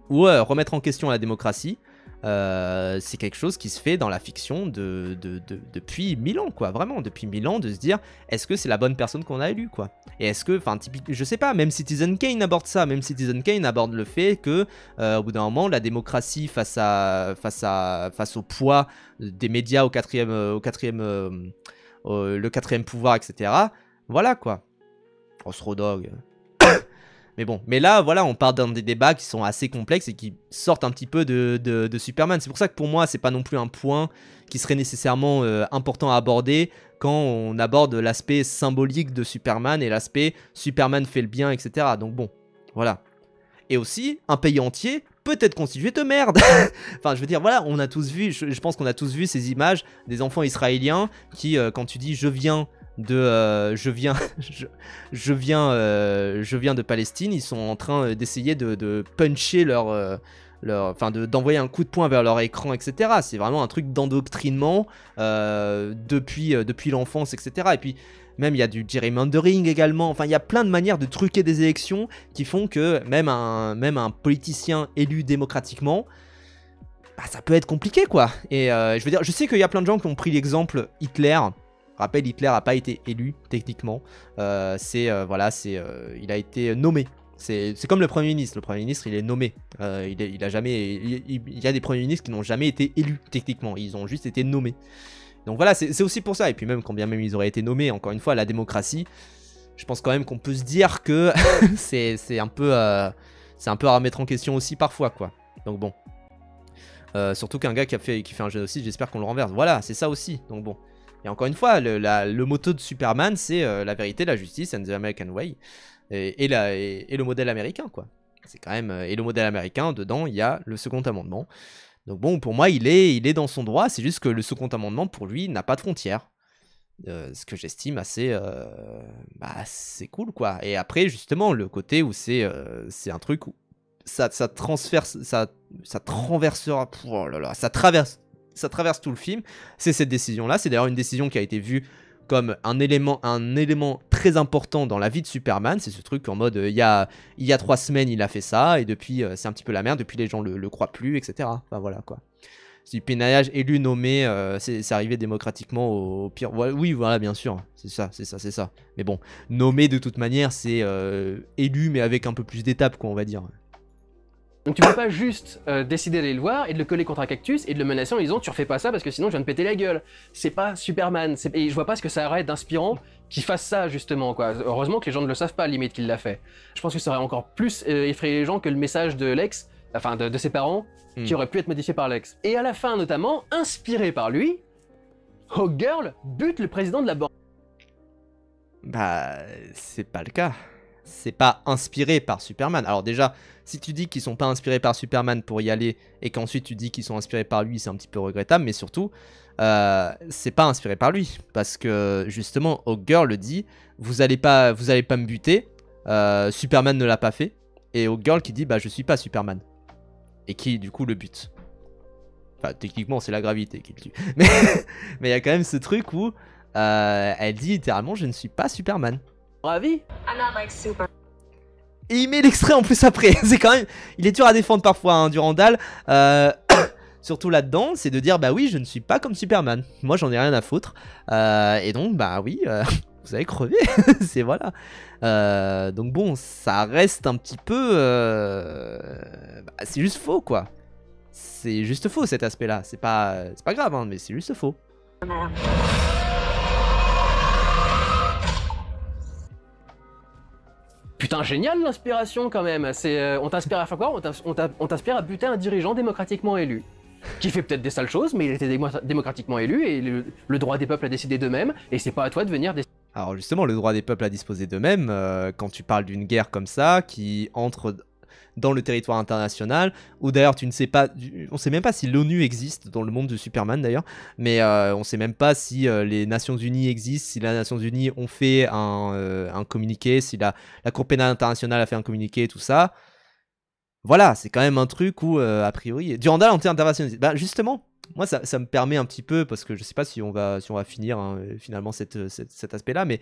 où remettre en question la démocratie, c'est quelque chose qui se fait dans la fiction depuis 1000 ans, quoi. Vraiment, depuis 1000 ans, de se dire, est-ce que c'est la bonne personne qu'on a élue, quoi. Et est-ce que, enfin, typiquement, je sais pas, même Citizen Kane aborde ça, même Citizen Kane aborde le fait que, au bout d'un moment, la démocratie face au poids des médias le quatrième pouvoir, etc. Voilà, quoi. Crossroad. Mais bon, mais là, voilà, on part dans des débats qui sont assez complexes et qui sortent un petit peu de Superman. C'est pour ça que pour moi, c'est pas non plus un point qui serait nécessairement important à aborder quand on aborde l'aspect symbolique de Superman et l'aspect Superman fait le bien, etc. Donc bon, voilà. Et aussi, un pays entier peut être constitué de merde. Enfin, je veux dire, voilà, on a tous vu, je pense qu'on a tous vu ces images des enfants israéliens qui, quand tu dis je viens de Palestine, ils sont en train d'essayer de puncher d'envoyer un coup de poing vers leur écran, etc. C'est vraiment un truc d'endoctrinement depuis l'enfance, etc. Et puis même il y a du gerrymandering également. Enfin, il y a plein de manières de truquer des élections qui font que même un politicien élu démocratiquement, bah, ça peut être compliqué, quoi. Et je veux dire, je sais qu'il y a plein de gens qui ont pris l'exemple Hitler. Rappel, Hitler n'a pas été élu techniquement. Il a été nommé. C'est comme le Premier ministre. Le Premier ministre, il est nommé. Il y a des Premiers ministres qui n'ont jamais été élus techniquement. Ils ont juste été nommés. Donc voilà, c'est aussi pour ça. Et puis même, quand bien même ils auraient été nommés, encore une fois, la démocratie, je pense quand même qu'on peut se dire que c'est un peu à remettre en question aussi parfois, quoi. Donc bon. Surtout qu'un gars qui fait un génocide, j'espère qu'on le renverse. Voilà, c'est ça aussi. Donc bon. Et encore une fois, le motto de Superman, c'est la vérité, la justice and the American way. Et le modèle américain, quoi. C'est quand même... et le modèle américain, dedans, il y a le second amendement. Donc bon, pour moi, il est dans son droit. C'est juste que le second amendement, pour lui, n'a pas de frontières. Ce que j'estime assez cool, quoi. Et après, justement, le côté où c'est un truc où ça traversera... Oh là là, ça traverse tout le film, c'est cette décision-là. C'est d'ailleurs une décision qui a été vue comme un élément très important dans la vie de Superman. C'est ce truc en mode, il y a 3 semaines, il a fait ça, et depuis, c'est un petit peu la merde, depuis les gens le croient plus, etc. Enfin voilà, quoi. C'est du pinaillage élu, nommé, c'est arrivé démocratiquement au pire. Oui, voilà, bien sûr, c'est ça. Mais bon, nommé de toute manière, c'est élu, mais avec un peu plus d'étapes, quoi, on va dire. Donc tu peux pas juste décider d'aller le voir et de le coller contre un cactus et de le menacer en disant tu refais pas ça parce que sinon je viens de péter la gueule. C'est pas Superman. Et je vois pas ce que ça aurait d'inspirant qu'il fasse ça justement, quoi. Heureusement que les gens ne le savent pas, limite qu'il l'a fait. Je pense que ça aurait encore plus effrayé les gens que le message de Lex, enfin de ses parents, qui aurait pu être modifié par Lex. Et à la fin notamment, inspiré par lui, Hawkgirl bute le président de la banque. Bah, c'est pas le cas. C'est pas inspiré par Superman. Alors déjà, si tu dis qu'ils sont pas inspirés par Superman pour y aller et qu'ensuite tu dis qu'ils sont inspirés par lui, c'est un petit peu regrettable, mais surtout, c'est pas inspiré par lui. Parce que justement, Hawkgirl le dit, vous allez pas me buter, Superman ne l'a pas fait, et Hawkgirl qui dit, bah je suis pas Superman. Et qui du coup le bute. Enfin, techniquement, c'est la gravité qui le tue. Mais il y a quand même ce truc où elle dit littéralement, je ne suis pas Superman. Ravi. Et il met l'extrait en plus après. C'est quand même... Il est dur à défendre parfois, hein, Durandal. Surtout là-dedans, c'est de dire, bah oui, je ne suis pas comme Superman. Moi, j'en ai rien à foutre. Et donc, bah oui, vous allez crever. C'est voilà. Donc bon, ça reste un petit peu... Bah, c'est juste faux, quoi. C'est juste faux, cet aspect-là. C'est pas grave, hein, mais c'est juste faux. Putain, génial l'inspiration quand même. On t'inspire à faire quoi? On t'inspire à buter un dirigeant démocratiquement élu. Qui fait peut-être des sales choses, mais il était démocratiquement élu et le droit des peuples à décider d'eux-mêmes, et c'est pas à toi de venir décider. Alors justement, le droit des peuples à disposer d'eux-mêmes, quand tu parles d'une guerre comme ça, qui entre dans le territoire international, ou d'ailleurs tu ne sais pas, on sait même pas si l'ONU existe dans le monde de Superman d'ailleurs, mais on sait même pas si les Nations Unies existent, si les Nations Unies ont fait un communiqué, si la Cour pénale internationale a fait un communiqué, tout ça. Voilà, c'est quand même un truc où, a priori, Durandal anti-interventionniste. Bah justement, moi ça me permet un petit peu, parce que je sais pas si on va finir hein, finalement cet aspect-là, mais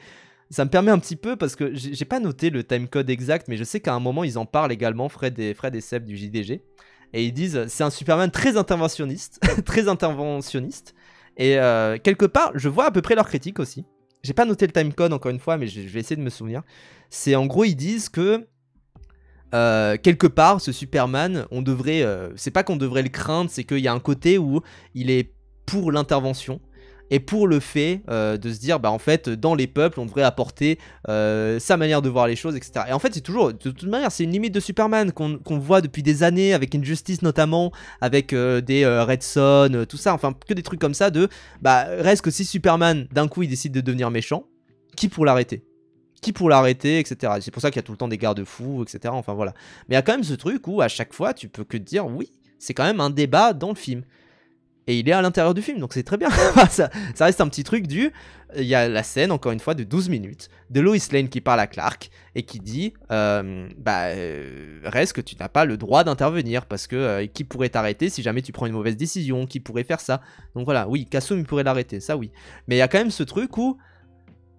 ça me permet un petit peu, parce que j'ai pas noté le timecode exact, mais je sais qu'à un moment ils en parlent également, Fred et Seb du JDG, Et ils disent c'est un Superman très interventionniste, très interventionniste. Et quelque part, je vois à peu près leur critique aussi. J'ai pas noté le timecode encore une fois, mais je vais essayer de me souvenir. C'est en gros, ils disent que quelque part, ce Superman, on devrait, c'est pas qu'on devrait le craindre, c'est qu'il y a un côté où il est pour l'intervention et pour le fait de se dire, bah en fait, dans les peuples, on devrait apporter sa manière de voir les choses, etc. Et en fait, c'est toujours, de toute manière, c'est une limite de Superman qu'on voit depuis des années, avec Injustice notamment, avec des Red Son, tout ça, enfin, que des trucs comme ça de, bah, reste que si Superman, d'un coup, il décide de devenir méchant, qui pour l'arrêter ? Qui pour l'arrêter, etc. C'est pour ça qu'il y a tout le temps des garde-fous, etc. Enfin voilà. Mais il y a quand même ce truc où à chaque fois, tu peux que te dire, oui, c'est quand même un débat dans le film. Et il est à l'intérieur du film, donc c'est très bien. ça reste un petit truc du... Il y a la scène, encore une fois, de 12 minutes, de Lois Lane qui parle à Clark, et qui dit, reste que tu n'as pas le droit d'intervenir, parce que qui pourrait t'arrêter si jamais tu prends une mauvaise décision, qui pourrait faire ça. Donc voilà, oui, Kasum, il pourrait l'arrêter, ça oui. Mais il y a quand même ce truc où,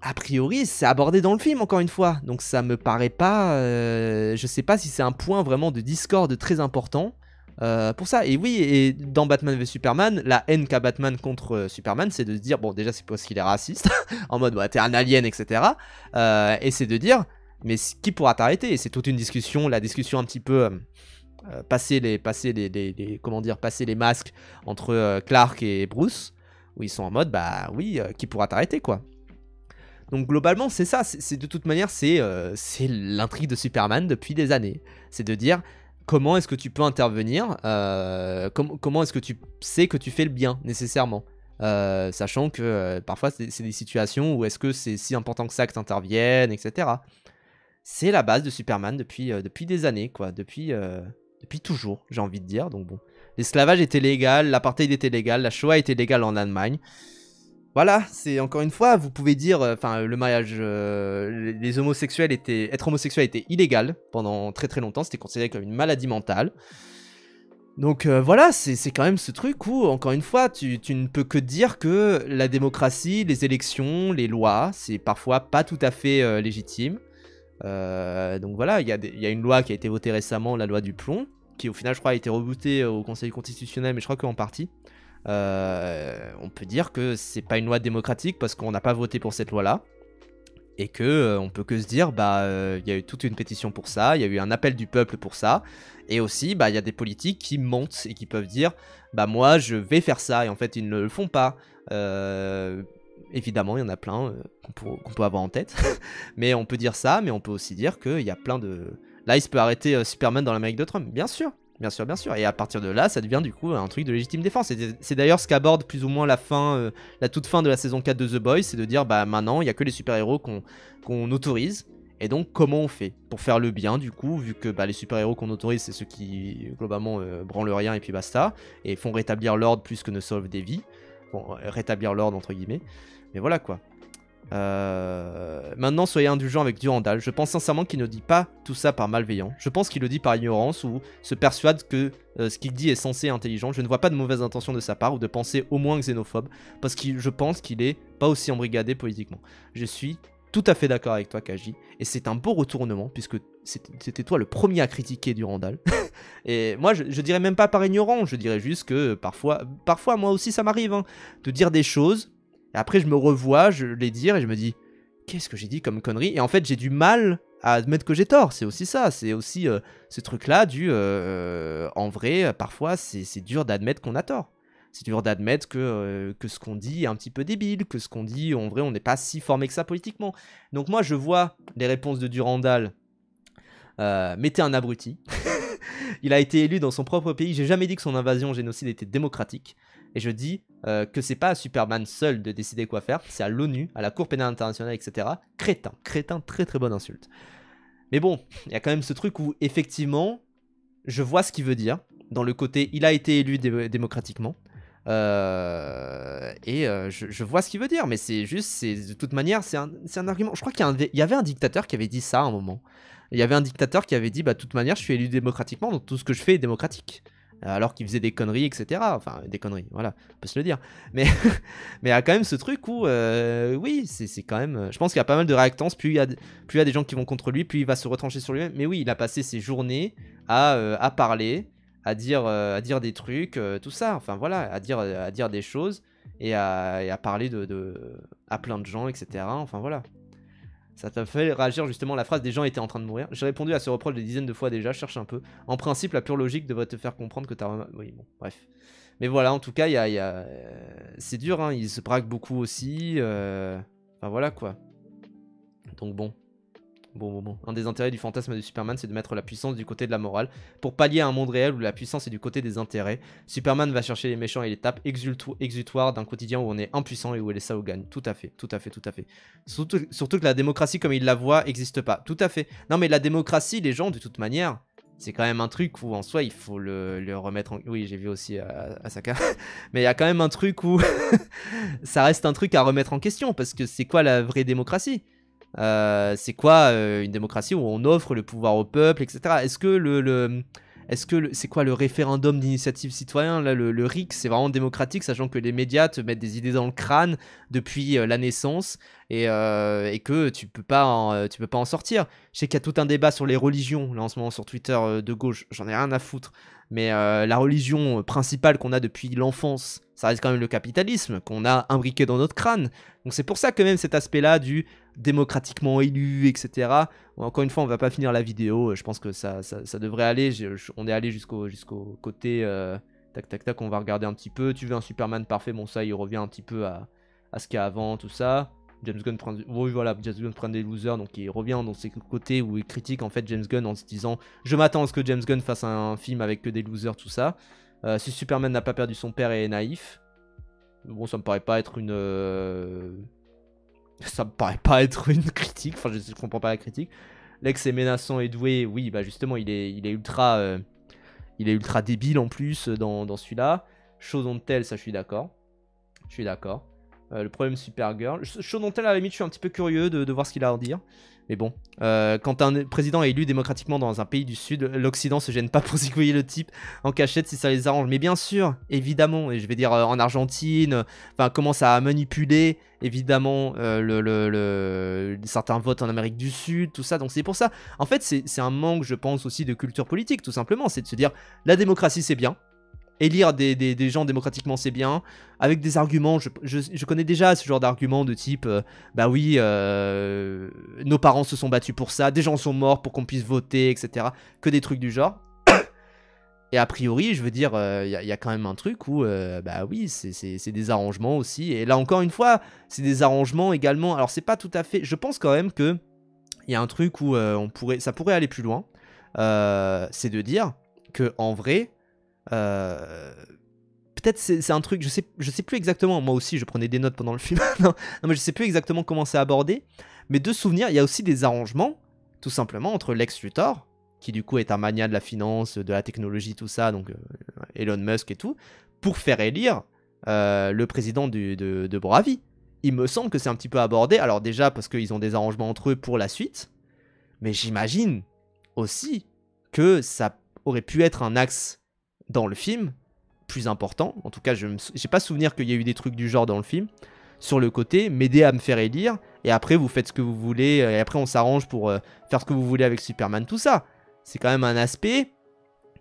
a priori, c'est abordé dans le film, encore une fois. Donc ça me paraît pas... je sais pas si c'est un point vraiment de discorde très important. Pour ça, et oui, et dans Batman v Superman, la haine qu'a Batman contre Superman, c'est de se dire, bon, déjà, c'est parce qu'il est raciste, en mode, bah, t'es un alien, etc. Et c'est de dire, mais qui pourra t'arrêter? Et c'est toute une discussion, la discussion un petit peu passer les masques entre Clark et Bruce, où ils sont en mode, bah oui, qui pourra t'arrêter, quoi. Donc globalement, c'est ça, c'est de toute manière, c'est l'intrigue de Superman depuis des années. C'est de dire, comment est-ce que tu peux intervenir, comment est-ce que tu sais que tu fais le bien, nécessairement, sachant que parfois c'est des situations où est-ce que c'est si important que ça que tu interviennes, etc. C'est la base de Superman depuis des années, quoi, depuis toujours, j'ai envie de dire. Donc bon, l'esclavage était légal, l'apartheid était légal, la Shoah était légale en Allemagne. Voilà, c'est encore une fois, vous pouvez dire, enfin, le mariage, les homosexuels être homosexuel était illégal pendant très très longtemps, c'était considéré comme une maladie mentale. Donc voilà, c'est quand même ce truc où, encore une fois, tu ne peux que dire que la démocratie, les élections, les lois, c'est parfois pas tout à fait légitime. Donc voilà, il y a une loi qui a été votée récemment, la loi du plomb, qui au final, je crois, a été rebootée au Conseil constitutionnel, mais je crois qu'en partie. On peut dire que c'est pas une loi démocratique parce qu'on n'a pas voté pour cette loi-là. Et que on peut que se dire, y a eu toute une pétition pour ça, il y a eu un appel du peuple pour ça. Et aussi, il y a des politiques qui montent et qui peuvent dire, moi je vais faire ça, et en fait ils ne le font pas. Évidemment, il y en a plein qu'on peut avoir en tête. Mais on peut dire ça, mais on peut aussi dire qu'il y a plein de... Là, il se peut arrêter Superman dans l'Amérique de Trump, bien sûr. Bien sûr, bien sûr. Et à partir de là, ça devient du coup un truc de légitime défense. C'est d'ailleurs ce qu'aborde plus ou moins la toute fin de la saison 4 de The Boys, c'est de dire, maintenant, il n'y a que les super-héros qu'on autorise. Et donc, comment on fait pour faire le bien, du coup, vu que les super-héros qu'on autorise, c'est ceux qui, globalement, branlent rien et puis basta, et font rétablir l'ordre plus que ne sauvent des vies. Bon, rétablir l'ordre, entre guillemets. Mais voilà, quoi. Maintenant, soyez indulgents avec Durandal. Je pense sincèrement qu'il ne dit pas tout ça par malveillance. Je pense qu'il le dit par ignorance ou se persuade que ce qu'il dit est censé intelligent. Je ne vois pas de mauvaise intention de sa part ou de pensée au moins xénophobe, parce que je pense qu'il est pas aussi embrigadé politiquement. Je suis tout à fait d'accord avec toi, Kaji, et c'est un beau retournement puisque c'était toi le premier à critiquer Durandal. Et moi, je dirais même pas par ignorance, je dirais juste que parfois moi aussi ça m'arrive de dire des choses. Et après, je me revois, je les dire et je me dis, qu'est-ce que j'ai dit comme connerie? Et en fait, j'ai du mal à admettre que j'ai tort. C'est aussi ça. C'est aussi ce truc-là en vrai, parfois, c'est dur d'admettre qu'on a tort. C'est dur d'admettre que ce qu'on dit est un petit peu débile, que ce qu'on dit, en vrai, on n'est pas si formé que ça politiquement. Donc moi, je vois les réponses de Durandal. Mettez un abruti. Il a été élu dans son propre pays. J'ai jamais dit que son invasion génocide était démocratique. Et je dis que c'est pas à Superman seul de décider quoi faire, c'est à l'ONU, à la Cour pénale internationale, etc. Crétin, très très bonne insulte. Mais bon, il y a quand même ce truc où effectivement, je vois ce qu'il veut dire, dans le côté il a été élu démocratiquement, je vois ce qu'il veut dire, mais c'est juste, de toute manière, c'est un argument. Je crois qu'il y avait un dictateur qui avait dit ça à un moment. Il y avait un dictateur qui avait dit, de toute manière, je suis élu démocratiquement, donc tout ce que je fais est démocratique. Alors qu'il faisait des conneries, etc. Enfin, des conneries, voilà, on peut se le dire. Mais il y a quand même ce truc où, oui, c'est quand même... Je pense qu'il y a pas mal de réactance, plus il y a des gens qui vont contre lui, plus il va se retrancher sur lui-même. Mais oui, il a passé ses journées à parler, à dire des trucs, tout ça. Enfin voilà, à dire des choses et à parler à plein de gens, etc. Enfin voilà. Ça t'a fait réagir justement la phrase « des gens étaient en train de mourir ». J'ai répondu à ce reproche des dizaines de fois déjà, je cherche un peu. En principe, la pure logique devrait te faire comprendre que t'as... Oui, bon, bref. Mais voilà, en tout cas, c'est dur, hein, il se braque beaucoup aussi. Enfin voilà quoi. Donc bon. Bon. Un des intérêts du fantasme de Superman, c'est de mettre la puissance du côté de la morale, pour pallier à un monde réel où la puissance est du côté des intérêts. Superman va chercher les méchants et les tapes, exutoire d'un quotidien où on est impuissant et où les salauds gagnent. Tout à fait. Surtout que la démocratie comme il la voit n'existe pas. Tout à fait. Non mais la démocratie, les gens, de toute manière, c'est quand même un truc où en soi il faut le remettre en... Oui, j'ai vu aussi à Saka. Mais il y a quand même un truc où ça reste un truc à remettre en question, parce que c'est quoi la vraie démocratie ? C'est quoi une démocratie où on offre le pouvoir au peuple, etc. Est-ce que c'est quoi le référendum d'initiative citoyen là, le RIC, c'est vraiment démocratique, sachant que les médias te mettent des idées dans le crâne depuis la naissance et que tu peux pas en sortir. Je sais qu'il y a tout un débat sur les religions là en ce moment sur Twitter de gauche, j'en ai rien à foutre. Mais la religion principale qu'on a depuis l'enfance, ça reste quand même le capitalisme qu'on a imbriqué dans notre crâne. Donc c'est pour ça que même cet aspect-là du démocratiquement élu, etc. Encore une fois, on va pas finir la vidéo. Je pense que ça devrait aller. On est allé jusqu'au côté tac, on va regarder un petit peu. Tu veux un Superman parfait, bon ça il revient un petit peu à ce qu'il y a avant, tout ça. James Gunn prend des losers, donc il revient dans ses côtés où il critique en fait James Gunn en se disant je m'attends à ce que James Gunn fasse un film avec que des losers, tout ça. Si Superman n'a pas perdu son père et est naïf, bon ça me paraît pas être une critique, enfin je comprends pas la critique. Lex est menaçant et doué, oui bah justement il est ultra débile en plus dans celui-là. Show don't tell, ça je suis d'accord. Le problème Supergirl. Show don't tell, à la limite, je suis un petit peu curieux de voir ce qu'il a à en dire. Mais bon, quand un président est élu démocratiquement dans un pays du Sud, l'Occident se gêne pas pour zigouiller le type en cachette si ça les arrange. Mais bien sûr, évidemment, et je vais dire en Argentine, enfin commence à manipuler évidemment certains votes en Amérique du Sud, tout ça. Donc c'est pour ça. En fait, c'est un manque, je pense, aussi de culture politique, tout simplement. C'est de se dire, la démocratie, c'est bien. Élire des gens démocratiquement c'est bien, avec des arguments, je connais déjà ce genre d'arguments de type bah oui, nos parents se sont battus pour ça, des gens sont morts pour qu'on puisse voter, etc. Que des trucs du genre. Et a priori, je veux dire, y a quand même un truc où, bah oui, c'est des arrangements aussi. Et là encore une fois, c'est des arrangements également. Alors c'est pas tout à fait, je pense quand même que il y a un truc où ça pourrait aller plus loin. C'est de dire que en vrai, peut-être c'est un truc, je sais plus exactement, moi aussi je prenais des notes pendant le film, non mais je sais plus exactement comment c'est abordé, mais de souvenir, il y a aussi des arrangements, tout simplement, entre Lex Luthor, qui du coup est un mania de la finance, de la technologie, tout ça, donc Elon Musk et tout, pour faire élire le président de Bravi. Il me semble que c'est un petit peu abordé, alors déjà parce qu'ils ont des arrangements entre eux pour la suite, mais j'imagine aussi que ça aurait pu être un axe dans le film, plus important, en tout cas j'ai pas souvenir qu'il y a eu des trucs du genre dans le film, sur le côté, m'aider à me faire élire, et après vous faites ce que vous voulez, et après on s'arrange pour faire ce que vous voulez avec Superman, tout ça. C'est quand même un aspect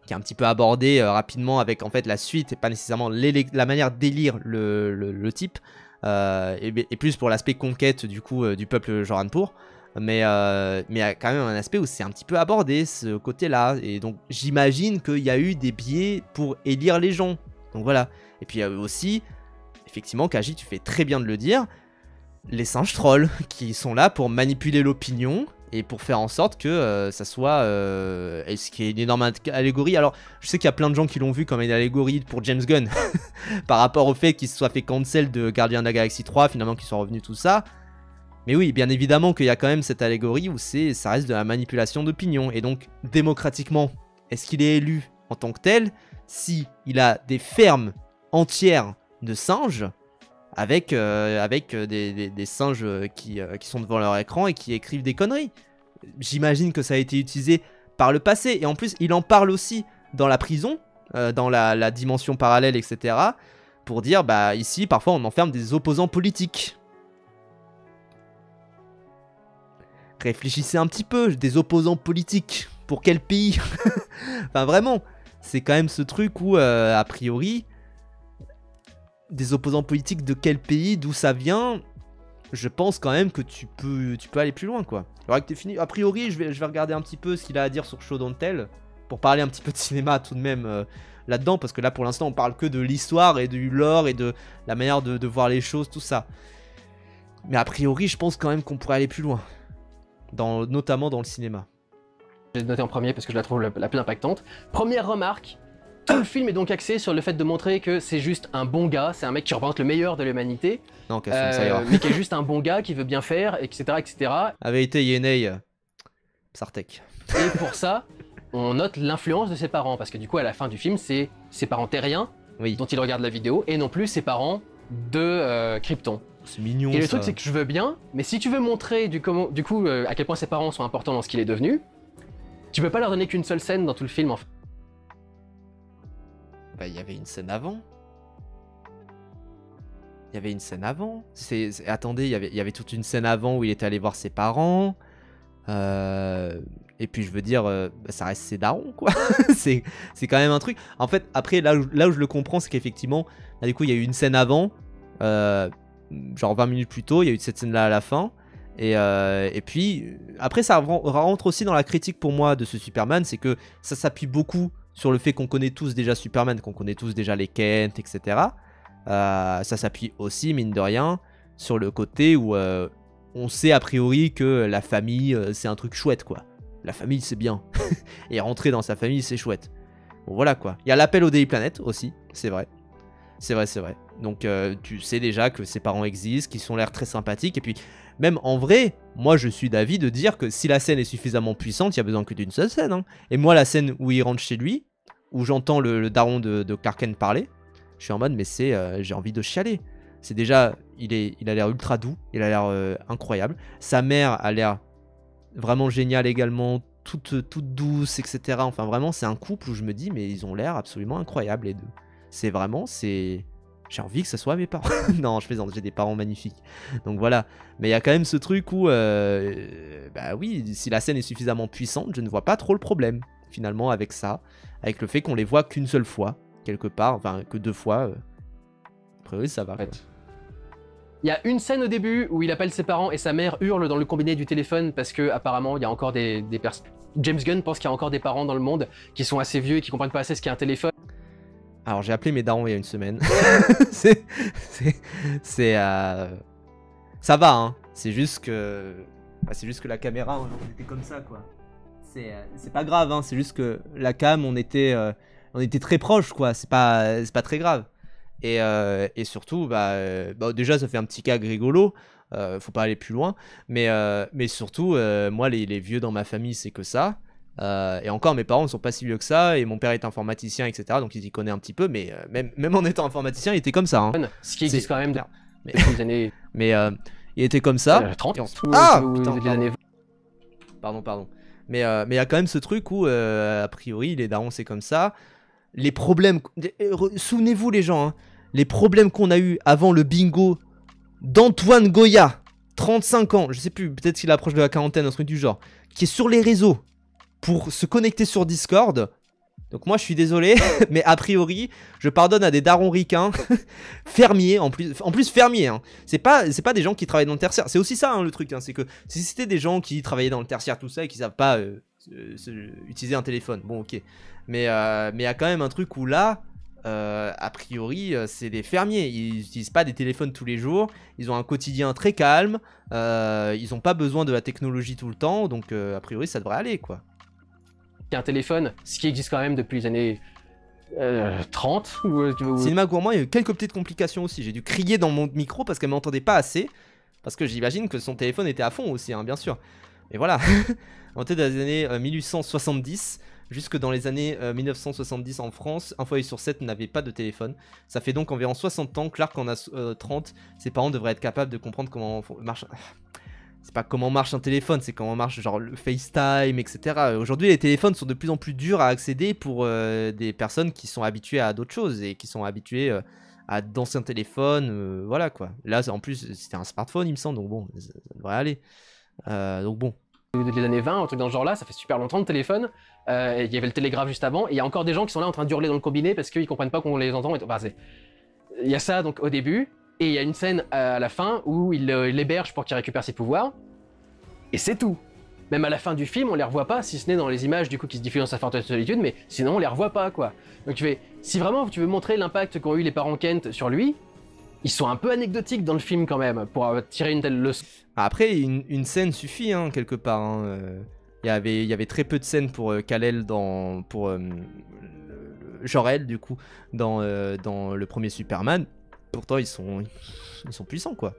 qui est un petit peu abordé rapidement avec en fait la suite, et pas nécessairement la manière d'élire le type, et plus pour l'aspect conquête du coup du peuple Joranpur. Mais il y a quand même un aspect où c'est un petit peu abordé, ce côté-là. Et donc, j'imagine qu'il y a eu des biais pour élire les gens. Donc voilà. Et puis, il y a aussi, effectivement, Kaji, tu fais très bien de le dire, les singes trolls qui sont là pour manipuler l'opinion et pour faire en sorte que ça soit... ce qui est une énorme allégorie. Alors, je sais qu'il y a plein de gens qui l'ont vu comme une allégorie pour James Gunn. Par rapport au fait qu'il se soit fait cancel de Guardian de la Galaxy 3, finalement, qu'il soit revenu tout ça. Mais oui, bien évidemment qu'il y a quand même cette allégorie où ça reste de la manipulation d'opinion. Et donc, démocratiquement, est-ce qu'il est élu en tant que tel si il a des fermes entières de singes avec des singes qui sont devant leur écran et qui écrivent des conneries? J'imagine que ça a été utilisé par le passé. Et en plus, il en parle aussi dans la prison, dans la dimension parallèle, etc. Pour dire, bah ici, parfois, on enferme des opposants politiques. Réfléchissez un petit peu, des opposants politiques, pour quel pays? Enfin vraiment, c'est quand même ce truc où, a priori, des opposants politiques de quel pays, d'où ça vient, je pense quand même que tu peux aller plus loin, quoi. Alors que t'es fini. A priori, je vais regarder un petit peu ce qu'il a à dire sur Show Don't Tell, pour parler un petit peu de cinéma tout de même là-dedans, parce que là, pour l'instant, on parle que de l'histoire et du lore et de la manière de voir les choses, tout ça. Mais a priori, je pense quand même qu'on pourrait aller plus loin, notamment dans le cinéma. Je l'ai noté en premier parce que je la trouve la plus impactante. Première remarque, tout le film est donc axé sur le fait de montrer que c'est juste un bon gars, c'est un mec qui représente le meilleur de l'humanité, Non, Cassim, ça ira. mais qui est juste un bon gars, qui veut bien faire, etc. etc. La vérité, Yenei, Sartek. Et pour ça, on note l'influence de ses parents, parce que du coup, à la fin du film, c'est ses parents terriens Oui, dont il regarde la vidéo, et non plus ses parents de Krypton. c'est mignon. Et le ça. truc, c'est que je veux bien, mais si tu veux montrer du coup à quel point ses parents sont importants dans ce qu'il est devenu, tu peux pas leur donner qu'une seule scène dans tout le film, en fait. Bah, il y avait une scène avant. Il y avait une scène avant. Attendez, il y avait toute une scène avant où il était allé voir ses parents. Et puis je veux dire, bah, ça reste ses darons, quoi. c'est quand même un truc. En fait, après, là où je le comprends, c'est qu'effectivement, là, du coup, il y a eu une scène avant, genre 20 minutes plus tôt, il y a eu cette scène-là à la fin. Et puis, après, ça rentre aussi dans la critique pour moi de ce Superman, c'est que ça s'appuie beaucoup sur le fait qu'on connaît tous déjà Superman, qu'on connaît tous déjà les Kent, etc. Ça s'appuie aussi, mine de rien, sur le côté où on sait a priori que la famille, c'est un truc chouette, quoi. La famille, c'est bien. Et rentrer dans sa famille, c'est chouette. Bon, voilà, quoi. Il y a l'appel au Daily Planet aussi, c'est vrai. C'est vrai. Donc, tu sais déjà que ses parents existent, qu'ils ont l'air très sympathiques. Et puis, même en vrai, moi, je suis d'avis de dire que si la scène est suffisamment puissante, il y a besoin que d'une seule scène. Hein. Et moi, la scène où il rentre chez lui, où j'entends le daron de Clark Kent parler, je suis en mode, mais j'ai envie de chialer. C'est déjà, il a l'air ultra doux, il a l'air incroyable. Sa mère a l'air vraiment géniale également, toute douce, etc. Enfin, vraiment, c'est un couple où je me dis, mais ils ont l'air absolument incroyables, les deux. C'est vraiment, j'ai envie que ce soit mes parents. Non, je plaisante, j'ai des parents magnifiques. Donc voilà. Mais il y a quand même ce truc où, bah oui, si la scène est suffisamment puissante, je ne vois pas trop le problème, finalement, avec ça. Avec le fait qu'on les voit qu'une seule fois, quelque part, enfin, que 2 fois. A priori, ça va. En fait. Il y a une scène au début où il appelle ses parents et sa mère hurle dans le combiné du téléphone parce que apparemment il y a encore des personnes. James Gunn pense qu'il y a encore des parents dans le monde qui sont assez vieux et qui comprennent pas assez ce qu'est un téléphone. Alors j'ai appelé mes darons il y a une semaine. Ça va, hein. C'est juste que la caméra aujourd'hui était comme ça, quoi. C'est pas grave, hein. C'est juste que la cam, on était très proches, quoi. C'est pas très grave. Et surtout, déjà ça fait un petit gag rigolo. Faut pas aller plus loin. Mais surtout, moi les vieux dans ma famille, c'est que ça. Et encore, mes parents ne sont pas si vieux que ça, et mon père est informaticien, etc. Donc il y connaît un petit peu, mais même en étant informaticien, il était comme ça. Hein. Ce qui existe quand même depuis les années. Mais il était comme ça. 30 putain, années. Pardon. Mais il y a quand même ce truc où, a priori, les darons, c'est comme ça. Les problèmes. Souvenez-vous, les gens, hein, les problèmes qu'on a eu avant le bingo d'Antoine Goya, 35 ans, je sais plus, peut-être qu'il approche de la quarantaine, un truc du genre, qui est sur les réseaux pour se connecter sur Discord. Donc moi je suis désolé, mais a priori je pardonne à des darons ricains, fermiers en plus fermiers. Hein. C'est pas des gens qui travaillent dans le tertiaire. C'est aussi ça hein, le truc, hein, c'est que si c'était des gens qui travaillaient dans le tertiaire tout ça et qui savent pas utiliser un téléphone, bon ok. Mais y a quand même un truc où là, a priori c'est des fermiers. Ils utilisent pas des téléphones tous les jours. Ils ont un quotidien très calme. Ils ont pas besoin de la technologie tout le temps. Donc a priori ça devrait aller quoi. Un téléphone, ce qui existe quand même depuis les années 30. Cinéma Gourmand, il y a eu quelques petites complications aussi. J'ai dû crier dans mon micro parce qu'elle m'entendait pas assez. Parce que j'imagine que son téléphone était à fond aussi, hein, bien sûr. Mais voilà, on était dans les années 1870 jusque dans les années 1970 en France. Un foyer sur 7 n'avait pas de téléphone. Ça fait donc environ 60 ans. Clark en a 30. Ses parents devraient être capables de comprendre comment marche... C'est pas comment marche un téléphone, c'est comment marche genre le FaceTime, etc. Aujourd'hui, les téléphones sont de plus en plus durs à accéder pour des personnes qui sont habituées à d'autres choses et qui sont habituées à d'anciens téléphones, voilà quoi. Là, en plus, c'était un smartphone, il me semble, donc bon, ça devrait aller. Donc bon. les années 20, un truc dans ce genre-là, ça fait super longtemps le téléphone. Il y avait le télégraphe juste avant, et il y a encore des gens qui sont là en train d'hurler dans le combiné parce qu'ils comprennent pas qu'on les entend. Enfin, il y a ça donc au début, et il y a une scène à la fin où il l'héberge pour qu'il récupère ses pouvoirs, et c'est tout. Même à la fin du film, on les revoit pas, si ce n'est dans les images du coup qui se diffusent dans sa forteresse de solitude, mais sinon on les revoit pas quoi. Donc tu fais, si vraiment tu veux montrer l'impact qu'ont eu les parents Kent sur lui, ils sont un peu anecdotiques dans le film quand même, pour tirer une telle leçon. Après, une scène suffit, hein, quelque part. Hein. Il y avait très peu de scènes pour Kal-El pour Jor-El, du coup, dans le premier Superman. Pourtant, ils sont puissants, quoi.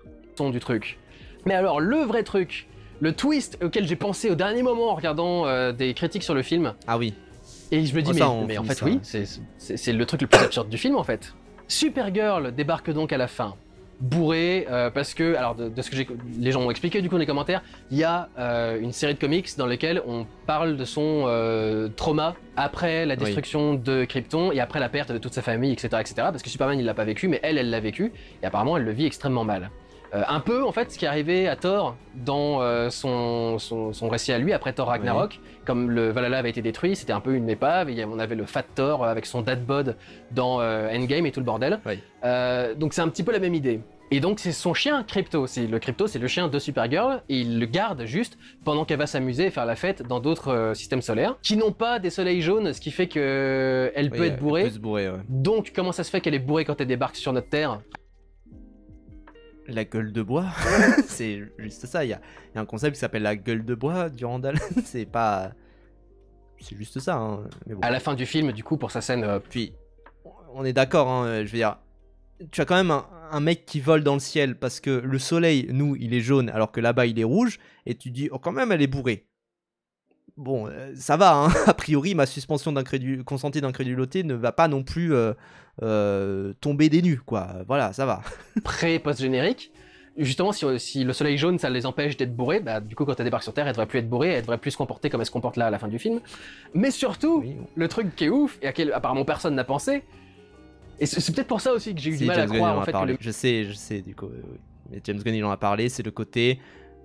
Du truc. Mais alors, le vrai truc, le twist auquel j'ai pensé au dernier moment en regardant des critiques sur le film. Ah oui. Et je me dis, mais en fait, oui, c'est le truc le plus absurde du film, en fait. Supergirl débarque donc à la fin, bourrée, parce que, alors de ce que les gens ont expliqué du coup dans les commentaires, il y a une série de comics dans lesquels on parle de son trauma après la destruction de Krypton et après la perte de toute sa famille, etc., etc. Parce que Superman il l'a pas vécu, mais elle l'a vécu, et apparemment elle le vit extrêmement mal. Un peu en fait ce qui est arrivé à Thor dans son récit à lui après Thor Ragnarok, comme le Valhalla avait été détruit, c'était un peu une épave, et on avait le Fat Thor avec son dad bod dans Endgame et tout le bordel. Donc c'est un petit peu la même idée. Et donc c'est son chien Krypto, c'est le chien de Supergirl, et il le garde juste pendant qu'elle va s'amuser et faire la fête dans d'autres systèmes solaires, qui n'ont pas des soleils jaunes, ce qui fait qu'elle peut être bourrée. Elle peut se bourrer, ouais. Donc comment ça se fait qu'elle est bourrée quand elle débarque sur notre Terre? La gueule de bois, c'est juste ça. Il y a un concept qui s'appelle la gueule de bois du Randall. C'est juste ça. Hein. Mais bon. À la fin du film, du coup, pour sa scène. Puis, on est d'accord. Hein, je veux dire, tu as quand même un mec qui vole dans le ciel parce que le soleil, nous, il est jaune, alors que là-bas, il est rouge. Et tu dis, oh, quand même, elle est bourrée. Bon, ça va. Hein. A priori, ma suspension consentie d'incrédulité ne va pas non plus tomber des nues, quoi. Voilà, ça va. Pré-post-générique. Justement, si le soleil jaune, ça les empêche d'être bourrés, bah, du coup, quand elle débarque sur Terre, elle devrait plus être bourrée, elle devrait plus se comporter comme elle se comporte là à la fin du film. Mais surtout, le truc qui est ouf, et à quel apparemment personne n'a pensé, et c'est peut-être pour ça aussi que j'ai eu du mal à croire en fait que Je sais, du coup. Mais James Gunn, il en a parlé, c'est le côté...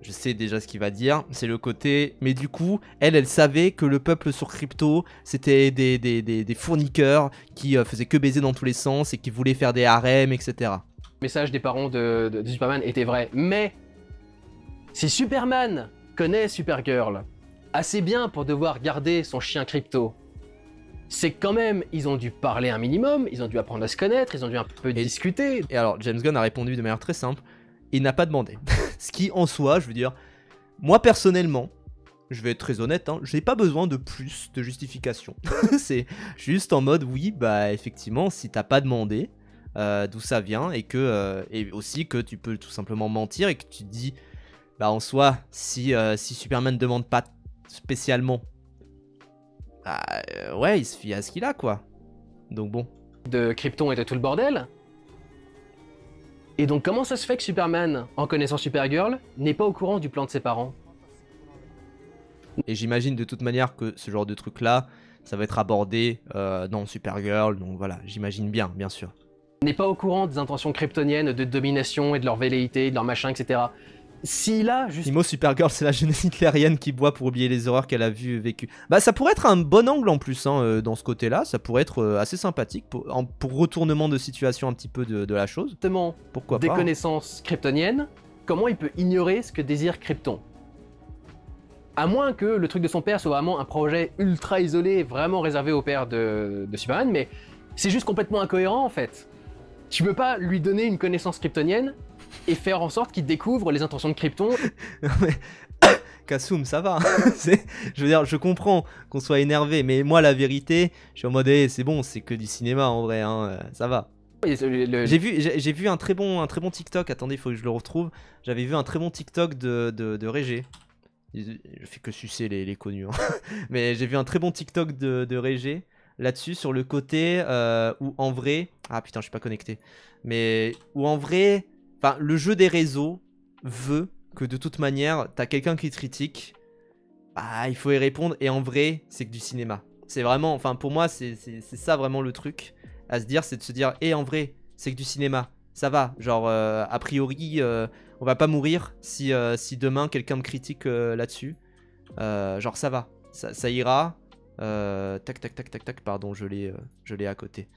Je sais déjà ce qu'il va dire, c'est le côté... Mais du coup, elle savait que le peuple sur Krypto, c'était des fourniqueurs qui faisaient que baiser dans tous les sens et qui voulaient faire des harems, etc. Le message des parents de Superman était vrai. Mais si Superman connaît Supergirl assez bien pour devoir garder son chien Krypto, c'est quand même, ils ont dû parler un minimum, ils ont dû apprendre à se connaître, ils ont dû un peu discuter. Et alors, James Gunn a répondu de manière très simple. Il n'a pas demandé. Ce qui, en soi, je veux dire, moi personnellement, je vais être très honnête, hein, je n'ai pas besoin de plus de justification. C'est juste en mode, oui, bah effectivement, si t'as pas demandé d'où ça vient, et aussi que tu peux tout simplement mentir et que tu te dis, bah en soi, si Superman ne demande pas spécialement, bah ouais, il se fie à ce qu'il a, quoi. Donc bon. De Krypton et de tout le bordel. Et donc comment ça se fait que Superman, en connaissant Supergirl, n'est pas au courant du plan de ses parents? Et j'imagine de toute manière que ce genre de truc là, ça va être abordé dans Supergirl, donc voilà, j'imagine bien sûr. N'est pas au courant des intentions kryptoniennes de domination et de leur velléité, de leur machin, etc. S'il a juste... Imo Supergirl, c'est la jeunesse hitlérienne qui boit pour oublier les horreurs qu'elle a vécues. Bah ça pourrait être un bon angle en plus, hein, dans ce côté-là, ça pourrait être assez sympathique pour retournement de situation un petit peu de la chose. Justement, pourquoi des pas, connaissances kryptoniennes, comment il peut ignorer ce que désire Krypton? À moins que le truc de son père soit vraiment un projet ultra isolé, vraiment réservé au père de Superman, mais c'est juste complètement incohérent en fait. Tu peux pas lui donner une connaissance kryptonienne et faire en sorte qu'il découvre les intentions de Krypton. Kassoum, ça va. Je veux dire, je comprends qu'on soit énervé, mais moi, la vérité, je suis en mode, c'est bon, c'est que du cinéma en vrai, hein, ça va. J'ai vu un très bon TikTok, attendez, il faut que je le retrouve. J'avais vu un très bon TikTok de Régé. Je fais que sucer les connus, hein. Mais j'ai vu un très bon TikTok de Régé là-dessus, sur le côté où en vrai... Ah putain, je suis pas connecté. Mais où en vrai... Enfin, le jeu des réseaux veut que de toute manière, t'as quelqu'un qui te critique, bah, il faut y répondre, et en vrai, c'est que du cinéma. C'est vraiment, enfin pour moi, c'est ça vraiment le truc à se dire, c'est de se dire, en vrai, c'est que du cinéma, ça va, genre, a priori, on va pas mourir si demain quelqu'un me critique là-dessus. Genre ça va, ça ira. Tac, tac, tac, tac, tac, pardon, je l'ai à côté.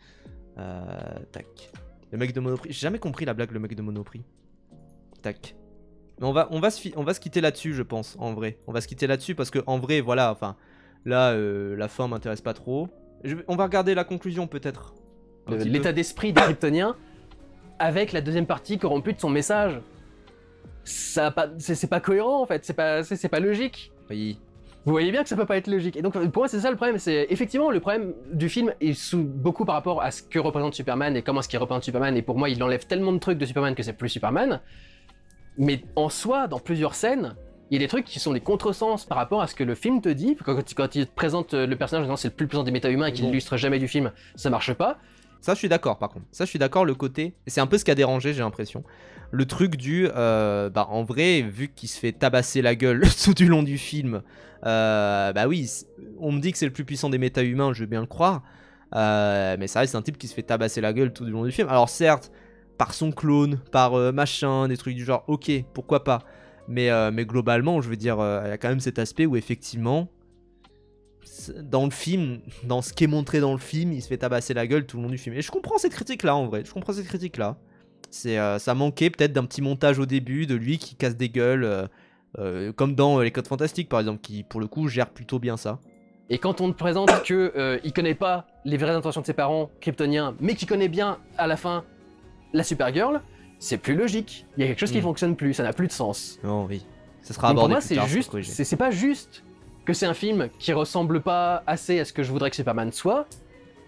Tac. Le mec de Monoprix, j'ai jamais compris la blague, le mec de Monoprix. Tac. Mais on va se quitter là-dessus, je pense, en vrai. On va se quitter là-dessus parce que en vrai, voilà, enfin, là, la fin m'intéresse pas trop. On va regarder la conclusion peut-être. L'état d'esprit des Kryptoniens avec la deuxième partie corrompue de son message. C'est pas cohérent en fait, c'est pas logique. Oui. Vous voyez bien que ça peut pas être logique. Et donc pour moi c'est ça le problème, c'est effectivement le problème du film est beaucoup par rapport à ce que représente Superman et comment est-ce qu'il représente Superman. Et pour moi il enlève tellement de trucs de Superman que c'est plus Superman. Mais en soi, dans plusieurs scènes, il y a des trucs qui sont des contresens par rapport à ce que le film te dit. Quand il te présente le personnage en disant c'est le plus puissant des méta-humains et qu'il l'illustre jamais du film, ça marche pas. Ça je suis d'accord par contre. Ça je suis d'accord, le côté... C'est un peu ce qui a dérangé, j'ai l'impression. Le truc du... bah en vrai, vu qu'il se fait tabasser la gueule tout du long du film, bah oui, on me dit que c'est le plus puissant des méta-humains, je veux bien le croire. Mais ça reste un type qui se fait tabasser la gueule tout du long du film. Alors certes, par son clone, par machin, des trucs du genre, ok, pourquoi pas. Mais globalement, je veux dire, il y a quand même cet aspect où effectivement... Dans le film, dans ce qui est montré dans le film, il se fait tabasser la gueule tout le long du film. Et je comprends cette critique-là, en vrai. Je comprends cette critique-là. Ça manquait peut-être d'un petit montage au début, de lui qui casse des gueules, comme dans Les Codes Fantastiques, par exemple, qui, pour le coup, gère plutôt bien ça. Et quand on te présente que il connaît pas les vraies intentions de ses parents kryptoniens, mais qu'il connaît bien, à la fin, la Supergirl, c'est plus logique. Il y a quelque chose qui fonctionne plus, ça n'a plus de sens. Non, oui. Ça sera Donc abordé pour moi, plus tard, c'est juste, c'est pas juste que c'est un film qui ressemble pas assez à ce que je voudrais que Superman soit,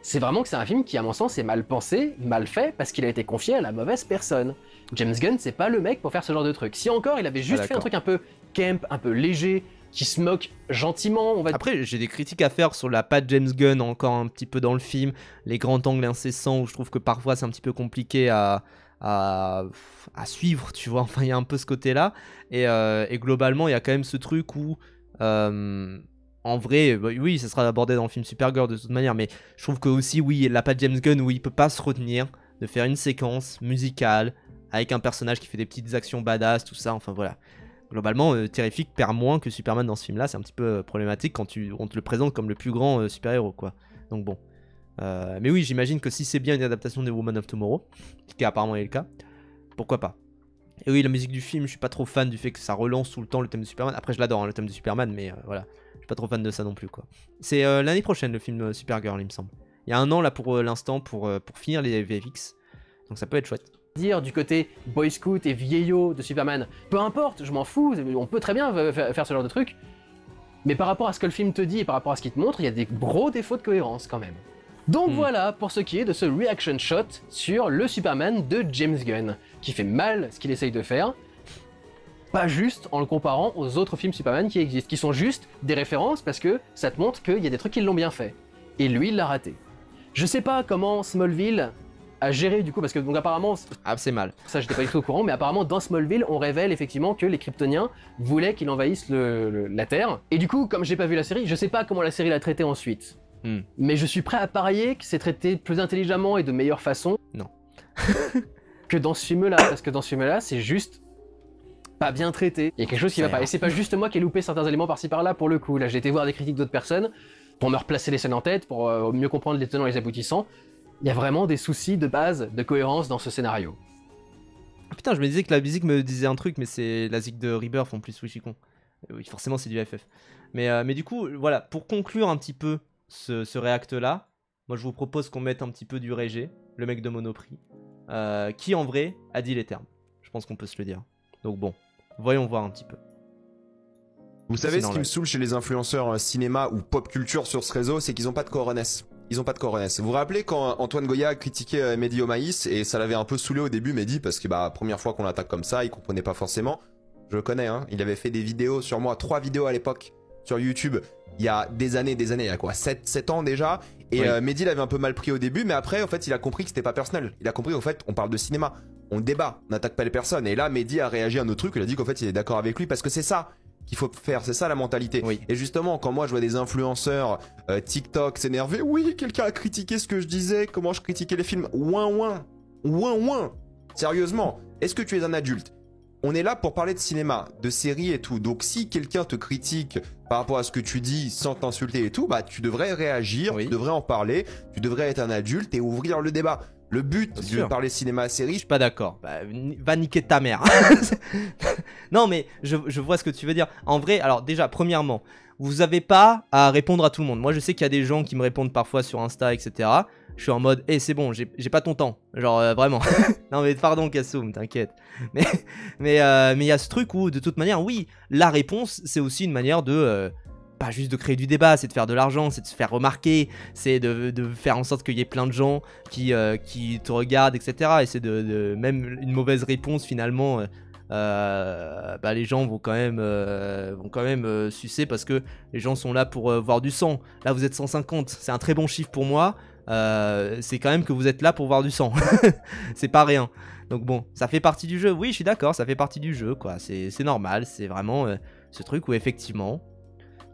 c'est vraiment que c'est un film qui, à mon sens, est mal pensé, mal fait, parce qu'il a été confié à la mauvaise personne. James Gunn, c'est pas le mec pour faire ce genre de truc. Si encore, il avait juste fait un truc un peu camp, un peu léger, qui se moque gentiment, on va dire. Après, j'ai des critiques à faire sur la patte James Gunn, encore un petit peu dans le film, les grands angles incessants, où je trouve que parfois c'est un petit peu compliqué à suivre, tu vois, enfin il y a un peu ce côté-là, et globalement, il y a quand même ce truc où... en vrai, bah, oui, ça sera abordé dans le film Supergirl de toute manière, mais je trouve que aussi, oui, la patte James Gunn où il peut pas se retenir de faire une séquence musicale avec un personnage qui fait des petites actions badass, tout ça, enfin voilà. Globalement, Terrific perd moins que Superman dans ce film-là, c'est un petit peu problématique quand on te le présente comme le plus grand super-héros, quoi. Donc bon. Mais oui, j'imagine que si c'est bien une adaptation de Woman of Tomorrow, ce qui apparemment est le cas, pourquoi pas. Et oui, la musique du film, je suis pas trop fan du fait que ça relance tout le temps le thème de Superman. Après, je l'adore, hein, le thème de Superman, mais voilà. Je suis pas trop fan de ça non plus, quoi. C'est l'année prochaine, le film Supergirl, il me semble. Il y a un an, là, pour l'instant, pour finir les VFX. Donc ça peut être chouette. Dire du côté Boy Scout et vieillot de Superman, peu importe, je m'en fous, on peut très bien faire ce genre de truc. Mais par rapport à ce que le film te dit et par rapport à ce qu'il te montre, il y a des gros défauts de cohérence, quand même. Donc voilà pour ce qui est de ce reaction shot sur le Superman de James Gunn, qui fait mal ce qu'il essaye de faire, pas juste en le comparant aux autres films Superman qui existent, qui sont juste des références parce que ça te montre qu'il y a des trucs qui l'ont bien fait. Et lui, il l'a raté. Je sais pas comment Smallville a géré du coup, parce que donc apparemment... Ah, c'est mal. Ça, j'étais pas du tout au courant, mais apparemment dans Smallville, on révèle effectivement que les Kryptoniens voulaient qu'il envahisse la Terre. Et du coup, comme j'ai pas vu la série, je sais pas comment la série l'a traité ensuite. Mais je suis prêt à parier que c'est traité plus intelligemment et de meilleure façon. Non. que dans ce film-là, parce que dans ce film-là, c'est juste pas bien traité. Il y a quelque chose qui va pas. Et c'est pas juste moi qui ai loupé certains éléments par-ci par-là pour le coup. Là, j'ai été voir des critiques d'autres personnes pour me replacer les scènes en tête, pour mieux comprendre les tenants et les aboutissants. Il y a vraiment des soucis de base, de cohérence dans ce scénario. Putain, je me disais que la musique me disait un truc, mais c'est la musique de Rebirth en plus, oui, je suis con. Oui, forcément, c'est du FF. Mais du coup, voilà, pour conclure un petit peu ce react-là, moi je vous propose qu'on mette un petit peu du Régé, le mec de Monoprix, qui en vrai a dit les termes. Je pense qu'on peut se le dire. Donc bon, voyons voir un petit peu. Vous savez, ce qui me saoule chez les influenceurs cinéma ou pop culture sur ce réseau, c'est qu'ils ont pas de coronesse. Ils ont pas de coronesse. Vous vous rappelez quand Antoine Goya critiquait Mehdi Omaïs, et ça l'avait un peu saoulé au début, Mehdi, parce que bah première fois qu'on l'attaque comme ça, il comprenait pas forcément. Je le connais, hein. Il avait fait des vidéos sur moi, 3 vidéos à l'époque sur YouTube. Il y a des années, il y a quoi, 7 ans déjà. Et oui. Mehdi l'avait un peu mal pris au début, mais après, en fait, il a compris que c'était pas personnel. Il a compris qu'en fait, on parle de cinéma. On débat, on n'attaque pas les personnes. Et là, Mehdi a réagi à un autre truc, il a dit qu'en fait, il est d'accord avec lui, parce que c'est ça qu'il faut faire, c'est ça la mentalité. Oui. Et justement, quand moi je vois des influenceurs TikTok s'énerver, oui, quelqu'un a critiqué ce que je disais, comment je critiquais les films, ouin. Sérieusement, est-ce que tu es un adulte? On est là pour parler de cinéma, de séries et tout. Donc si quelqu'un te critique par rapport à ce que tu dis sans t'insulter et tout, bah tu devrais réagir, tu devrais en parler, tu devrais être un adulte et ouvrir le débat. Le but de parler cinéma série... Je suis pas d'accord. Bah, va niquer ta mère. Non mais je vois ce que tu veux dire. En vrai, alors déjà, premièrement, vous avez pas à répondre à tout le monde. Moi je sais qu'il y a des gens qui me répondent parfois sur Insta, etc. Je suis en mode, hey, c'est bon, j'ai pas ton temps. Genre, vraiment. Non, mais pardon, Kassoum, t'inquiète. Mais il y a ce truc où, de toute manière, oui, la réponse, c'est aussi une manière de... pas juste de créer du débat, c'est de faire de l'argent, c'est de se faire remarquer, c'est de faire en sorte qu'il y ait plein de gens qui te regardent, etc. Et c'est même une mauvaise réponse, finalement... bah les gens vont quand même sucer parce que les gens sont là pour voir du sang. Là, vous êtes 150, c'est un très bon chiffre pour moi. C'est quand même que vous êtes là pour voir du sang. C'est pas rien. Donc bon, ça fait partie du jeu. Oui, je suis d'accord, ça fait partie du jeu, quoi. C'est normal, c'est vraiment ce truc où effectivement,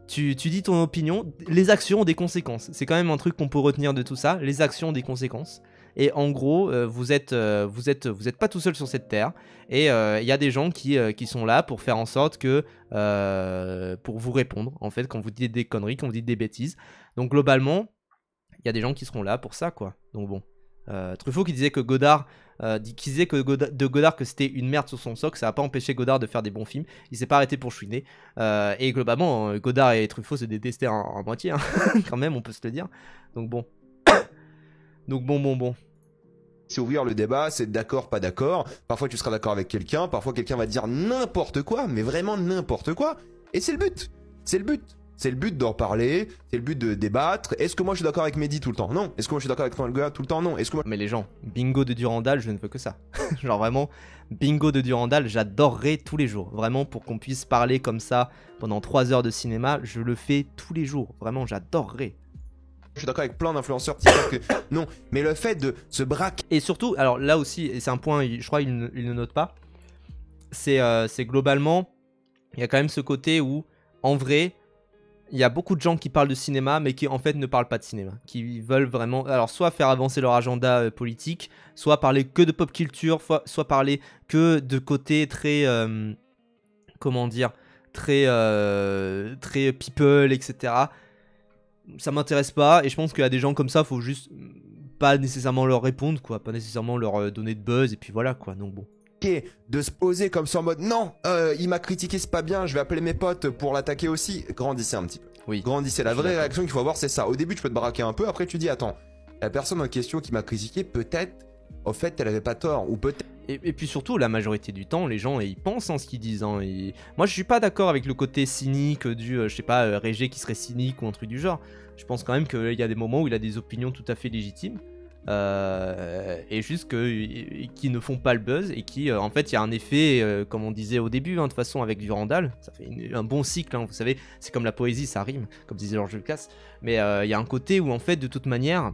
tu dis ton opinion, les actions ont des conséquences. C'est quand même un truc qu'on peut retenir de tout ça. Les actions ont des conséquences. Et en gros, vous êtes pas tout seul sur cette terre. Et il y a des gens qui sont là pour faire en sorte que... pour vous répondre, en fait, quand vous dites des conneries, quand vous dites des bêtises. Donc globalement... il y a des gens qui seront là pour ça, quoi. Donc bon. Truffaut qui disait que Godard... de Godard que c'était une merde sur son socle, ça n'a pas empêché Godard de faire des bons films. Il s'est pas arrêté pour chouiner. Et globalement, Godard et Truffaut se détestaient en moitié, hein. Quand même, on peut se le dire. Donc bon. Donc bon. C'est ouvrir le débat, c'est d'accord, pas d'accord. Parfois tu seras d'accord avec quelqu'un, parfois quelqu'un va dire n'importe quoi, mais vraiment n'importe quoi. Et c'est le but. C'est le but. C'est le but d'en parler, c'est le but de débattre. Est-ce que moi je suis d'accord avec Mehdi tout le temps? Non. Est-ce que moi je suis d'accord avec Noël tout le temps? Non. Est-ce que moi... Mais les gens, bingo de Durandal, je ne veux que ça. Genre vraiment, bingo de Durandal, j'adorerais tous les jours. Vraiment, pour qu'on puisse parler comme ça pendant 3 heures de cinéma, je le fais tous les jours. Vraiment, j'adorerais. Je suis d'accord avec plein d'influenceurs que non, mais le fait de se braquer... Et surtout, alors là aussi, et c'est un point, je crois qu'il ne note pas, c'est globalement, il y a quand même ce côté où, en vrai... il y a beaucoup de gens qui parlent de cinéma, mais qui en fait ne parlent pas de cinéma. Qui veulent vraiment, alors soit faire avancer leur agenda politique, soit parler que de pop culture, soit parler que de côté très, comment dire, très people, etc. Ça m'intéresse pas, et je pense qu'il y a des gens comme ça, faut juste pas nécessairement leur répondre, quoi, pas nécessairement leur donner de buzz, et puis voilà, quoi. Donc bon. De se poser comme ça en mode non, il m'a critiqué, c'est pas bien, je vais appeler mes potes pour l'attaquer aussi. Grandissez un petit peu. Oui. Grandissez. La vraie réaction qu'il faut avoir, c'est ça. Au début, tu peux te braquer un peu, après tu dis attends, la personne en question qui m'a critiqué, peut-être, au fait, elle avait pas tort, ou peut-être. Et puis surtout, la majorité du temps, les gens, ils pensent en ce qu'ils disent. Hein, moi, je suis pas d'accord avec le côté cynique du, je sais pas, Régé qui serait cynique ou un truc du genre. Je pense quand même qu'il y a des moments où il a des opinions tout à fait légitimes. Et juste qui ne font pas le buzz et qui en fait il y a un effet comme on disait au début, hein, de toute façon avec Durandal ça fait un bon cycle, hein, vous savez, c'est comme la poésie, ça rime comme disait Georges Lucas, mais il y a un côté où en fait de toute manière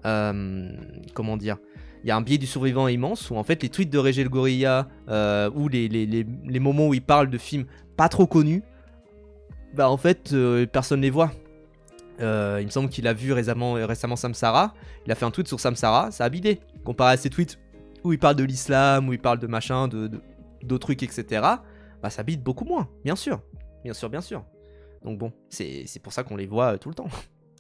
comment dire, il y a un biais du survivant immense où en fait les tweets de Régé le Gorilla ou les moments où il parle de films pas trop connus, bah en fait personne les voit. Il me semble qu'il a vu récemment Samsara. Il a fait un tweet sur Samsara, ça a bidé. Comparé à ses tweets où il parle de l'islam, où il parle de machin, d'autres trucs, etc. Bah ça bide beaucoup moins, bien sûr. Bien sûr. Donc bon, c'est pour ça qu'on les voit tout le temps.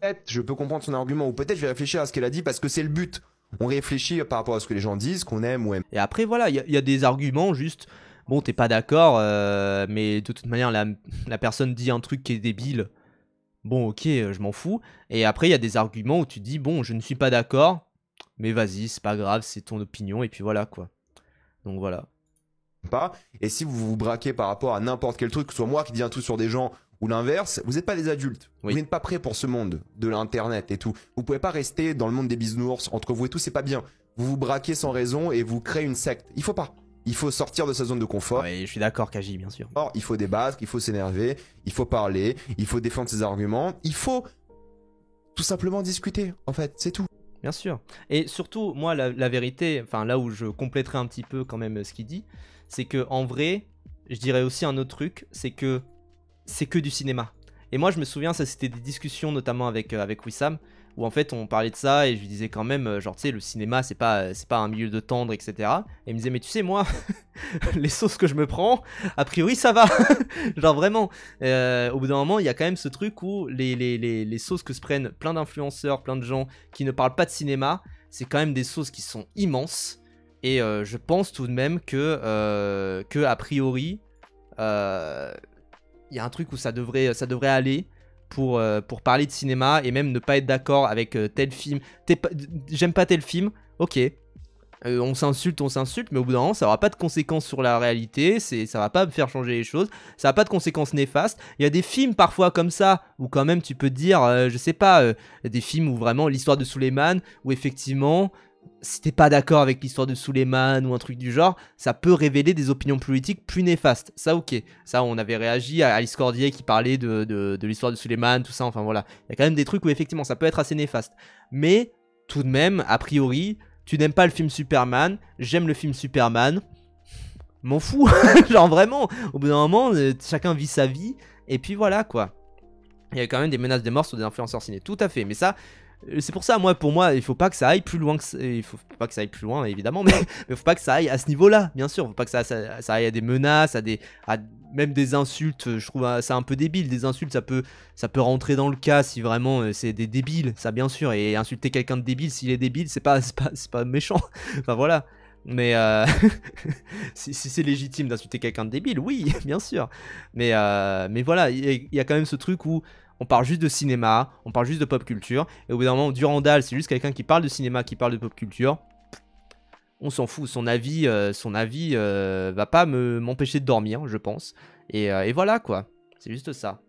Peut-être je peux comprendre son argument, ou peut-être je vais réfléchir à ce qu'elle a dit parce que c'est le but. On réfléchit par rapport à ce que les gens disent, qu'on aime ou aime. Et après voilà, il y a des arguments juste... Bon, t'es pas d'accord, mais de toute manière, la personne dit un truc qui est débile. Bon, ok, je m'en fous. Et après, il y a des arguments où tu dis, bon, je ne suis pas d'accord, mais vas-y, c'est pas grave, c'est ton opinion, et puis voilà, quoi. Donc voilà. Pas. Et si vous vous braquez par rapport à n'importe quel truc, que ce soit moi qui dis un truc sur des gens, ou l'inverse, vous n'êtes pas des adultes. Oui. Vous n'êtes pas prêts pour ce monde de l'internet et tout. Vous pouvez pas rester dans le monde des bisounours, entre vous et tout, c'est pas bien. Vous vous braquez sans raison et vous créez une secte. Il faut pas. Il faut sortir de sa zone de confort. Ouais, je suis d'accord, Kaji, bien sûr. Il faut débattre, il faut s'énerver, il faut parler, il faut défendre ses arguments, il faut tout simplement discuter, en fait, c'est tout. Bien sûr. Et surtout, moi, la vérité, enfin là où je compléterai un petit peu quand même ce qu'il dit, c'est que en vrai, je dirais aussi un autre truc, c'est que du cinéma. Et moi je me souviens, ça c'était des discussions notamment avec Wissam, où en fait on parlait de ça et je lui disais quand même, genre tu sais le cinéma c'est pas un milieu de tendre, etc. Et il me disait mais tu sais moi, les sauces que je me prends, a priori ça va. Genre vraiment, au bout d'un moment il y a quand même ce truc où les sauces que se prennent plein d'influenceurs, plein de gens qui ne parlent pas de cinéma, c'est quand même des sauces qui sont immenses. Et je pense tout de même que a priori, il y a un truc où ça devrait aller pour parler de cinéma et même ne pas être d'accord avec tel film. J'aime pas tel film, ok. On s'insulte, mais au bout d'un moment, ça aura pas de conséquences sur la réalité, ça va pas me faire changer les choses, ça a pas de conséquences néfastes. Il y a des films parfois comme ça, où quand même tu peux te dire, je sais pas, des films où vraiment l'histoire de Suleiman, où effectivement, si t'es pas d'accord avec l'histoire de Suleiman ou un truc du genre, ça peut révéler des opinions politiques plus néfastes. Ça, ok. Ça, on avait réagi à Alice Cordier qui parlait de l'histoire de Suleiman, tout ça, enfin voilà. Il y a quand même des trucs où effectivement ça peut être assez néfaste. Mais tout de même, a priori, tu n'aimes pas le film Superman, j'aime le film Superman, m'en fous. Genre vraiment, au bout d'un moment, chacun vit sa vie, et puis voilà quoi. Il y a quand même des menaces de mort sur des influenceurs ciné, tout à fait. Mais ça, c'est pour ça, pour moi, il faut pas que ça aille plus loin il faut pas que ça aille plus loin, évidemment, mais il faut pas que ça aille à ce niveau-là, bien sûr. Il faut pas que ça aille à des menaces, même des insultes. Je trouve ça un peu débile. Des insultes, ça peut rentrer dans le cas si vraiment c'est des débiles, ça bien sûr. Et insulter quelqu'un de débile, s'il est débile, c'est pas méchant. Enfin voilà. Mais si c'est légitime d'insulter quelqu'un de débile, oui, bien sûr. Mais voilà, il y a quand même ce truc où on parle juste de cinéma, on parle juste de pop culture, et au bout d'un moment, Durandal, c'est juste quelqu'un qui parle de cinéma, qui parle de pop culture. On s'en fout, son avis va pas m'empêcher de dormir, je pense. Et voilà quoi, c'est juste ça.